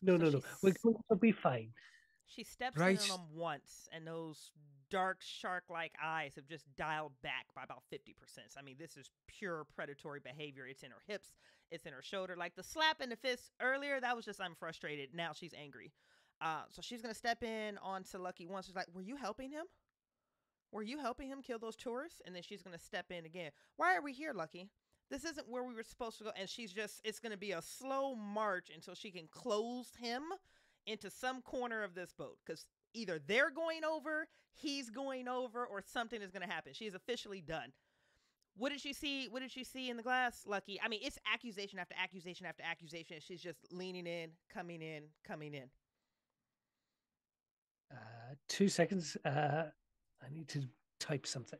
No. We're going to be fine. She steps in on them once, and those dark shark-like eyes have just dialed back by about 50%. I mean, this is pure predatory behavior. It's in her hips. It's in her shoulder. Like the slap in the fist earlier, that was just, I'm frustrated. Now she's angry. So she's going to step in onto Lucky once. She's like, were you helping him? Were you helping him kill those tourists? And then she's going to step in again. Why are we here, Lucky? This isn't where we were supposed to go. And it's going to be a slow march until she can close him into some corner of this boat. Because either they're going over, he's going over, or something is going to happen. She's officially done. What did you see? What did you see in the glass, Lucky? I mean, it's accusation after accusation after accusation. She's just leaning in, coming in, coming in. 2 seconds. I need to type something.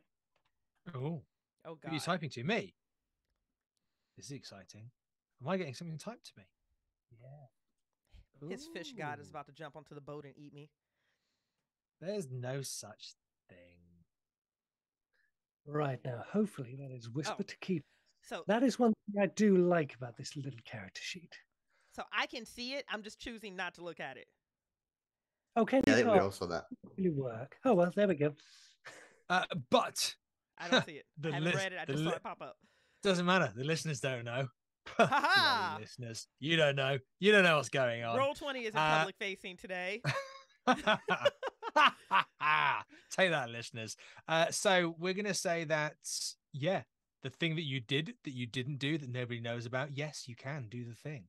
Oh, Oh who are you God. typing to? Me? This is exciting. Am I getting something typed to me? Yeah. His fish god is Ooh. about to jump onto the boat and eat me. There's no such thing. Right now, hopefully that is whisper to keep. So, That is one thing I do like about this little character sheet. so I can see it. I'm just choosing not to look at it. Okay, Yeah, I think we Nicole, all saw that. really work. Oh well, there we go. But I don't see it. The I haven't list- read it. I the just saw li- it pop up. doesn't matter. The listeners don't know. Ha-ha! Bloody listeners. You don't know. You don't know what's going on. Roll 20 isn't Uh, public facing today. Take that, listeners. So we're going to say that, yeah, the thing that you did that you didn't do that nobody knows about, yes, you can do the thing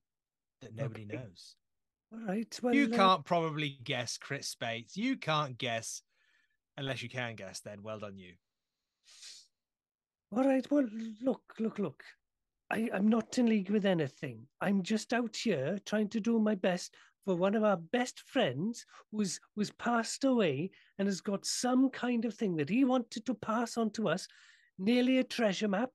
that nobody Okay. knows. All right. Well, You can't probably guess Chris Spates. You can't guess unless you can guess, then well done you. All right. Well, look. I'm not in league with anything. I'm just out here trying to do my best for one of our best friends who's was passed away and has got some kind of thing that he wanted to pass on to us, nearly a treasure map,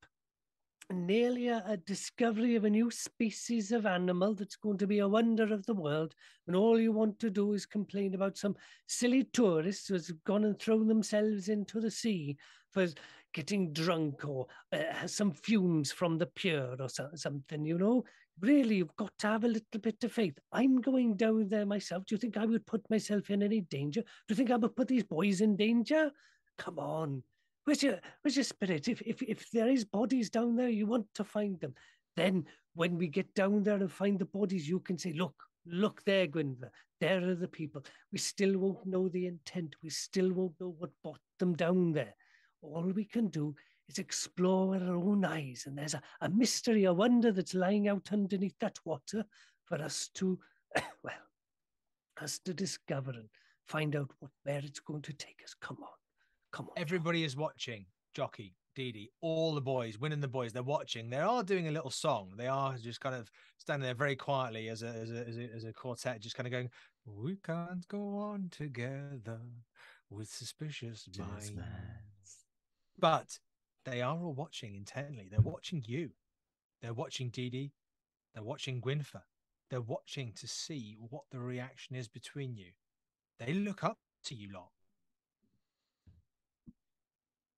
nearly a discovery of a new species of animal that's going to be a wonder of the world. And all you want to do is complain about some silly tourists who has gone and thrown themselves into the sea for getting drunk or some fumes from the pier or something, you know. Really, you've got to have a little bit of faith. I'm going down there myself. Do you think I would put myself in any danger? Do you think I would put these boys in danger? Come on. Where's your spirit? If there is bodies down there, you want to find them. Then when we get down there and find the bodies, you can say, look there, Gwynfor. There are the people. We still won't know the intent. We still won't know what brought them down there. All we can do is explore with our own eyes. And there's a mystery, a wonder that's lying out underneath that water for us to, well, us to discover and find out where it's going to take us. Come on. Everybody is watching. Jockey, Dee Dee, all the boys, winning the boys, they're watching. They are doing a little song. They are just kind of standing there very quietly as a quartet, just kind of going, "We can't go on together with suspicious minds." But they are all watching intently. They're watching you. They're watching Dee Dee. They're watching Gwynfor. They're watching to see what the reaction is between you. They look up to you lot.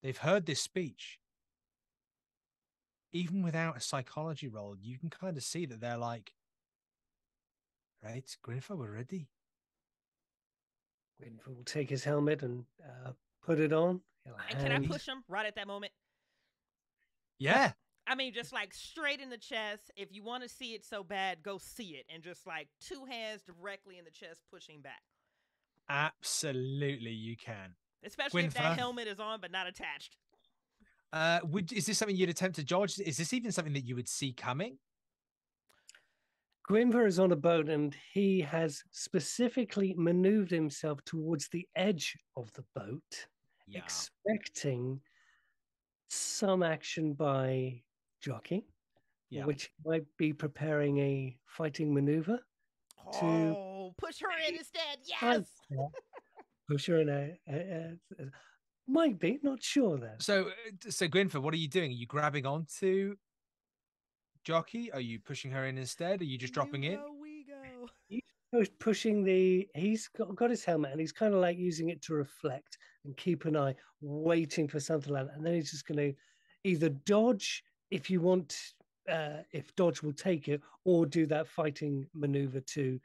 They've heard this speech. Even without a psychology roll, you can kind of see that they're like, right, Gwynfor, we're ready. Gwynfor will take his helmet and put it on. And can I push him right at that moment? Yeah. I mean, just like straight in the chest. If you want to see it so bad, go see it. And just like 2 hands directly in the chest, pushing back. Absolutely, you can. Especially if Gwynfor. that helmet is on but not attached. Is this something you'd attempt to dodge? Is this even something that you would see coming? Gwynfor is on a boat and he has specifically maneuvered himself towards the edge of the boat, expecting some action by Jockey, which might be preparing a fighting maneuver. Oh, push her in instead. Yes. Push her in might be, not sure though. So Gwynfor, what are you doing? Are you grabbing onto Jockey? Are you pushing her in instead? Are you just dropping it? We go. He's pushing he's got his helmet and he's kind of like using it to reflect and keep an eye, waiting for something like that. And then he's just going to either dodge if you want, if dodge will take it, or do that fighting maneuver to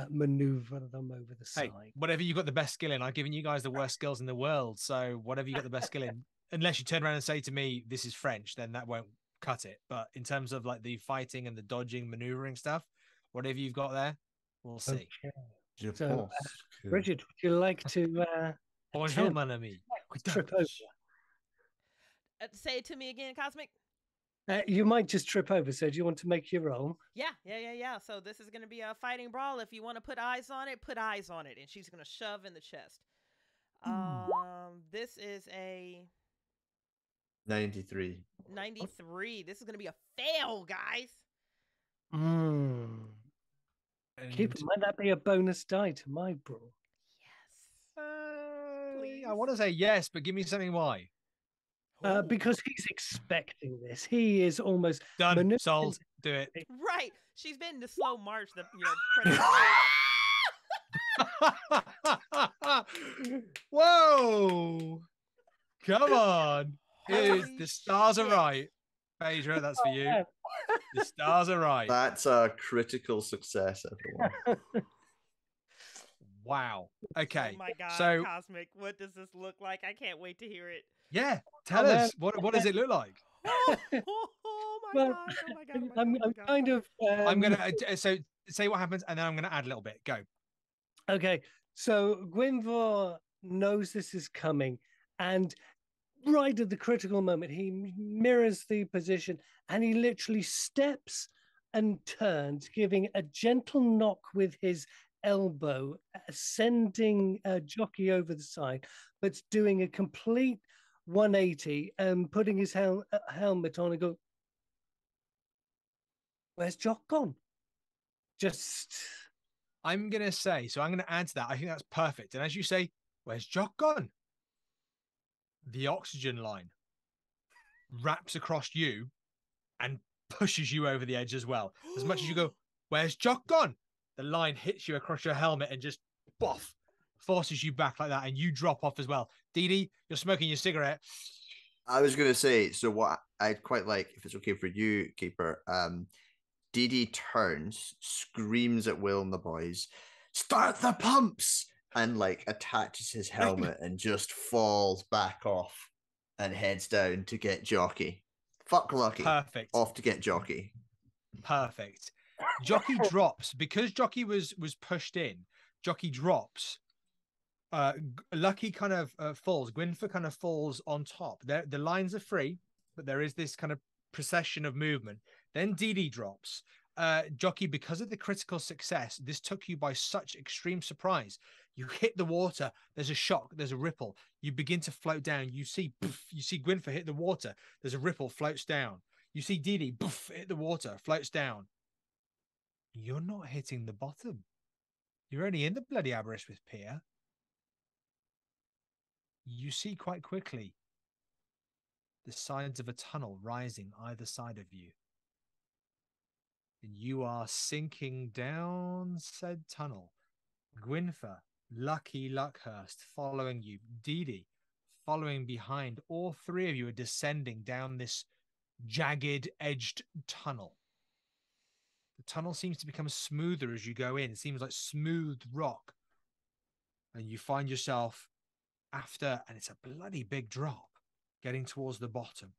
maneuver them over the side. Hey, whatever you got the best skill in. I've given you guys the worst skills in the world. So whatever you got the best skill in, unless you turn around and say to me, this is French, then that won't cut it. But in terms of like the fighting and the dodging, maneuvering stuff, whatever you've got there, we'll see. Okay. So, Bridget, would you like to Bonjour, mon ami. trip over? Say it to me again, Cosmic. You might just trip over. So do you want to make your roll? Yeah. So this is going to be a fighting brawl. If you want to put eyes on it, put eyes on it. And she's going to shove in the chest. This is a 93. 93. This is going to be a fail, guys. Keep in mind that be a bonus die to my brawl. Yes. Please. I want to say yes, but give me something why. Because he's expecting this. He is almost Done. manipulating- Sold. Do it. Right. She's been the slow march. The predator. Whoa! Come on. Holy The stars are shit. right. Phaedra, that's for you. The stars are right. That's a critical success, everyone. Wow. Okay. Oh my God, So, Cosmic. What does this look like? I can't wait to hear it. yeah, tell man. us. What does it look like? Oh my God. Oh my Well, God. Oh my God. I'm Oh my God. kind of. I'm going to, so say what happens, and then I'm going to add a little bit. Go. Okay, so Gwynfor knows this is coming, and right at the critical moment, he mirrors the position and he literally steps and turns, giving a gentle knock with his elbow, sending Jockey over the side, but doing a complete 180 and putting his helmet on and go, "Where's Jock gone?" Just. I'm going to say, so I'm going to add to that. I think that's perfect. And as you say, where's Jock gone? The oxygen line wraps across you and pushes you over the edge as well. As much as you go, where's Jock gone? The line hits you across your helmet and just boff, forces you back like that, and you drop off as well. Dee Dee, you're smoking your cigarette. I was going to say, so what I'd quite like, if it's okay for you, Keeper, Dee Dee turns, screams at Will and the boys, "Start the pumps!" and like attaches his helmet and just falls back off and heads down to get Jockey. Fuck Lucky. Perfect. Off to get Jockey. Perfect. Jockey drops because Jockey was pushed in. Jockey drops. Lucky kind of falls. Gwynfor kind of falls on top. The lines are free, but there is this kind of procession of movement. Then Dee Dee drops. Jockey, because of the critical success, this took you by such extreme surprise. You hit the water. There's a shock. There's a ripple. You begin to float down. You see Gwynfor hit the water. There's a ripple, floats down. You see Dee Dee hit the water, floats down. You're not hitting the bottom. You're only in the bloody Aberystwyth Pier. You see quite quickly the sides of a tunnel rising either side of you. And you are sinking down said tunnel. Gwynfor, Lucky Luckhurst following you. Dee Dee following behind. All three of you are descending down this jagged edged tunnel. The tunnel seems to become smoother as you go in. It seems like smooth rock. And you find yourself after, and it's a bloody big drop, getting towards the bottom.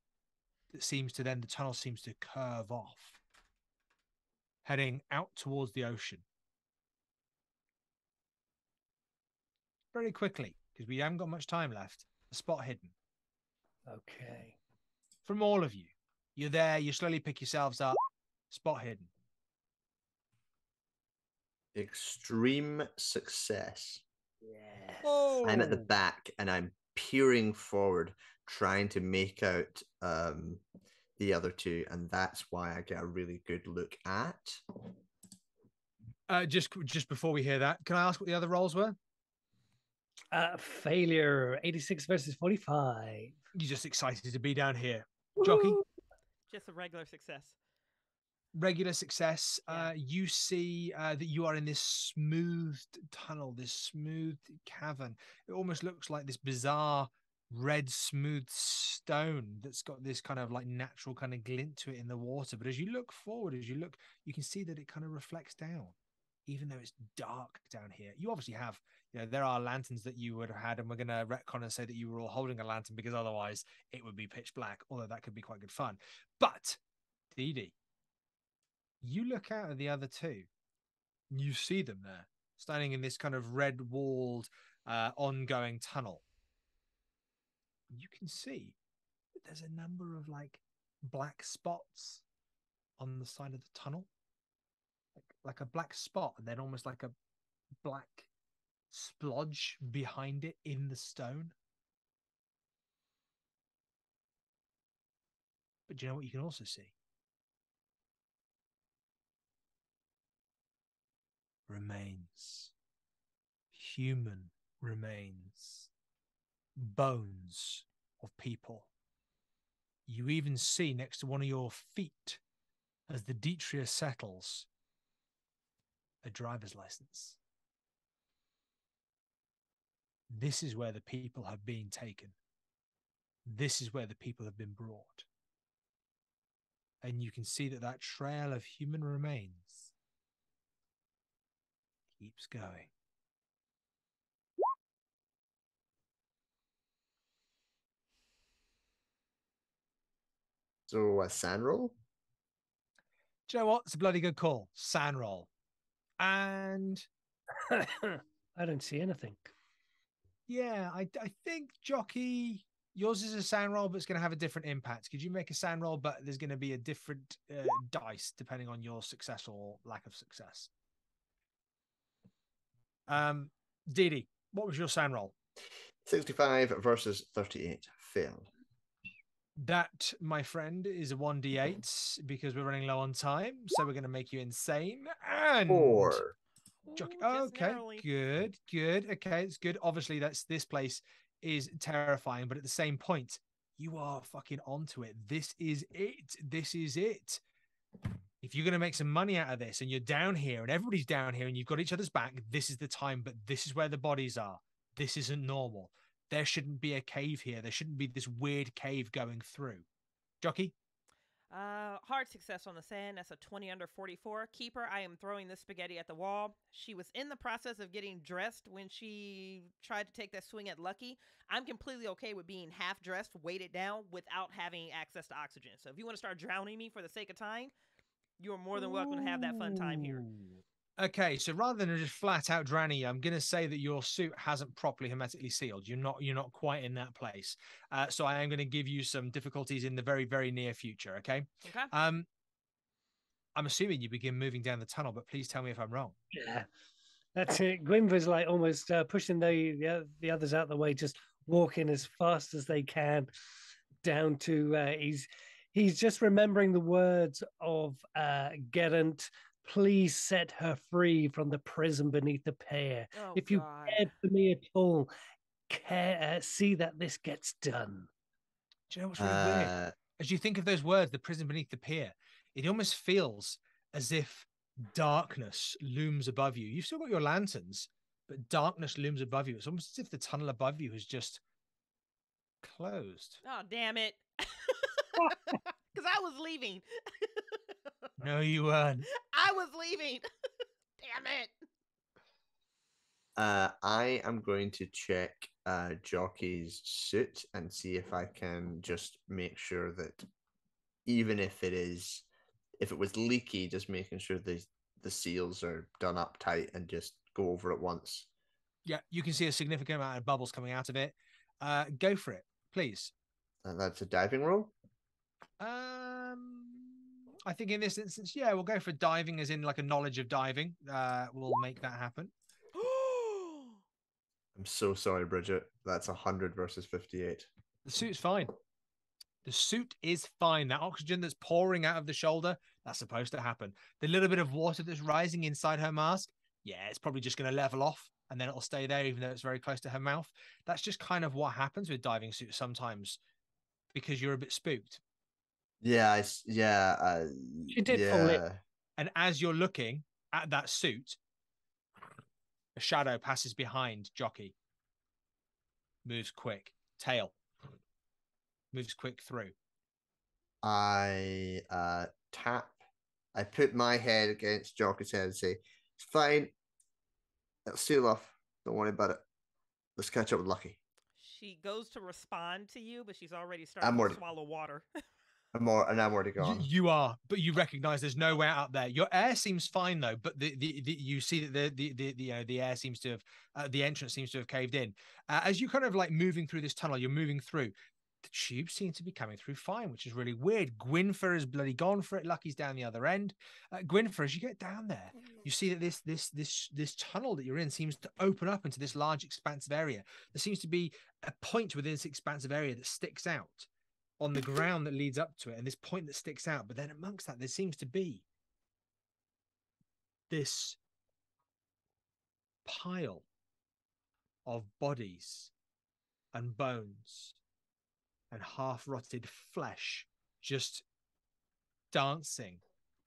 It seems to then, the tunnel seems to curve off, heading out towards the ocean. Very quickly, because we haven't got much time left, a spot hidden. Okay. From all of you. You're there, you slowly pick yourselves up, spot hidden. Extreme success. Yes. Oh. I'm at the back and I'm peering forward, trying to make out the other two, and that's why I get a really good look at. Just before we hear that, can I ask what the other roles were? Failure, 86 versus 45. You're just excited to be down here. Jockey? Woo! Just a regular success. Regular success. Yeah. You see that you are in this smooth tunnel, this smooth cavern. It almost looks like this bizarre red smooth stone that's got this kind of like natural kind of glint to it in the water. But as you look forward, you can see that it kind of reflects down, even though it's dark down here. You obviously have, there are lanterns that you would have had, and we're going to retcon and say that you were all holding a lantern because otherwise it would be pitch black, although that could be quite good fun. But Dee Dee, you look out at the other two. You see them there, standing in this kind of red-walled, ongoing tunnel. You can see that there's a number of like black spots on the side of the tunnel, like a black spot, and then almost like a black splodge behind it in the stone. But do you know what you can also see? Remains. Human remains. Bones of people. You even see next to one of your feet, as the Deitria settles, a driver's license. This is where the people have been taken. This is where the people have been brought. And you can see that that trail of human remains keeps going. So a sand roll? Do you know what? It's a bloody good call. Sand roll. And I don't see anything. yeah, I think, Jockey, yours is a sand roll, but it's going to have a different impact. Could you make a sand roll, but there's going to be a different dice depending on your success or lack of success. Didi, what was your sand roll? 65 versus 38. Fail. That, my friend, is a 1d8 because we're running low on time. So we're going to make you insane. And 4. Jockey. Ooh, just Okay, narrowly. good. Okay, it's good. Obviously, this place is terrifying, but at the same point, you are fucking onto it. This is it. This is it. If you're going to make some money out of this and you're down here and everybody's down here and you've got each other's back, this is the time, but this is where the bodies are. This isn't normal. There shouldn't be a cave here. There shouldn't be this weird cave going through. Jockey? Hard success on the sand. That's a 20 under 44. Keeper, I am throwing this spaghetti at the wall. She was in the process of getting dressed when she tried to take that swing at Lucky. I'm completely okay with being half dressed, weighted down, without having access to oxygen. So if you want to start drowning me for the sake of time, you are more than welcome to have that fun time here. Okay, so rather than just flat out drowning you, I'm going to say that your suit hasn't properly hermetically sealed. You're not quite in that place. So I am going to give you some difficulties in the very, very near future. Okay. Okay. I'm assuming you begin moving down the tunnel, but please tell me if I'm wrong. Yeah, that's it. Gwynver's like almost pushing the others out the way, just walking as fast as they can down to. He's just remembering the words of Geraint. Please set her free from the prison beneath the pier. Oh, If you God. care for me at all, see that this gets done. Do you know what's really weird? As you think of those words, the prison beneath the pier, it almost feels as if darkness looms above you. You've still got your lanterns, but darkness looms above you. It's almost as if the tunnel above you has just closed. Oh, damn it. Because I was leaving. No, you weren't. I was leaving. Damn it. I am going to check Jockey's suit and see if I can just make sure that even if it was leaky, just making sure the seals are done up tight and just go over it once. Yeah, you can see a significant amount of bubbles coming out of it. Go for it, please. And that's a diving roll? I think in this instance, yeah, we'll go for diving as in like a knowledge of diving. We'll make that happen. I'm so sorry, Bridget. That's 100 versus 58. The suit's fine. The suit is fine. That oxygen that's pouring out of the shoulder, that's supposed to happen. The little bit of water that's rising inside her mask, yeah, it's probably just going to level off and then it'll stay there even though it's very close to her mouth. That's just kind of what happens with diving suits sometimes because you're a bit spooked. Yeah, She did fall in. And as you're looking at that suit, a shadow passes behind Jockey. Moves quick. Tail. Moves quick through. I tap. I put my head against Jockey's head and say, "It's fine. It'll seal off. Don't worry about it. Let's catch up with Lucky." She goes to respond to you, but she's already starting to swallow water. I'm already gone. You are, but you recognize there's no way out there. Your air seems fine though, but you see that the air seems to have the entrance seems to have caved in. As you kind of like moving through this tunnel, you're moving through. The tubes seem to be coming through fine, which is really weird. Gwynfer is bloody gone for it. Lucky's down the other end. Gwynfer, as you get down there, you see that this tunnel that you're in seems to open up into this large expansive area. There seems to be a point within this expansive area that sticks out. on the ground that leads up to it, and this point that sticks out. But then amongst that, there seems to be this pile of bodies and bones and half-rotted flesh just dancing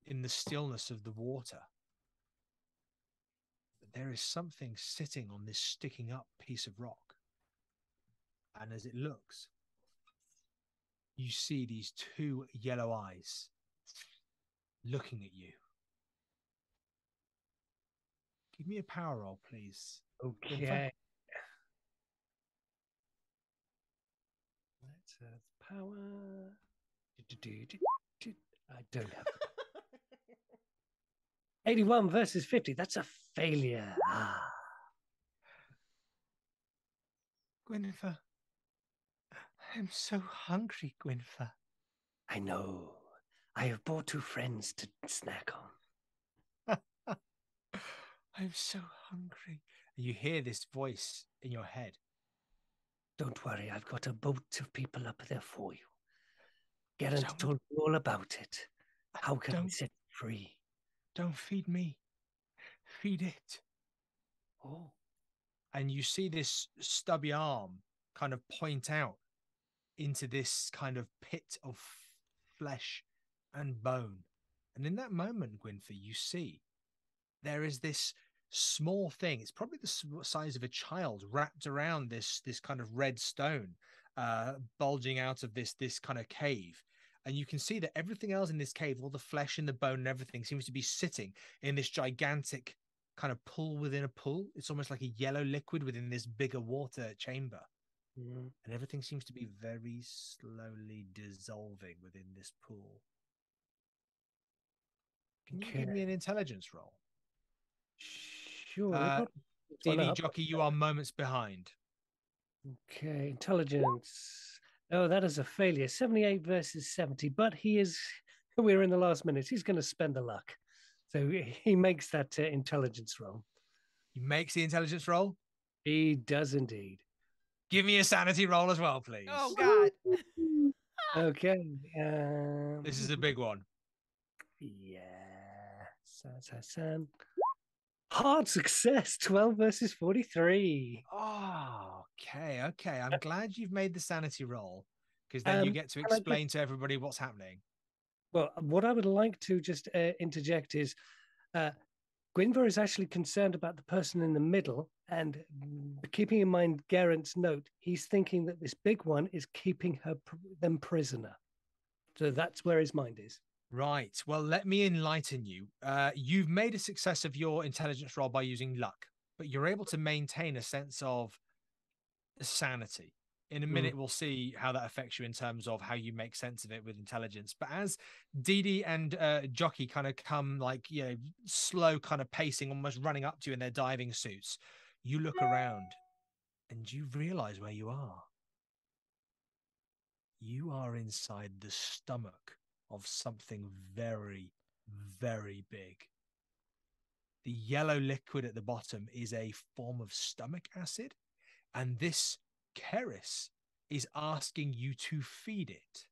in the stillness of the water. But there is something sitting on this sticking up piece of rock. And as it looks, you see these two yellow eyes looking at you. Give me a power roll, please. Okay. Let's have power. I don't have 81 versus 50. That's a failure. Gwynfor, I'm so hungry, Gwynfor. I know. I have brought 2 friends to snack on. I'm so hungry. And you hear this voice in your head. Don't worry, I've got a boat of people up there for you. Geraint Don't- told me all about it. How can I Don't- set it free? Don't feed me. Feed it. Oh, And you see this stubby arm kind of point out into this kind of pit of flesh and bone. And in that moment, Gwynfor, you see there is this small thing. It's probably the size of a child wrapped around this kind of red stone, bulging out of this kind of cave. And you can see that everything else in this cave, all the flesh and the bone and everything, seems to be sitting in this gigantic kind of pool within a pool. It's almost like a yellow liquid within this bigger water chamber. mm. And everything seems to be very slowly dissolving within this pool. Can you give me an intelligence roll? Sure. DD Jockey, you are moments behind. Okay, intelligence. Oh, that is a failure. 78 versus 70, but we're in the last minute. He's going to spend the luck. So he makes that intelligence roll. He makes the intelligence roll. He does indeed. Give me a sanity roll as well, please. Oh God. Okay. This is a big one. Yeah. Hard success. 12 versus 43. Oh, okay. I'm glad you've made the sanity roll, because then you get to can I explain to everybody what's happening. Well, what I would like to just interject is Gwynfor is actually concerned about the person in the middle, and keeping in mind Geraint's note, he's thinking that this big one is keeping them prisoner. So that's where his mind is. Right. Well, let me enlighten you. You've made a success of your intelligence roll by using luck, but you're able to maintain a sense of sanity. In a minute, we'll see how that affects you in terms of how you make sense of it with intelligence. But as Didi and Jockey kind of come, like, slow kind of pacing, almost running up to you in their diving suits, you look around and you realize where you are. You are inside the stomach of something very, very big. The yellow liquid at the bottom is a form of stomach acid, and this Keris is asking you to feed it.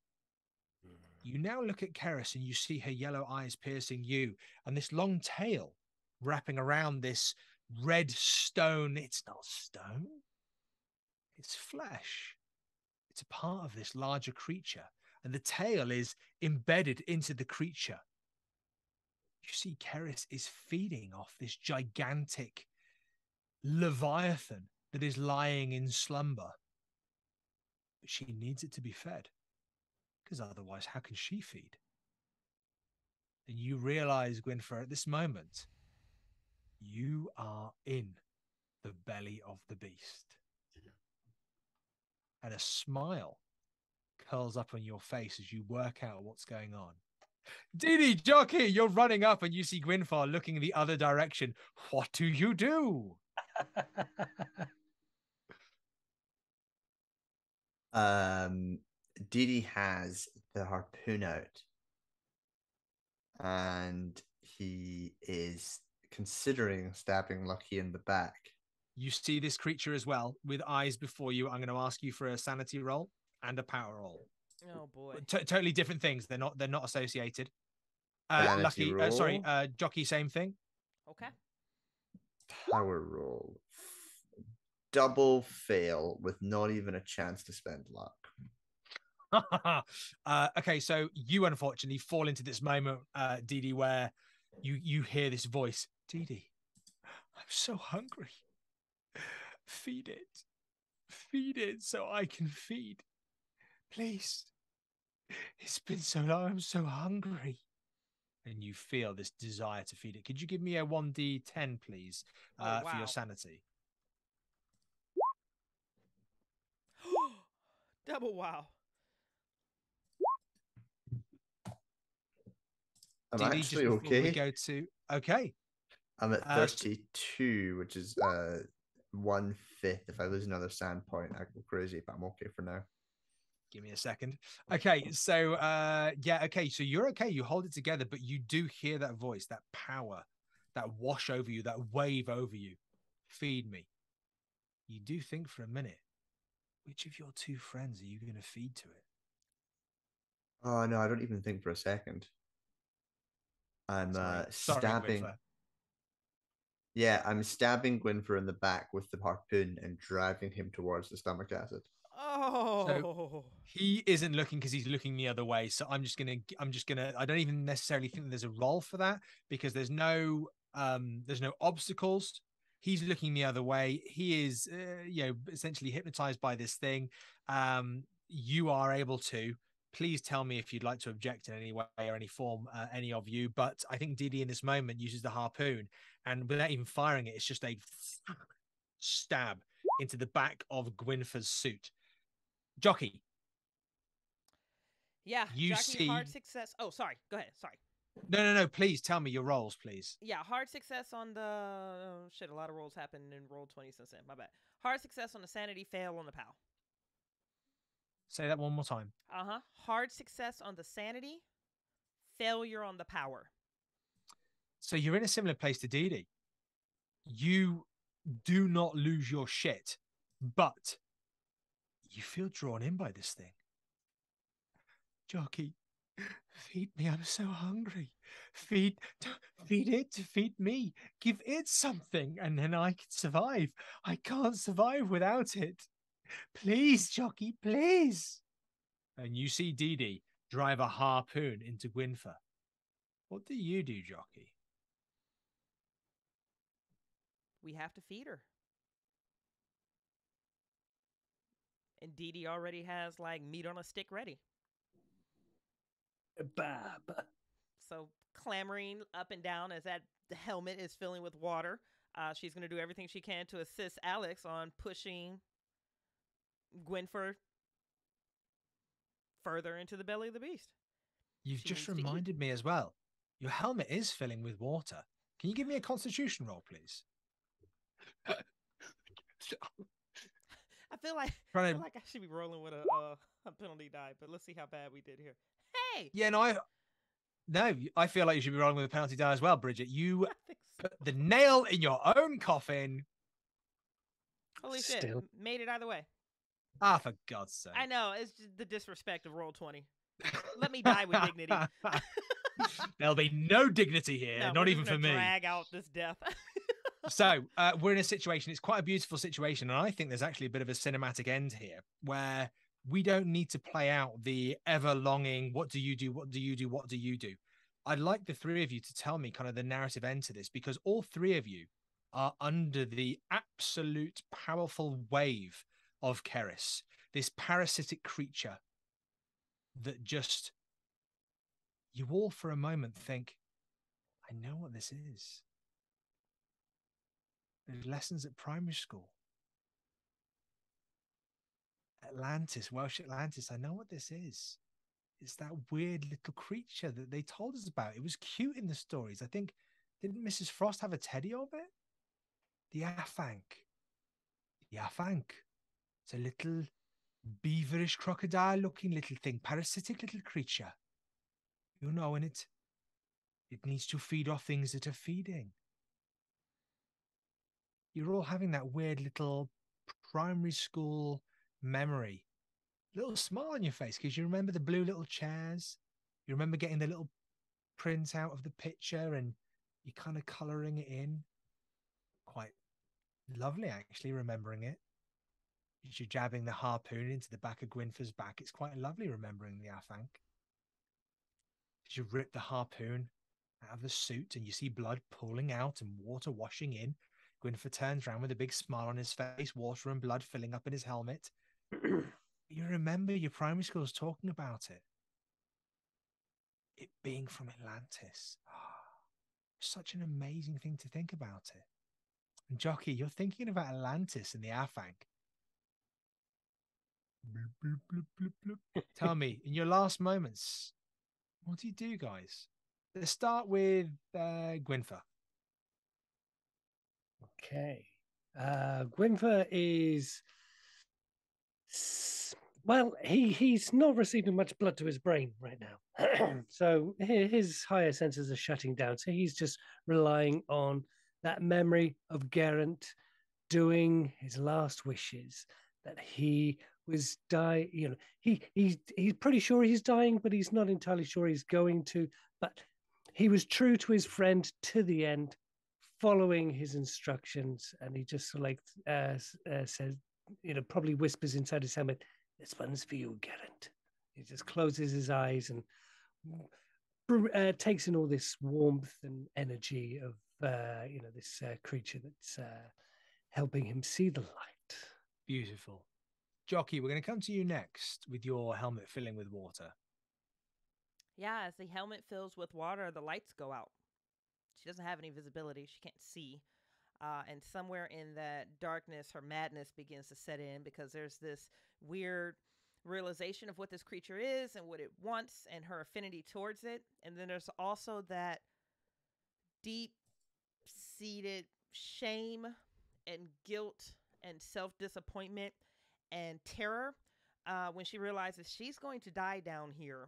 You now look at Keris and you see her yellow eyes piercing you, and this long tail wrapping around this red stone. It's not stone, it's flesh. It's a part of this larger creature, and the tail is embedded into the creature. You see Keris is feeding off this gigantic leviathan that is lying in slumber. But she needs it to be fed, because otherwise how can she feed? And you realize, Gwynfor, at this moment, you are in the belly of the beast. And a smile curls up on your face as you work out what's going on. Didi, Jockey, you're running up and you see Gwynfor looking the other direction. What do you do? Didi has the harpoon out, and he is considering stabbing Lucky in the back. You see this creature as well with eyes before you. I'm going to ask you for a sanity roll and a power roll. Oh boy. Totally different things. They're not associated. Vanity Sorry, roll. Jockey, same thing. Okay. Power roll. Double fail with not even a chance to spend luck. Okay, so you unfortunately fall into this moment, Dee Dee, where you hear this voice. Dee Dee, I'm so hungry. Feed it so I can feed. Please. It's been so long. I'm so hungry. And you feel this desire to feed it. Could you give me a 1d10, please, Oh, for your wow. sanity? Double wow. I'm Dee Dee, actually just before we okay. go to okay. I'm at 32, which is 1/5. If I lose another sand point, I go crazy, but I'm okay for now. Give me a second. Okay, so yeah, okay, so you're okay. You hold it together, but you do hear that voice, that power, that wash over you, that wave over you. Feed me. You do think for a minute, which of your two friends are you going to feed to it? Oh no, I don't even think for a second. I'm Sorry, stabbing. Gwynfer. Yeah, I'm stabbing Gwynfer in the back with the harpoon and driving him towards the stomach acid. Oh. So he isn't looking because he's looking the other way. So I'm just gonna. I don't even necessarily think there's a role for that because there's no obstacles. He's looking the other way. He is, essentially hypnotized by this thing. You are able to. Please tell me if you'd like to object in any way or any form, any of you. But I think Dee Dee in this moment uses the harpoon, and without even firing it, it's just a stab into the back of Gwynfer's suit. Jockey. Yeah. You Jockey, see. hard success. Oh, sorry. Go ahead. Sorry. No. Please tell me your rolls, please. Yeah, hard success on the shit. A lot of rolls happened in roll 20 since then. My bad. Hard success on the sanity, fail on the POW. Say that one more time. Hard success on the sanity, failure on the power. So you're in a similar place to Dee Dee. You do not lose your shit, but you feel drawn in by this thing. Jockey, feed me. I'm so hungry. Feed it to feed me. Give it something, and then I can survive. I can't survive without it. Please, Jockey, please. And you see Dee Dee drive a harpoon into Gwynfer. What do you do, Jockey? We have to feed her. And Dee Dee already has like meat on a stick ready. Bab. So clamoring up and down as that helmet is filling with water. She's going to do everything she can to assist Alex on pushing Gwynfer further into the belly of the beast. You've She just needs to eat. reminded me as well. Your helmet is filling with water. Can you give me a constitution roll, please? I feel like Trying to- I should be rolling with a penalty die, but let's see how bad we did here. Hey, Yeah, I feel like you should be rolling with a penalty die as well, Bridget. You I think so. put the nail in your own coffin. Holy shit, Still. made it either way. Ah, for God's sake. I know, it's just the disrespect of roll 20. Let me die with dignity. There'll be no dignity here, No, not we're even just for gonna me. drag out this death. So we're in a situation, it's quite a beautiful situation, and I think there's actually a bit of a cinematic end here where we don't need to play out the ever longing, what do you do, what do you do, what do you do? I'd like the three of you to tell me kind of the narrative end to this, because all three of you are under the absolute powerful wave of Keris, this parasitic creature that just, you all for a moment think, I know what this is. There's lessons at primary school. Atlantis, Welsh Atlantis, I know what this is. It's that weird little creature that they told us about. It was cute in the stories. I think, didn't Mrs. Frost have a teddy of it? The Afank. The Afank. It's a little beaverish crocodile looking little thing, parasitic little creature. You know, and it needs to feed off things that are feeding. You're all having that weird little primary school memory little smile on your face because you remember the blue little chairs. You remember getting the little print out of the picture and you're kind of colouring it in. Quite lovely, actually, remembering it. As you're jabbing the harpoon into the back of Gwynfer's back, it's quite lovely remembering the Afank. As you rip the harpoon out of the suit and you see blood pooling out and water washing in, Gwynfer turns around with a big smile on his face, water and blood filling up in his helmet. You remember your primary schools talking about it. It being from Atlantis. Such an amazing thing to think about it. And Jockey, you're thinking about Atlantis and the Afank. Bloop, bloop, bloop, bloop, bloop. Tell me, in your last moments, what do you do, guys? Let's start with Gwynfer. Okay. Gwynfer is... Well, he's not receiving much blood to his brain right now. So his higher senses are shutting down. So he's just relying on that memory of Geraint doing his last wishes, that he was dying. You know, he's pretty sure he's dying, but he's not entirely sure he's going to. But he was true to his friend to the end, following his instructions. And he just like says, you know, probably whispers inside his helmet, "This one's for you, Geraint." He just closes his eyes and takes in all this warmth and energy of, you know, this creature that's helping him see the light. Beautiful. Jockey, we're going to come to you next with your helmet filling with water. Yeah, as the helmet fills with water, the lights go out. She doesn't have any visibility. She can't see. And somewhere in that darkness, her madness begins to set in because there's this weird realization of what this creature is and what it wants and her affinity towards it. And then there's also that deep-seated shame and guilt and self-disappointment and terror when she realizes she's going to die down here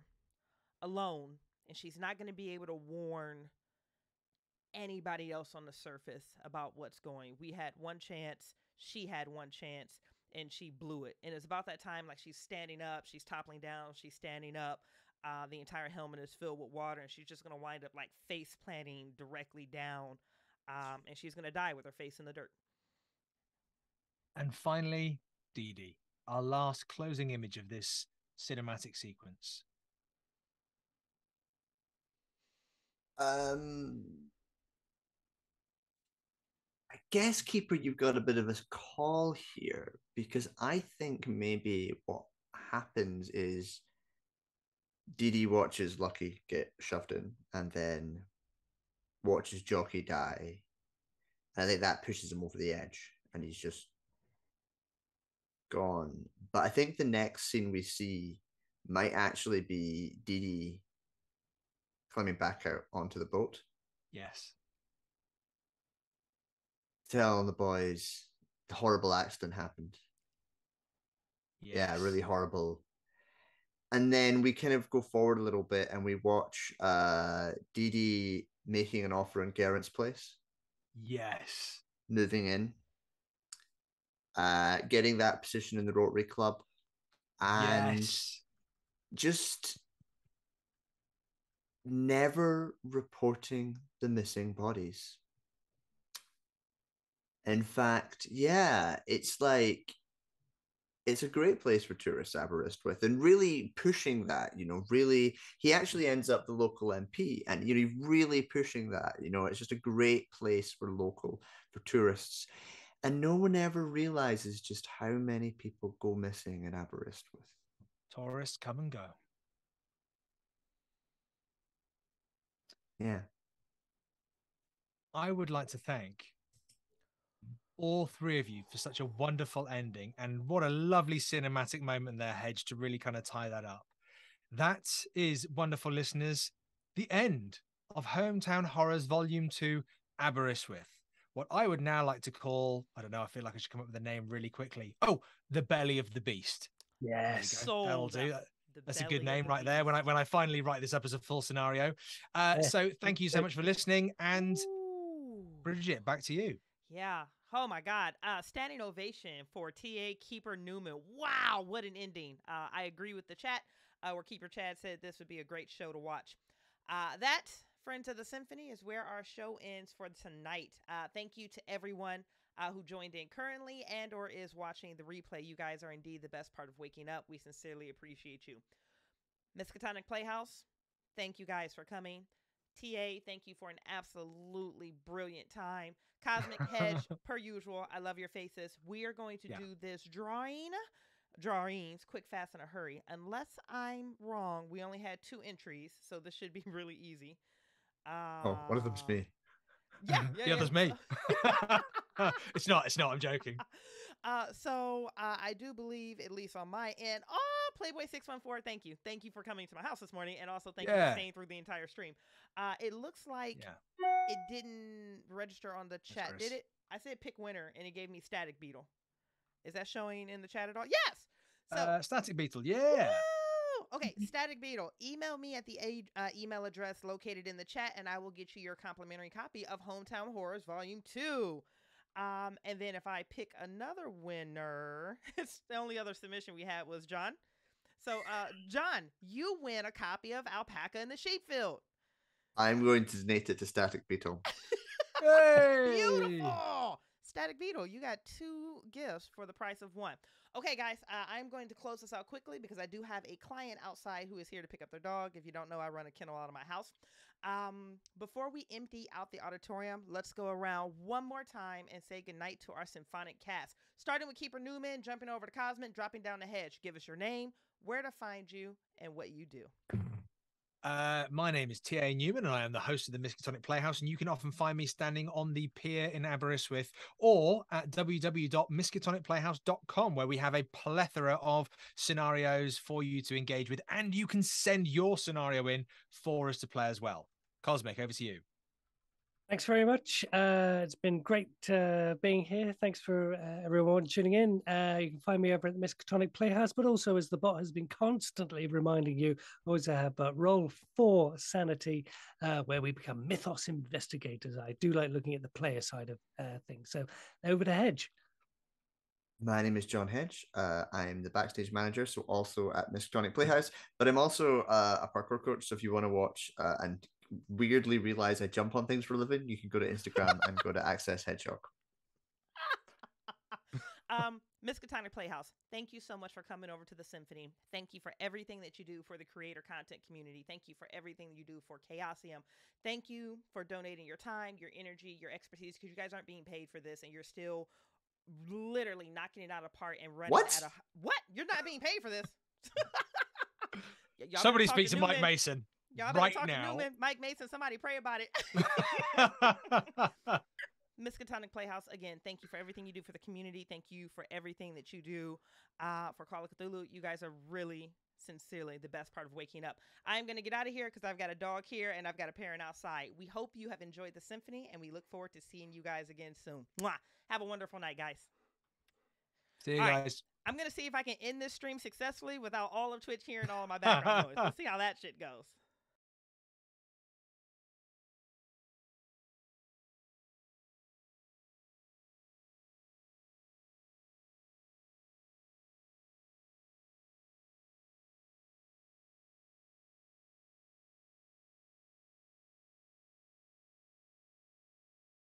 alone and she's not going to be able to warn anybody else on the surface about what's going. We had one chance, she had one chance, and she blew it. And it's about that time, like she's standing up, she's toppling down, she's standing up. The entire helmet is filled with water, and she's just going to wind up like face planting directly down, and she's going to die with her face in the dirt. And finally, Dee Dee, our last closing image of this cinematic sequence. I guess, Keeper, you've got a bit of a call here because I think maybe what happens is Dee Dee watches Lucky get shoved in and then watches Jockey die. And I think that pushes him over the edge and he's just gone. But I think the next scene we see might actually be Dee Dee climbing back out onto the boat. Yes. Telling the boys the horrible accident happened. Yes. Yeah, really horrible. And then we kind of go forward a little bit and we watch Dee Dee making an offer in Geraint's place. Yes. Moving in. Getting that position in the Rotary Club. And just never reporting the missing bodies. In fact, yeah, it's like, it's a great place for tourists, Aberystwyth, and really pushing that, you know, really, he actually ends up the local MP and, you know, really pushing that, you know, it's just a great place for tourists. And no one ever realizes just how many people go missing in Aberystwyth. Tourists come and go. Yeah. I would like to thank all three of you for such a wonderful ending, and what a lovely cinematic moment there, Hedge, to really kind of tie that up. That is, wonderful listeners, the end of Hometown Horrors Volume 2, Aberystwyth. What I would now like to call, I don't know, I feel like I should come up with a name really quickly. Oh, The Belly of the Beast. Yes. That'll do. That's a good name right there when I finally write this up as a full scenario. So thank you so much for listening, and Bridget, back to you. Yeah. Oh my God. Standing ovation for TA Keeper Newman. Wow, what an ending. I agree with the chat where Keeper Chad said this would be a great show to watch. That, Friends of the Symphony, is where our show ends for tonight. Thank you to everyone who joined in currently and or is watching the replay. You guys are indeed the best part of waking up. We sincerely appreciate you. Miskatonic Playhouse, thank you guys for coming. TA, thank you for an absolutely brilliant time. Cosmic Hedge, per usual, I love your faces. We are going to do this drawings quick, fast, in a hurry. Unless I'm wrong, we only had 2 entries, so this should be really easy. Oh, one of them's me. Yeah, the other's me. It's not. I'm joking. So I do believe, at least on my end, oh, Playboy614, thank you for coming to my house this morning, and also thank you for staying through the entire stream. It looks like it didn't register on the chat, did it? I said pick winner, and it gave me Static Beetle. Is that showing in the chat at all? Yes. So Static Beetle, yeah. woo! Okay, Static Beetle, email me at the email address located in the chat, and I will get you your complimentary copy of Hometown Horrors Volume 2. And then if I pick another winner, it's the only other submission we had was John. So, John, you win a copy of Alpaca in the Sheepfield. I'm going to donate it to Static Beetle. Hey! Beautiful! Static Beetle, you got 2 gifts for the price of 1. Okay, guys, I'm going to close this out quickly because I do have a client outside who is here to pick up their dog. If you don't know, I run a kennel out of my house. Before we empty out the auditorium, let's go around one more time and say goodnight to our symphonic cast. Starting with Keeper Newman, jumping over to Cosmic, dropping down the hedge. Give us your name, where to find you, and what you do. My name is T.A. Newman, and I am the host of the Miskatonic Playhouse, and you can often find me standing on the pier in Aberystwyth or at www.miskatonicplayhouse.com, where we have a plethora of scenarios for you to engage with, and you can send your scenario in for us to play as well. Cosmic, over to you. Thanks very much. It's been great being here. Thanks for everyone tuning in. You can find me over at the Miskatonic Playhouse, but also, as the bot has been constantly reminding you, always have Roll for Sanity, where we become mythos investigators. I do like looking at the player side of things. So over to Hedge. My name is John Hedge. I'm the backstage manager, so also at Miskatonic Playhouse, but I'm also a parkour coach. So if you want to watch and weirdly realize I jump on things for a living, you can go to Instagram and go to Access Hedgehog. Miskatonic Playhouse, thank you so much for coming over to the Symphony. Thank you for everything that you do for the creator content community. Thank you for everything you do for Chaosium. Thank you for donating your time, your energy, your expertise, because you guys aren't being paid for this, and you're still literally knocking it out of the park and running What? What? You're not being paid for this. Somebody speak to Mike Mason. Y'all right talk now. to Newman, Mike Mason, somebody pray about it. Miskatonic Playhouse, again, thank you for everything you do for the community. Thank you for everything that you do for Call of Cthulhu. You guys are really, sincerely the best part of waking up. I'm going to get out of here because I've got a dog here and I've got a parent outside. We hope you have enjoyed the Symphony, and we look forward to seeing you guys again soon. Mwah! Have a wonderful night, guys. See you All guys. right. I'm going to see if I can end this stream successfully without all of Twitch hearing all of my background noise. Let's see how that shit goes.